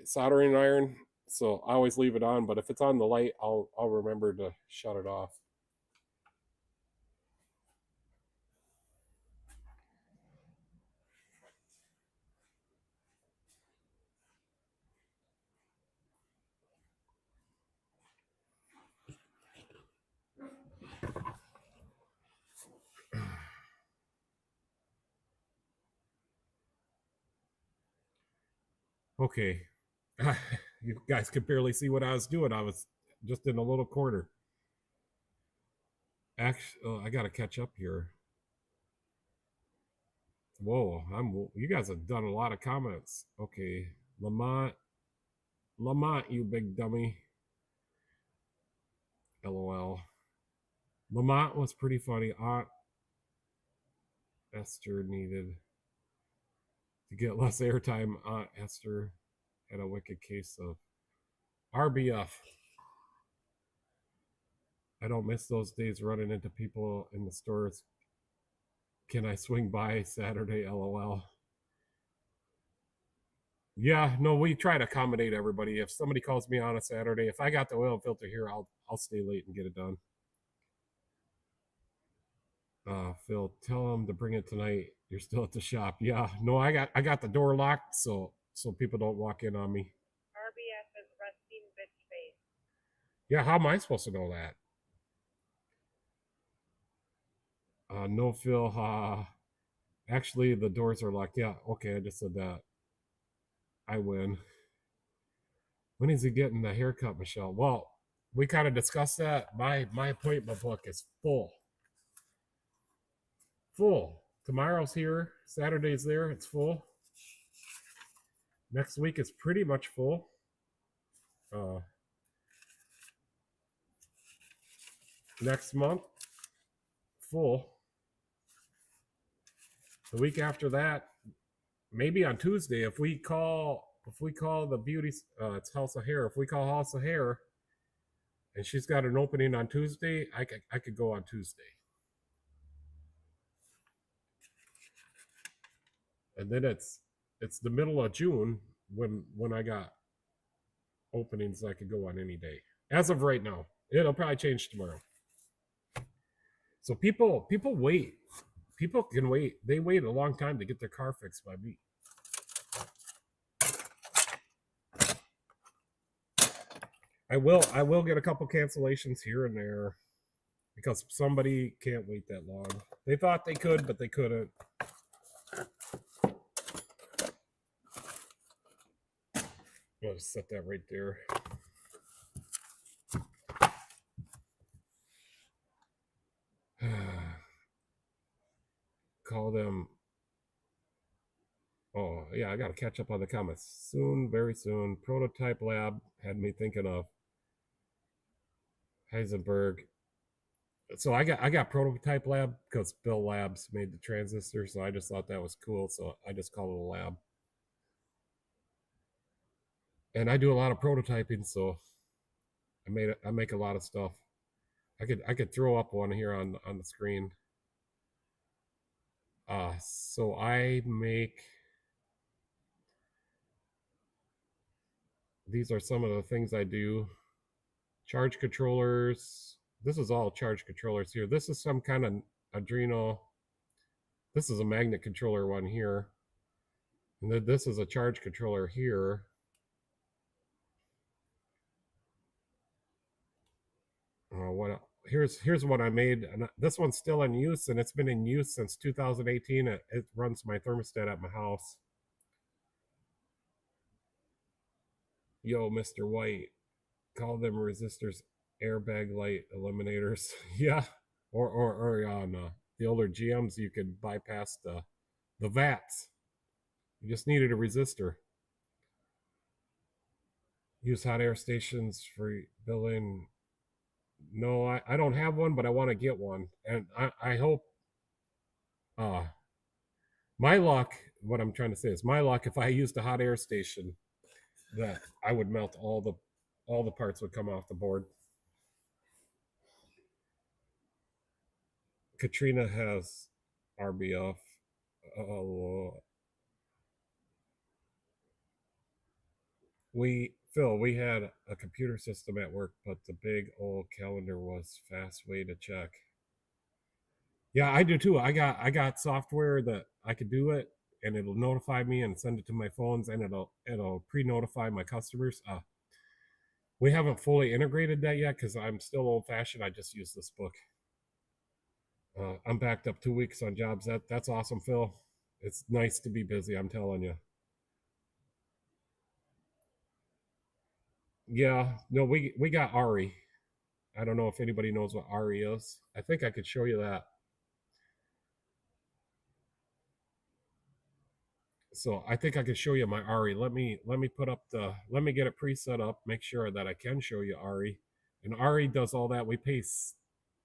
soldering iron, so I always leave it on, but if it's on the light, I'll remember to shut it off. Okay. You guys could barely see what I was doing. I was just in a little corner. Actually, I got to catch up here. Whoa, you guys have done a lot of comments. Okay. Lamont, you big dummy. LOL. Lamont was pretty funny. Aunt Esther needed to get less airtime. Aunt Esther had a wicked case of RBF. I don't miss those days running into people in the stores. Can I swing by Saturday? LOL. Yeah, no, we try to accommodate everybody. If somebody calls me on a Saturday, if I got the oil filter here, I'll stay late and get it done. Phil, tell him to bring it tonight. You're still at the shop. Yeah, no, I got the door locked so people don't walk in on me. RBF is resting bitch face. Yeah, how am I supposed to know that? No, Phil. Actually, the doors are locked. Yeah, okay, I just said that. I win. When is he getting the haircut, Michelle? Well, we kind of discussed that. My appointment book is full. Tomorrow's here. Saturday's there. It's full. Next week is pretty much full. Next month, full. The week after that, maybe on Tuesday, if we call the beauty, it's House of Hair. If we call House of Hair, and she's got an opening on Tuesday, I could go on Tuesday. And then it's the middle of June when I got openings I could go on any day. As of right now, it'll probably change tomorrow. So people wait. People can wait. They wait a long time to get their car fixed by me. I will get a couple cancellations here and there because somebody can't wait that long. They thought they could, but they couldn't. I'll just set that right there. Call them. Oh, yeah, I got to catch up on the comments. Soon, very soon. Prototype Lab had me thinking of Heisenberg. So I got Prototype Lab because Bell Labs made the transistor, so I just thought that was cool, so I just called it a lab. And I do a lot of prototyping, so I make a lot of stuff. I could throw up one here on the screen. So I make, these are some of the things I do. Charge controllers. This is all charge controllers here. This is some kind of Adreno. This is a magnet controller one here. And then this is a charge controller here. Here's what I made. And this one's still in use, and it's been in use since 2018. It runs my thermostat at my house. Yo, Mr. White, call them resistors airbag light eliminators. Yeah, or on the older GMs, you could bypass the VATs. You just needed a resistor. Use hot air stations for billing. No, I don't have one, but I want to get one, and I hope. My luck. What I'm trying to say is my luck. If I used a hot air station, that I would melt all the parts would come off the board. Katrina has RBF. We had a computer system at work, but the big old calendar was fast way to check. Yeah, I do too. I got software that I could do it, and it'll notify me and send it to my phones, and it'll pre-notify my customers. We haven't fully integrated that yet because I'm still old fashioned. I just use this book. I'm backed up 2 weeks on jobs. That's awesome, Phil. It's nice to be busy. I'm telling you. Yeah, no, we got Ari. I don't know if anybody knows what Ari is. I think I could show you that. So I think I could show you my Ari. Let me put up the let me get it pre-set up. Make sure that I can show you Ari. And Ari does all that. We pay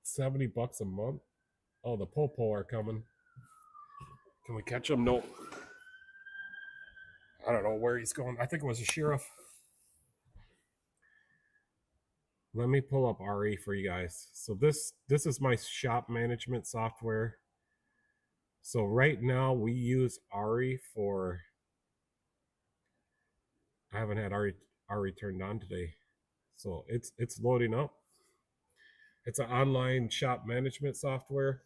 $70 a month. Oh, the Popo are coming. Can we catch him? No. I don't know where he's going. I think it was a sheriff. Let me pull up Ari for you guys. So this is my shop management software. So right now we use Ari for. I haven't had Ari turned on today, so it's loading up. It's an online shop management software.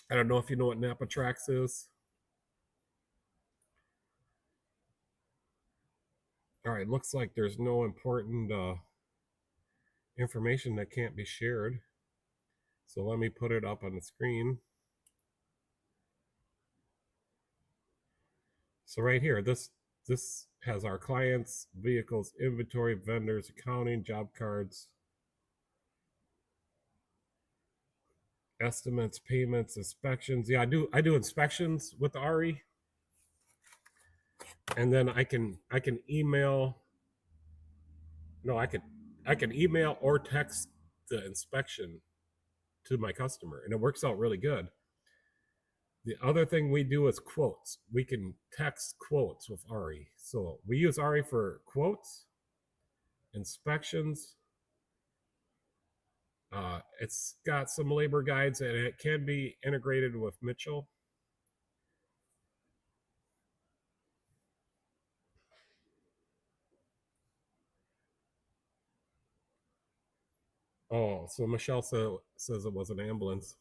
I don't know if you know what NapaTrax is. All right, looks like there's no important information that can't be shared. So let me put it up on the screen. So right here, this has our clients, vehicles, inventory, vendors, accounting, job cards, estimates, payments, inspections. Yeah, I do inspections with Ari. And then I can email. No, I can email or text the inspection to my customer, and it works out really good. The other thing we do is quotes. We can text quotes with Ari. So we use Ari for quotes, inspections. It's got some labor guides, and it can be integrated with Mitchell. Oh, so Michelle says it was an ambulance.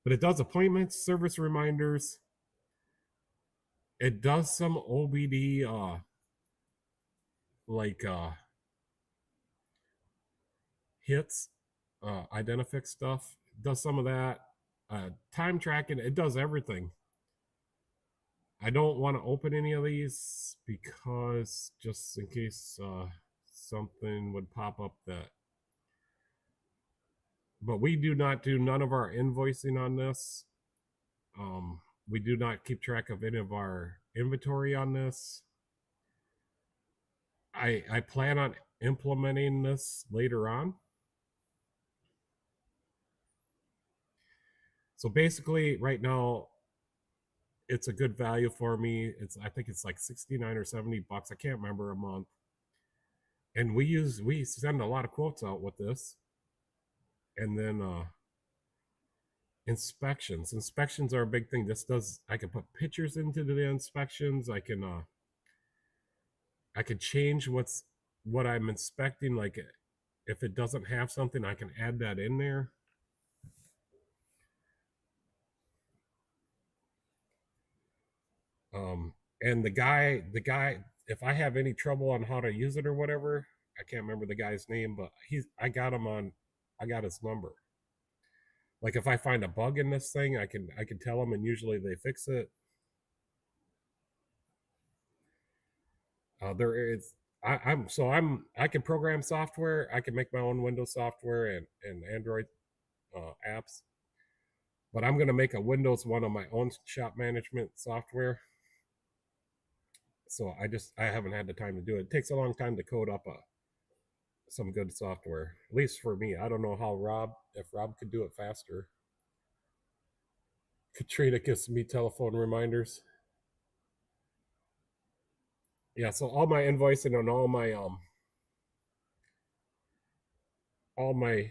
But it does appointments, service reminders. It does some OBD like hits, identifix stuff. It does some of that. Time tracking, it does everything. I don't want to open any of these because just in case something would pop up that. But we do not do none of our invoicing on this. We do not keep track of any of our inventory on this. I plan on implementing this later on. So basically, right now, it's a good value for me. I think it's like 69 or 70 bucks. I can't remember a month. And we send a lot of quotes out with this. And then inspections are a big thing. I can put pictures into the inspections. I can change what I'm inspecting. Like if it doesn't have something, I can add that in there. And the guy, if I have any trouble on how to use it or whatever, I can't remember the guy's name, but I got his number. Like if I find a bug in this thing, I can tell them, and usually they fix it. There is I can program software. I can make my own Windows software and Android apps. But I'm going to make a Windows one on my own shop management software. So I haven't had the time to do it. It takes a long time to code up some good software, at least for me. I don't know if Rob could do it faster. Katrina gives me telephone reminders. Yeah, so all my invoicing and all my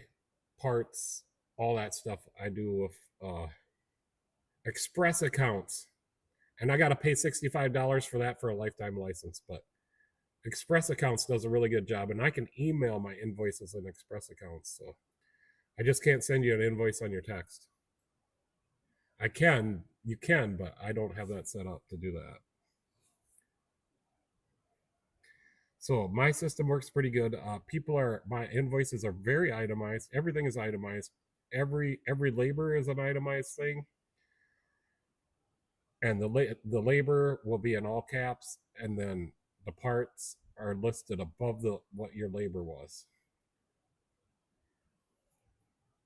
parts, all that stuff I do with Express accounts. And I got to pay $65 for that for a lifetime license, but Express accounts does a really good job, and I can email my invoices in Express accounts. So I just can't send you an invoice on your text. You can, but I don't have that set up to do that. So my system works pretty good. My invoices are very itemized. Everything is itemized. Every labor is an itemized thing, and the labor will be in all caps, and then the parts are listed above what your labor was.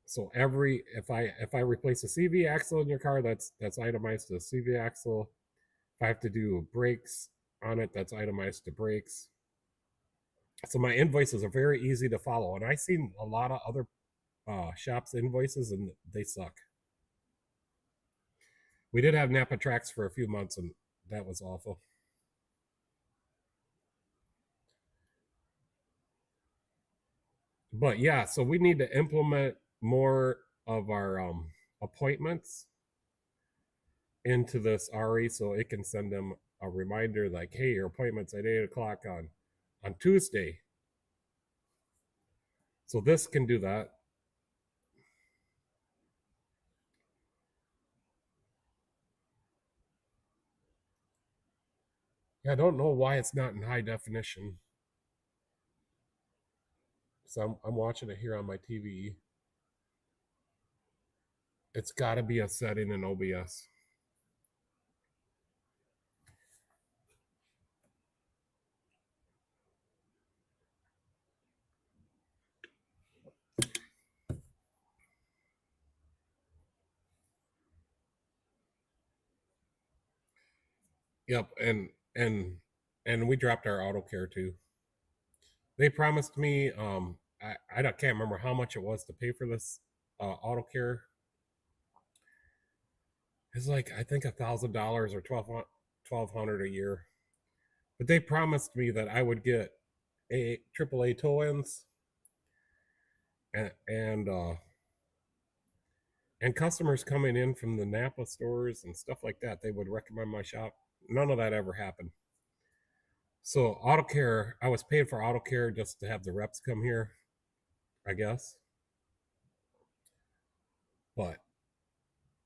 So if I replace a CV axle in your car, that's itemized to the CV axle. If I have to do brakes on it, that's itemized to brakes. So my invoices are very easy to follow, and I've seen a lot of other shops invoices, and they suck. We did have Napa Tracks for a few months, and that was awful. But yeah, so we need to implement more of our appointments into this RE so it can send them a reminder like, hey, your appointment's at 8 o'clock on Tuesday. So this can do that. Yeah, I don't know why it's not in high definition. So I'm watching it here on my TV. It's got to be a setting in OBS. Yep, and we dropped our auto care too. They promised me I can't remember how much it was to pay for this auto care. It's like I think $1,000 or $1,200 a year. But they promised me that I would get AAA tow-ins and customers coming in from the Napa stores and stuff like that. They would recommend my shop. None of that ever happened. So auto care, I was paying for auto care just to have the reps come here, I guess. But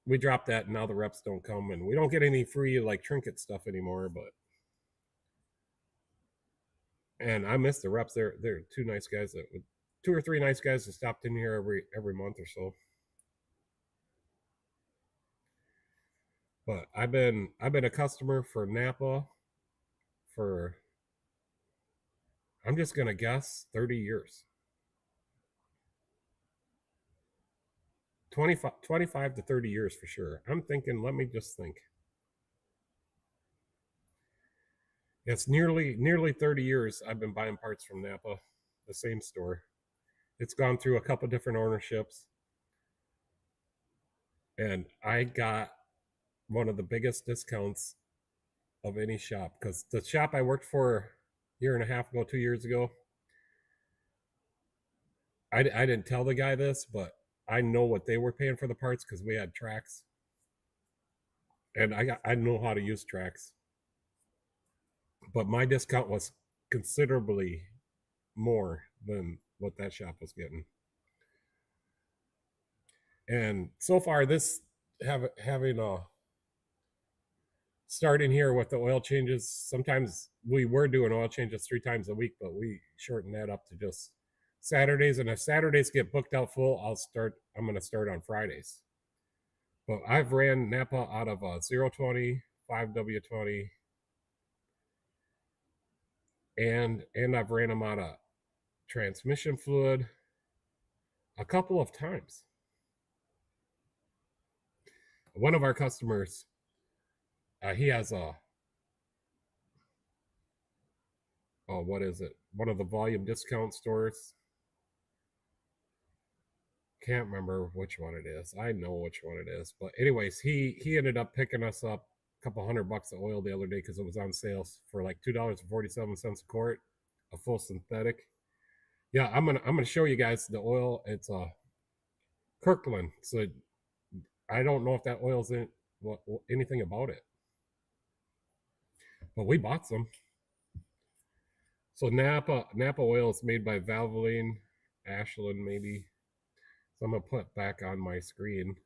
we dropped that, and now the reps don't come, and we don't get any free like trinket stuff anymore. And I miss the reps. They're two nice guys two or three nice guys that stopped in here every month or so. But I've been a customer for Napa for, I'm just gonna guess, 30 years. 25 to 30 years for sure. I'm thinking, let me just think. It's nearly 30 years I've been buying parts from Napa, the same store. It's gone through a couple different ownerships, and I got one of the biggest discounts of any shop, because the shop I worked for a year and a half ago, 2 years ago, I didn't tell the guy this, but I know what they were paying for the parts because we had tracks, and I know how to use tracks. But my discount was considerably more than what that shop was getting. And so far, this having a starting here with the oil changes. Sometimes we were doing oil changes 3 times a week, but we shortened that up to just Saturdays. And if Saturdays get booked out full, I'm going to start on Fridays. But I've ran Napa out of 020, 5W20, and I've ran them out of transmission fluid a couple of times. One of our customers, he has what is it? One of the volume discount stores. Can't remember which one it is. I know which one it is. But anyways, he ended up picking us up a couple $100 of oil the other day because it was on sale for like $2.47 a quart, a full synthetic. Yeah, I'm gonna show you guys the oil. It's Kirkland. So I don't know if that oil's in anything about it, but we bought some. So Napa oil is made by Valvoline, Ashland maybe. So I'm gonna put back on my screen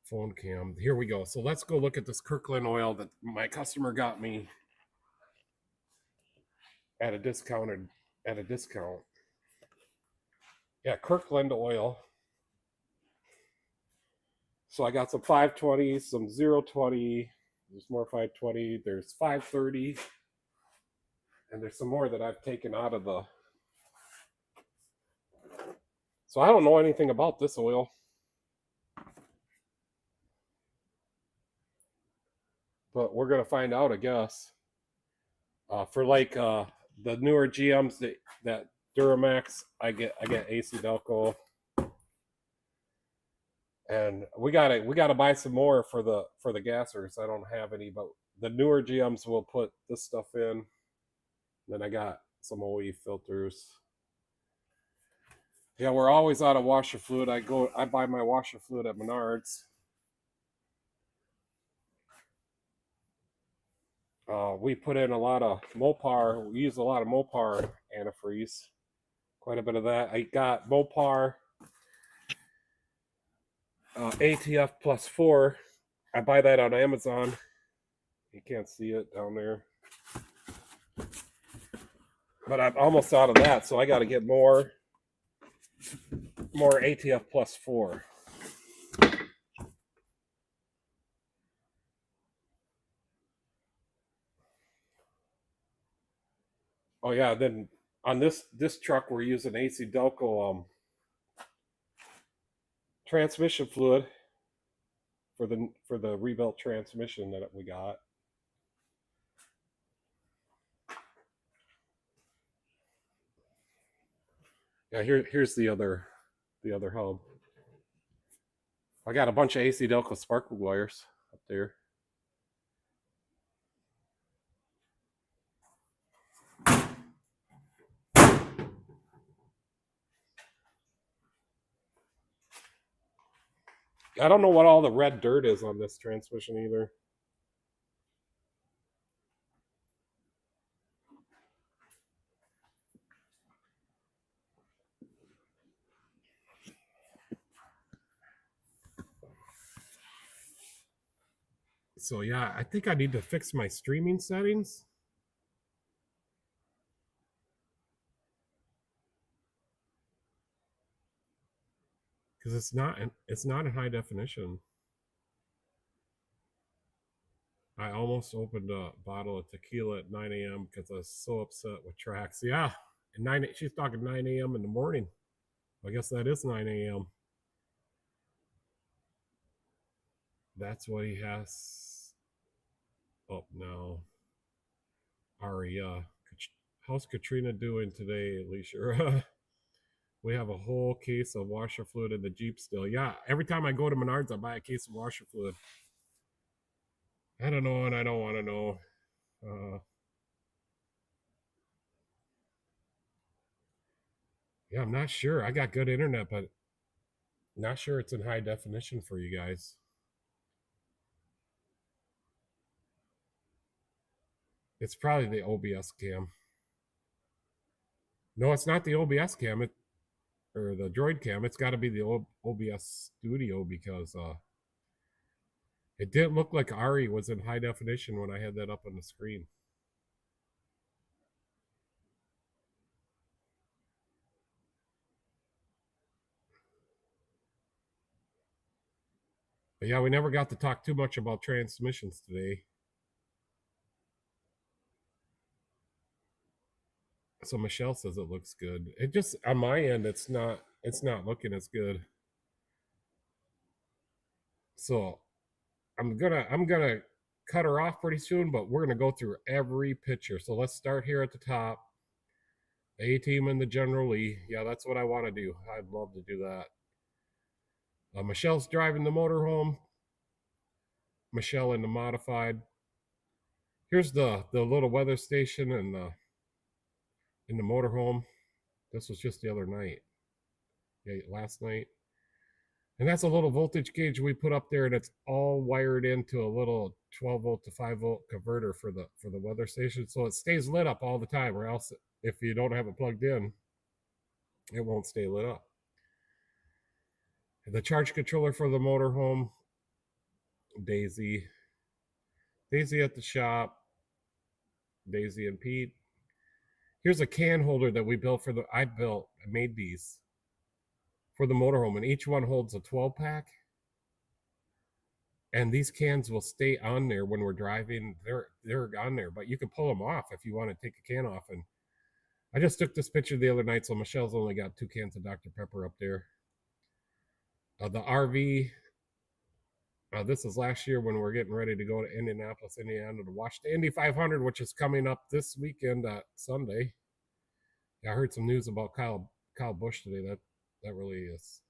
phone cam. Here we go. So let's go look at this Kirkland oil that my customer got me at a discount. Yeah, Kirkland oil. So I got some 520, some 020. There's more 520. There's 530. And there's some more that I've taken out of the. So I don't know anything about this oil. But we're going to find out, I guess. For like the newer GMs that Duramax, I get AC Delco. And we gotta buy some more for the gassers. I don't have any, but the newer GMs will put this stuff in. Then I got some OE filters. Yeah, we're always out of washer fluid. I buy my washer fluid at Menards. We put in a lot of Mopar. We use a lot of Mopar antifreeze. Quite a bit of that. I got Mopar ATF plus 4. I buy that on Amazon. You can't see it down there. But I'm almost out of that, so I got to get more ATF plus 4. Oh yeah, then on this truck we're using AC Delco transmission fluid for the rebuilt transmission that we got. Yeah, here's the other hub. I got a bunch of AC Delco spark plug wires up there. I don't know what all the red dirt is on this transmission either. So yeah, I think I need to fix my streaming settings. Because it's not in high definition. I almost opened a bottle of tequila at 9 a.m. because I was so upset with tracks. Yeah, at she's talking 9 a.m. in the morning. I guess that is 9 a.m. That's what he has up now. Aria, how's Katrina doing today, Alicia? We have a whole case of washer fluid in the Jeep still. Yeah, every time I go to Menards, I buy a case of washer fluid. I don't know, and I don't want to know. Yeah, I'm not sure. I got good internet, but not sure it's in high definition for you guys. It's probably the OBS cam. No, it's not the OBS cam, or the Droid cam. It's got to be the OBS Studio because it didn't look like Ari was in high definition when I had that up on the screen. But yeah, we never got to talk too much about transmissions today. So Michelle says it looks good. It just on my end, it's not looking as good. So I'm gonna cut her off pretty soon, but we're gonna go through every picture. So let's start here at the top. A-team in the General Lee. Yeah, that's what I want to do. I'd love to do that. Michelle's driving the motorhome. Michelle in the modified. Here's the little weather station in the motorhome. This was just the other night. Yeah, last night. And that's a little voltage gauge we put up there, and it's all wired into a little 12 volt to 5 volt converter for the weather station, so it stays lit up all the time. Or else, if you don't have it plugged in, it won't stay lit up. The charge controller for the motorhome, Daisy at the shop, Daisy and Pete. Here's a can holder that we built I made these for the motorhome, and each one holds a 12 pack. And these cans will stay on there when we're driving. They're on there, but you can pull them off if you want to take a can off. And I just took this picture the other night, so Michelle's only got 2 cans of Dr. Pepper up there. The RV, this is last year when we're getting ready to go to Indianapolis, Indiana to watch the Indy 500, which is coming up this weekend, Sunday. Yeah, I heard some news about Kyle Busch today. That really is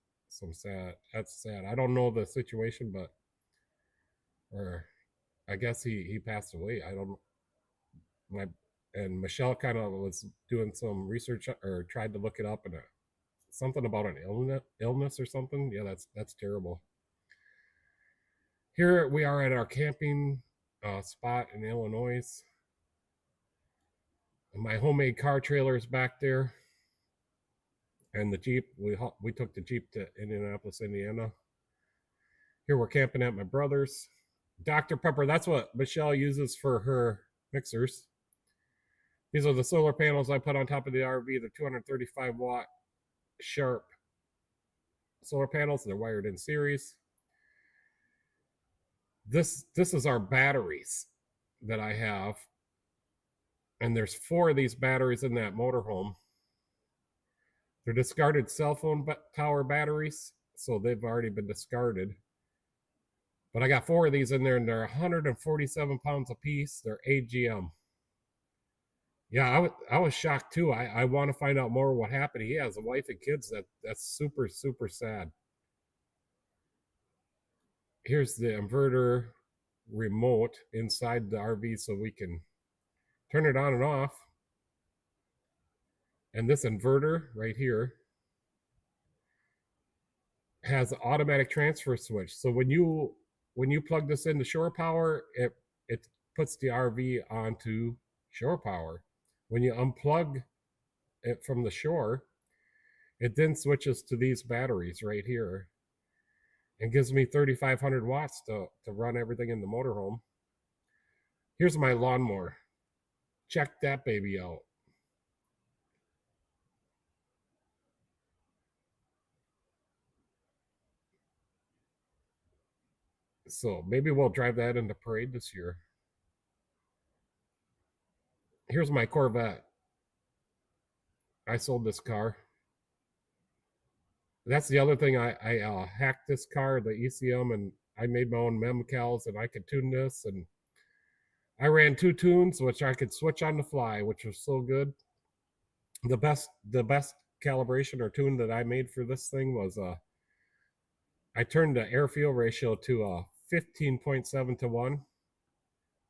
that's sad. I don't know the situation, but or I guess he passed away. I don't know. And Michelle kind of was doing some research or tried to look it up, and something about an illness or something. Yeah, that's terrible. Here we are at our camping spot in Illinois. And my homemade car trailer is back there, and the Jeep. We took the Jeep to Indianapolis, Indiana. Here we're camping at my brother's. Dr. Pepper, that's what Michelle uses for her mixers. These are the solar panels I put on top of the RV, the 235 watt Sharp solar panels. They're wired in series. This is our batteries that I have. And there's 4 of these batteries in that motorhome. They're discarded cell phone tower batteries, so they've already been discarded. But I got 4 of these in there, and they're 147 pounds a piece. They're AGM. Yeah, I was shocked too. I want to find out more what happened. He has a wife and kids. That's super, super sad. Here's the inverter remote inside the RV so we can turn it on and off. And this inverter right here has an automatic transfer switch. So when you plug this into shore power, it puts the RV onto shore power. When you unplug it from the shore, it then switches to these batteries right here and gives me 3,500 watts to run everything in the motorhome. Here's my lawnmower. Check that baby out. So maybe we'll drive that in the parade this year. Here's my Corvette. I sold this car. That's the other thing. I hacked this car, the ECM, and I made my own memcals, and I could tune this. And I ran 2 tunes, which I could switch on the fly, which was so good. The best calibration or tune that I made for this thing was I turned the air fuel ratio to 15.7 to 1,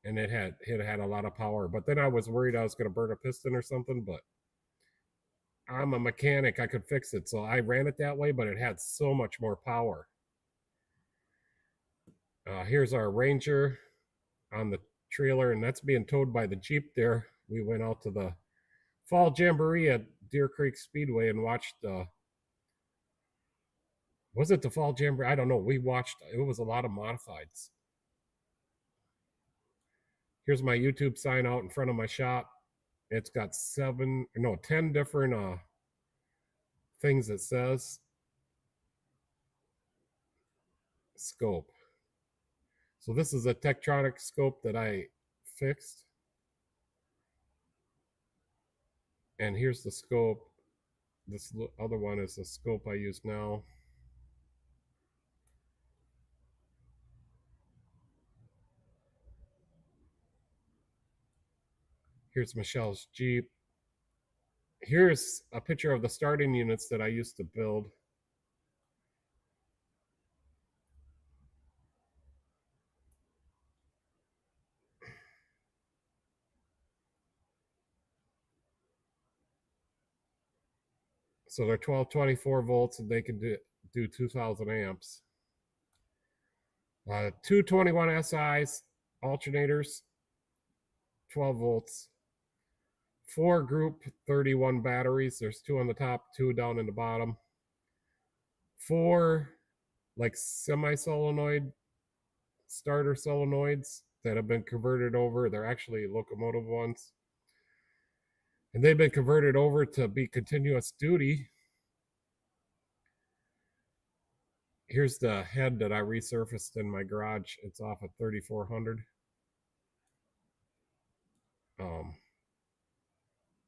and it had a lot of power. But then I was worried I was going to burn a piston or something, but I'm a mechanic. I could fix it. So I ran it that way, but it had so much more power. Here's our Ranger on the trailer, and that's being towed by the Jeep there. We went out to the Fall Jamboree at Deer Creek Speedway and watched was it the Fall Jamboree? I don't know. We watched, it was a lot of modifieds. Here's my YouTube sign out in front of my shop. It's got 10 different things it says. Scope. So this is a Tektronix scope that I fixed. And here's the scope. This other one is the scope I use now. Here's Michelle's Jeep. Here's a picture of the starting units that I used to build. So they're 1224 volts and they can do 2000 amps. 221 SIs, alternators, 12 volts. 4 group 31 batteries. There's 2 on the top, 2 down in the bottom. 4 like semi-solenoid starter solenoids that have been converted over. They're actually locomotive ones. And they've been converted over to be continuous duty. Here's the head that I resurfaced in my garage. It's off at 3400.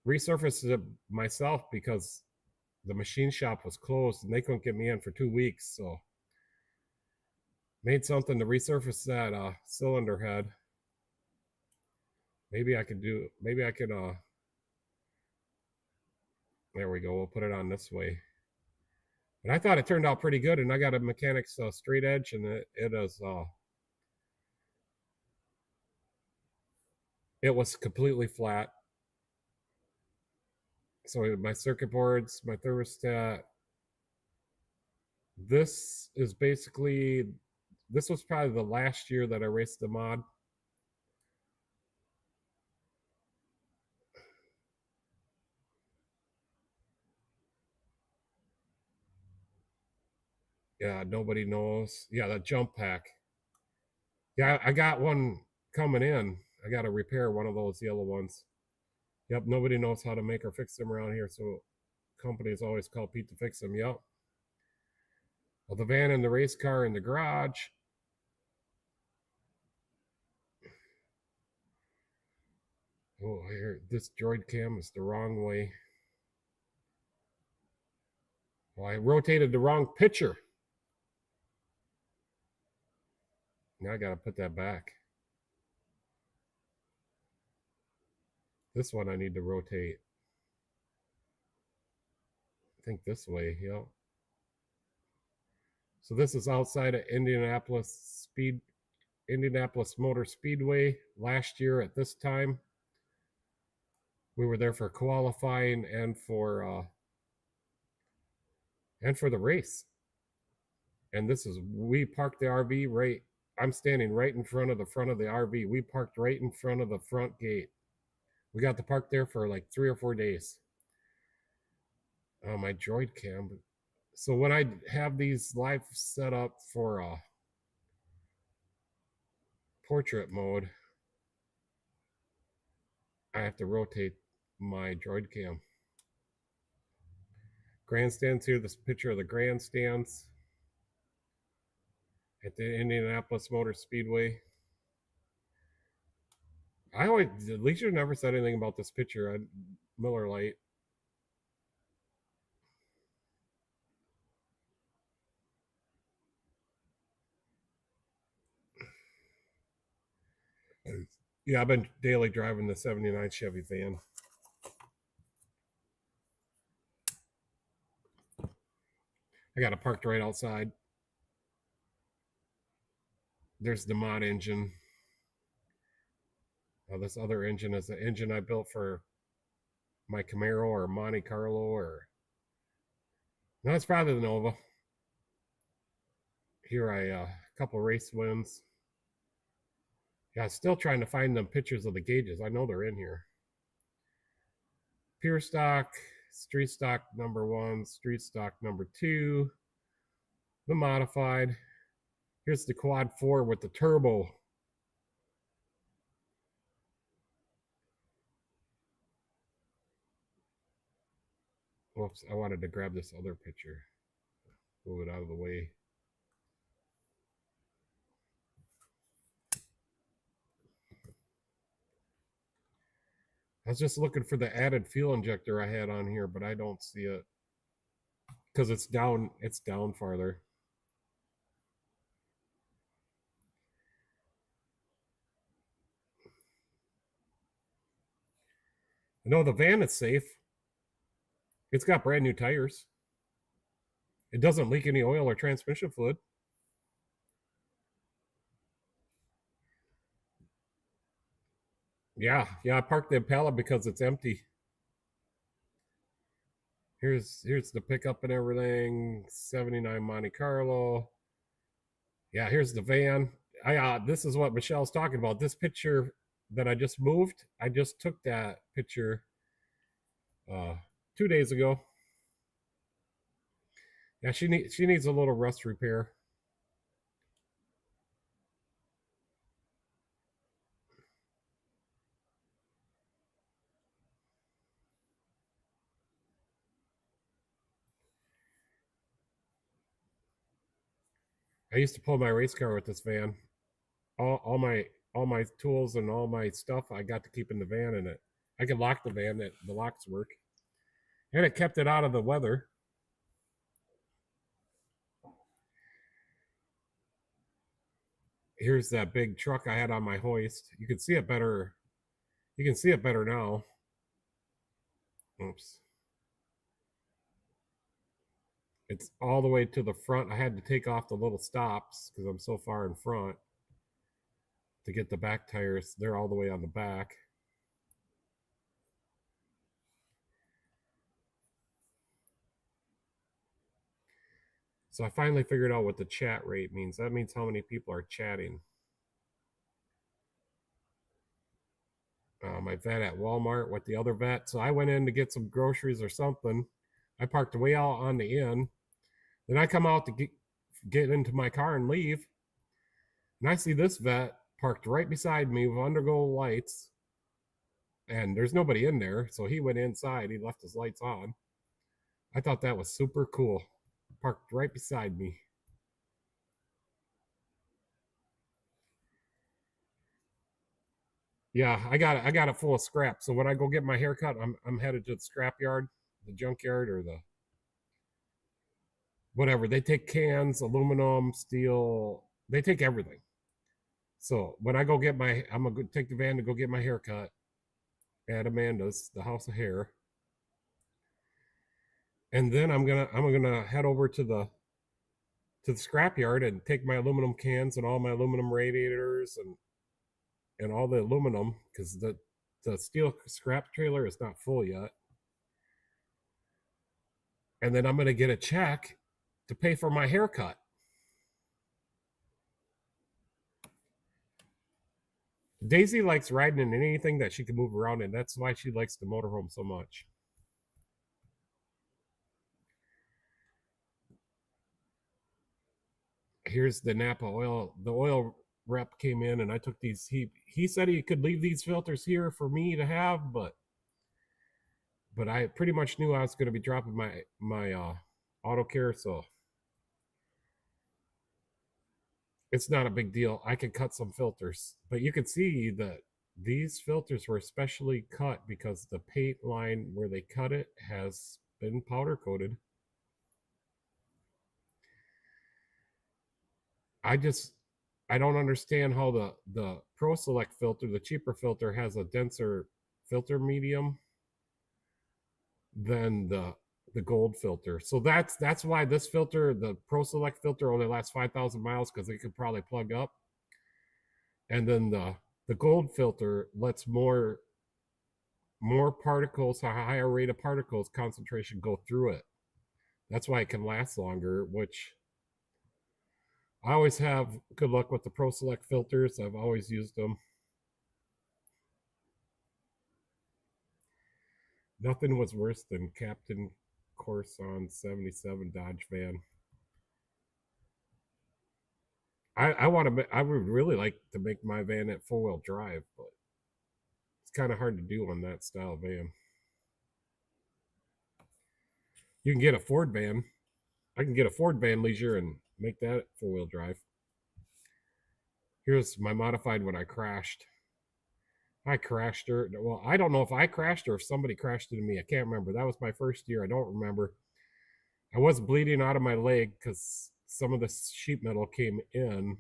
Resurfaced it myself because the machine shop was closed and they couldn't get me in for 2 weeks. So made something to resurface that cylinder head. Maybe I could there we go. We'll put it on this way. But I thought it turned out pretty good, and I got a mechanics straight edge, and it was completely flat. So my circuit boards, my thermostat. This was probably the last year that I raced the mod. Yeah, nobody knows. Yeah, that jump pack. Yeah, I got one coming in. I got to repair one of those yellow ones. Yep, nobody knows how to make or fix them around here, so companies always call Pete to fix them. Yep. Well, the van and the race car in the garage. Oh, here, this droid cam is the wrong way. Well, I rotated the wrong picture. Now I got to put that back. This one I need to rotate. I think this way, yep. So this is outside of Indianapolis Motor Speedway. Last year at this time, we were there for qualifying and for the race. And we parked the RV right. I'm standing right in front of the RV. We parked right in front of the front gate. We got to park there for like 3 or 4 days. My droid cam. So when I have these live set up for portrait mode, I have to rotate my droid cam. Grandstands here. This picture of the grandstands at the Indianapolis Motor Speedway. Leisure never said anything about this picture. Miller Lite. Yeah, I've been daily driving the 79 Chevy van. I got it parked right outside. There's the mod engine. This other engine is the engine I built for my Camaro or Monte Carlo or... No, it's probably the Nova. Here a couple race wins. Yeah, still trying to find them pictures of the gauges. I know they're in here. Pure stock, street stock number 1, street stock number 2, the modified. Here's the quad 4 with the turbo. Whoops, I wanted to grab this other picture. Move it out of the way. I was just looking for the added fuel injector I had on here, but I don't see it. Because it's down farther. No, the van is safe. It's got brand new tires. It doesn't leak any oil or transmission fluid. Yeah, I parked the Impala because it's empty. Here's the pickup and everything. 79 Monte Carlo. Yeah, here's the van. This is what Michelle's talking about. This picture that I just moved, I just took that picture 2 days ago. Yeah, she needs a little rust repair. I used to pull my race car with this van. All my tools and all my stuff I got to keep in the van, and I could lock the van. The locks work, and it kept it out of the weather. Here's that big truck I had on my hoist. You can see it better. You can see it better now. Oops. It's all the way to the front. I had to take off the little stops because I'm so far in front to get the back tires. They're all the way on the back. So I finally figured out what the chat rate means. That means how many people are chatting. My vet at Walmart with the other vet. So I went in to get some groceries or something. I parked way out on the end. Then I come out to get into my car and leave. And I see this vet parked right beside me with underglow lights. And there's nobody in there. So he went inside. He left his lights on. I thought that was super cool. Parked right beside me. Yeah, I got it full of scrap. So when I go get my haircut, I'm headed to the scrap yard, the junkyard, or the whatever. They take cans, aluminum, steel. They take everything. So when I go get I'm gonna take the van to go get my haircut at Amanda's, the House of Hair, and then I'm gonna head over to the scrapyard and take my aluminum cans and all my aluminum radiators and all the aluminum, because the steel scrap trailer is not full yet. And then I'm gonna get a check to pay for my haircut. Daisy likes riding in anything that she can move around in. That's why she likes the motorhome so much. Here's the Napa oil. The oil rep came in and I took these. He said he could leave these filters here for me to have, but I pretty much knew I was going to be dropping my auto care, so it's not a big deal. I can cut some filters, but you can see that these filters were specially cut because the paint line where they cut it has been powder coated. I don't understand how the Pro Select filter, the cheaper filter, has a denser filter medium than the gold filter. So that's why this filter, the Pro Select filter, only lasts 5,000 miles because it could probably plug up. And then the gold filter lets more particles, a higher rate of particles concentration go through it. That's why it can last longer, which I always have good luck with the Pro Select filters. I've always used them. Nothing was worse than Captain Corson 77 Dodge van. I would really like to make my van at 4-wheel drive, but it's kind of hard to do on that style van. You can get a Ford van. I can get a Ford Van Leisure and make that 4-wheel drive. Here's my modified when I crashed. I crashed her. Well, I don't know if I crashed or if somebody crashed into me. I can't remember. That was my first year. I don't remember. I was bleeding out of my leg because some of the sheet metal came in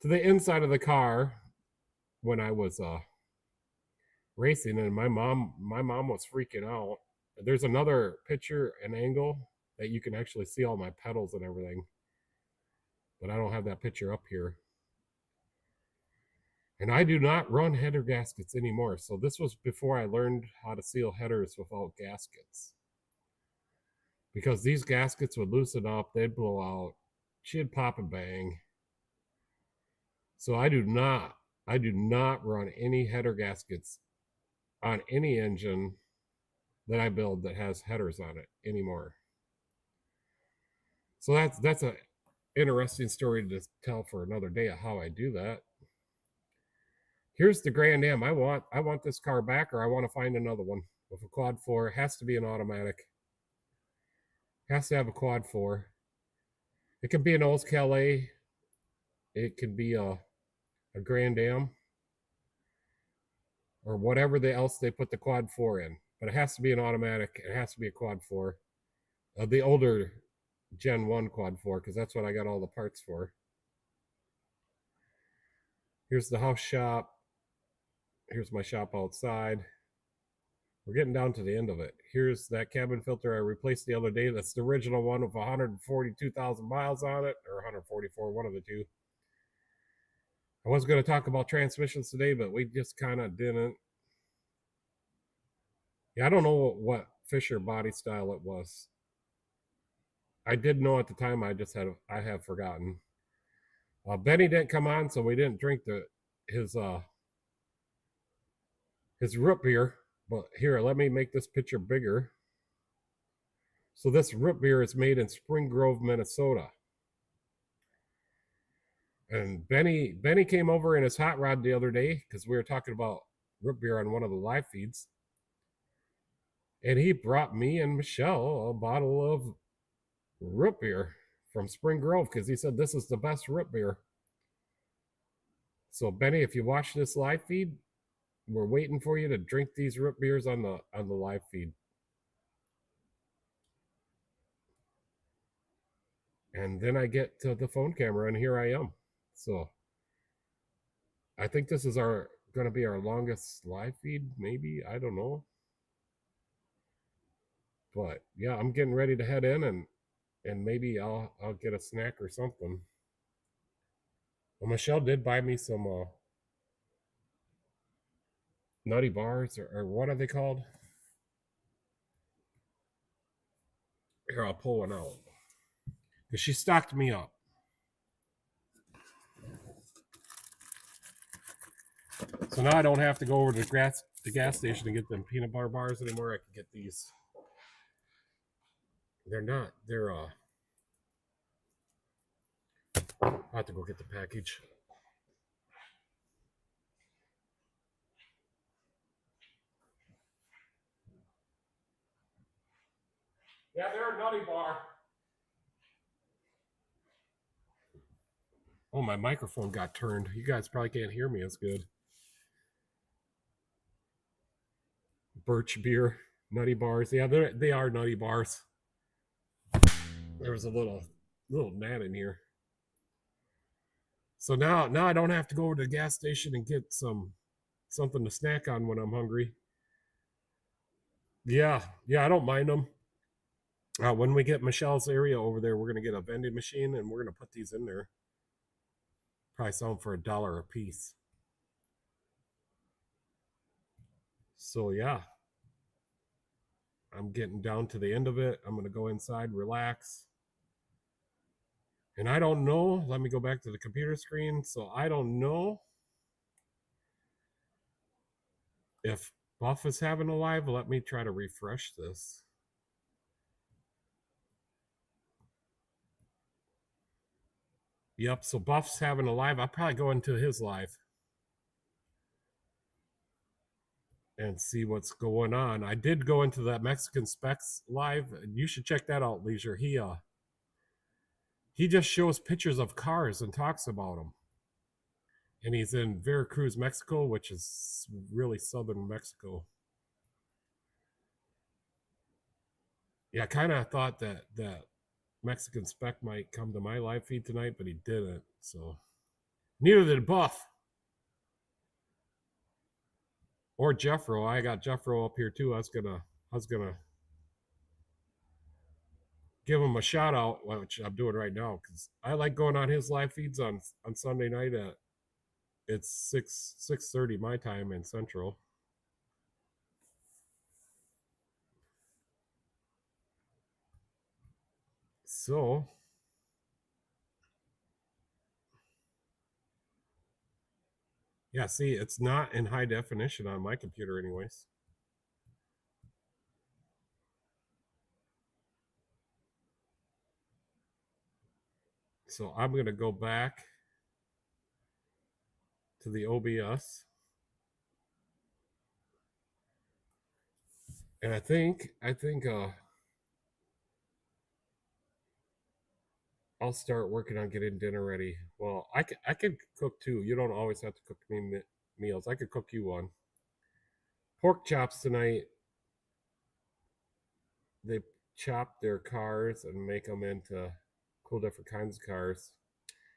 to the inside of the car when I was racing, and my mom was freaking out, there's another picture and angle that you can actually see all my pedals and everything, but I don't have that picture up here. And I do not run header gaskets anymore. So this was before I learned how to seal headers without gaskets. Because these gaskets would loosen up, they'd blow out, she'd pop and bang. So I do not run any header gaskets on any engine that I build that has headers on it anymore. So that's a interesting story to tell for another day of how I do that. Here's the Grand Am. I want this car back, or I want to find another one with a quad 4. It has to be an automatic. It has to have a quad 4. It can be an Olds Calais. It could be a Grand Am, or whatever else they put the quad 4 in. But it has to be an automatic. It has to be a quad 4. The older Gen 1 quad 4, because that's what I got all the parts for. Here's the house shop. Here's my shop outside. We're getting down to the end of it. Here's that cabin filter I replaced the other day. That's the original one with 142,000 miles on it, or 144, one of the two. I was going to talk about transmissions today, but we just kind of didn't. Yeah, I don't know what Fisher body style it was. I did know at the time. I have forgotten. Benny didn't come on, so we didn't drink his root beer. But here, let me make this picture bigger. So this root beer is made in Spring Grove, Minnesota. And Benny came over in his hot rod the other day because we were talking about root beer on one of the live feeds. And he brought me and Michelle a bottle of root beer from Spring Grove because he said this is the best root beer. So Benny, if you watch this live feed, we're waiting for you to drink these root beers on the live feed. And then I get to the phone camera and here I am. So I think this is going to be our longest live feed, maybe. I don't know. But yeah, I'm getting ready to head in and maybe I'll get a snack or something. Well, Michelle did buy me some nutty bars, or what are they called? Here, I'll pull one out. Because she stocked me up. So now I don't have to go over to the gas station and get them peanut butter bars anymore. I can get these. They're I'll have to go get the package. Yeah, they're a nutty bar. Oh, my microphone got turned. You guys probably can't hear me as good. Birch beer, nutty bars. Yeah, they are nutty bars. There was a little gnat in here. So now I don't have to go over to the gas station and get something to snack on when I'm hungry. Yeah, I don't mind them. When we get Michelle's area over there, we're gonna get a vending machine and we're gonna put these in there. Probably sell them for $1 a piece. So yeah, I'm getting down to the end of it. I'm gonna go inside, relax. And I don't know, let me go back to the computer screen. So I don't know if Buff is having a live. Let me try to refresh this. Yep, so Buff's having a live. I'll probably go into his live and see what's going on. I did go into that Mexican Specs live. You should check that out, Leisure. He just shows pictures of cars and talks about them. And he's in Veracruz, Mexico, which is really southern Mexico. Yeah, I kind of thought that Mexican Spec might come to my live feed tonight, but he didn't. So neither did Buff or Jeffro. I got Jeffro up here too. I was gonna give him a shout out, which I'm doing right now, because I like going on his live feeds on Sunday night at it's 6:30 my time in Central. So yeah, see, it's not in high definition on my computer anyways. So I'm going to go back to the OBS. And I think I'll start working on getting dinner ready. Well, I can cook too. You don't always have to cook me meals. I could cook you one. Pork chops tonight. They chop their cars and make them into cool different kinds of cars.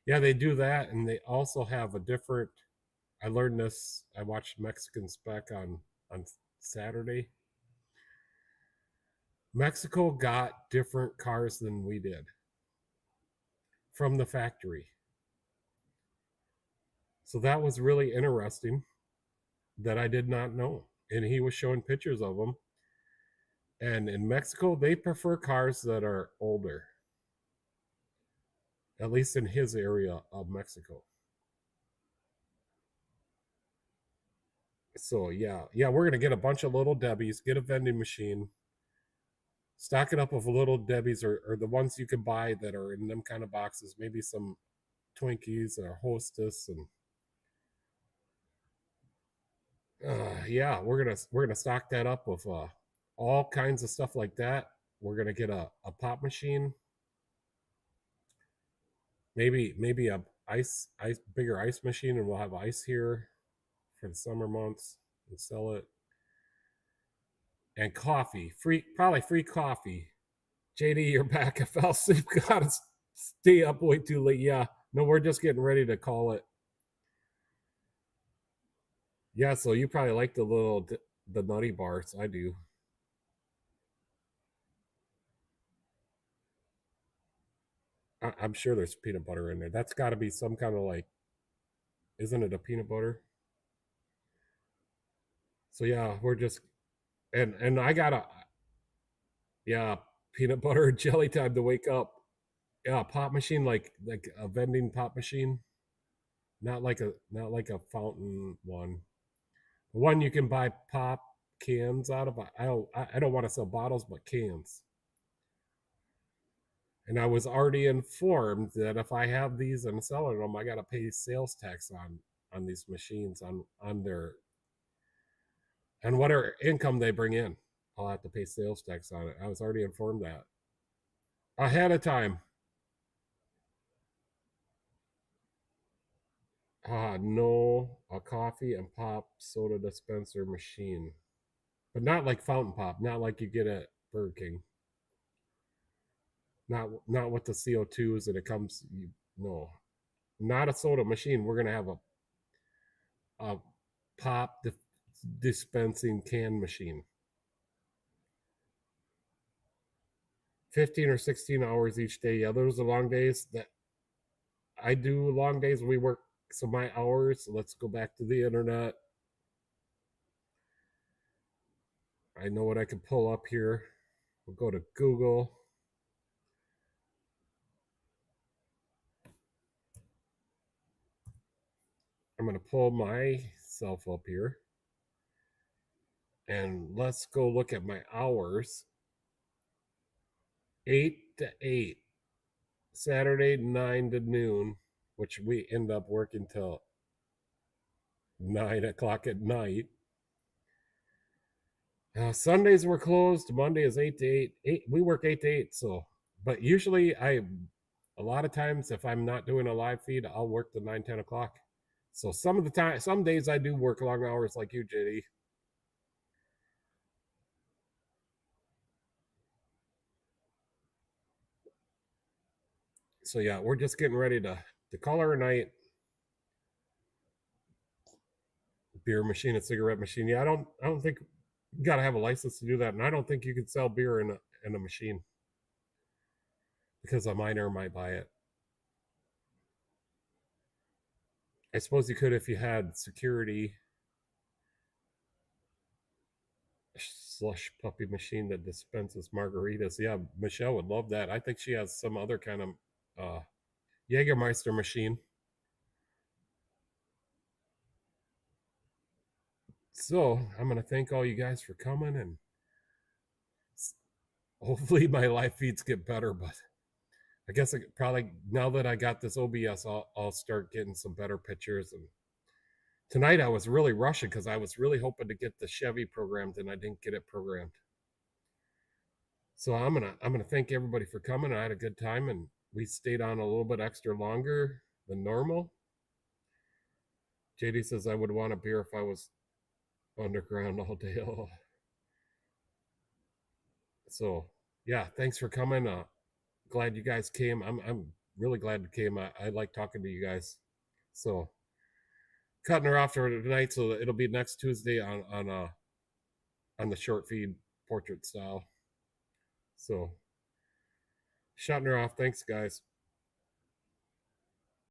Yeah, they do that, and they also have a different. I learned this. I watched Mexican Spec on Saturday. Mexico got different cars than we did from the factory. So that was really interesting that I did not know. And he was showing pictures of them. And in Mexico, they prefer cars that are older, at least in his area of Mexico. So yeah, we're gonna get a bunch of little Debbies, get a vending machine, stock it up with little Debbies or the ones you can buy that are in them kind of boxes, maybe some Twinkies or Hostess, and yeah, we're gonna stock that up with all kinds of stuff like that. We're gonna get a pop machine, maybe a ice bigger ice machine, and we'll have ice here for the summer months and sell it. And coffee, probably free coffee. JD, you're back. I fell asleep. Gotta stay up way too late. Yeah, no, we're just getting ready to call it. Yeah, so you probably like the nutty bars. I do. I'm sure there's peanut butter in there. That's got to be some kind of like, isn't it a peanut butter? So yeah, we're just and I gotta yeah, peanut butter and jelly time to wake up. Yeah, pop machine like a vending pop machine, not like a fountain one. The one you can buy pop cans out of. I don't want to sell bottles, but cans. And I was already informed that if I have these and selling them, I got to pay sales tax on these machines on their and whatever income they bring in. I'll have to pay sales tax on it. I was already informed that ahead of time. No, a coffee and pop soda dispenser machine, but not like fountain pop, not like you get at Burger King. Not with the CO2s and it comes. No, not a soda machine. We're gonna have a pop dispensing can machine. 15 or 16 hours each day. Yeah, those are long days. That I do long days. We work so my hours. Let's go back to the internet. I know what I can pull up here. We'll go to Google. I'm going to pull myself up here. And let's go look at my hours. 8 to 8. Saturday, 9 to noon, which we end up working till 9 o'clock at night. Sundays we're closed. Monday is 8 to 8. We work 8 to 8. So, but usually a lot of times if I'm not doing a live feed, I'll work the 9, 10 o'clock. So some days I do work long hours like you, JD. So yeah, we're just getting ready to call her a night. Beer machine and cigarette machine. Yeah, I don't think you got to have a license to do that, and I don't think you can sell beer in a machine. because a minor might buy it. I suppose you could if you had security slush puppy machine that dispenses margaritas. Yeah, Michelle would love that. I think she has some other kind of Jägermeister machine. So I'm gonna thank all you guys for coming, and hopefully my live feeds get better. But I guess probably now that I got this OBS, I'll start getting some better pictures. And tonight I was really rushing because I was really hoping to get the Chevy programmed, and I didn't get it programmed. So I'm gonna thank everybody for coming. I had a good time, and we stayed on a little bit extra longer than normal. JD says I would want a beer if I was underground all day. So yeah, thanks for coming. Glad you guys came. I'm really glad you came. I like talking to you guys. So cutting her off for tonight, so it'll be next Tuesday on the short feed portrait style. So shutting her off. Thanks, guys.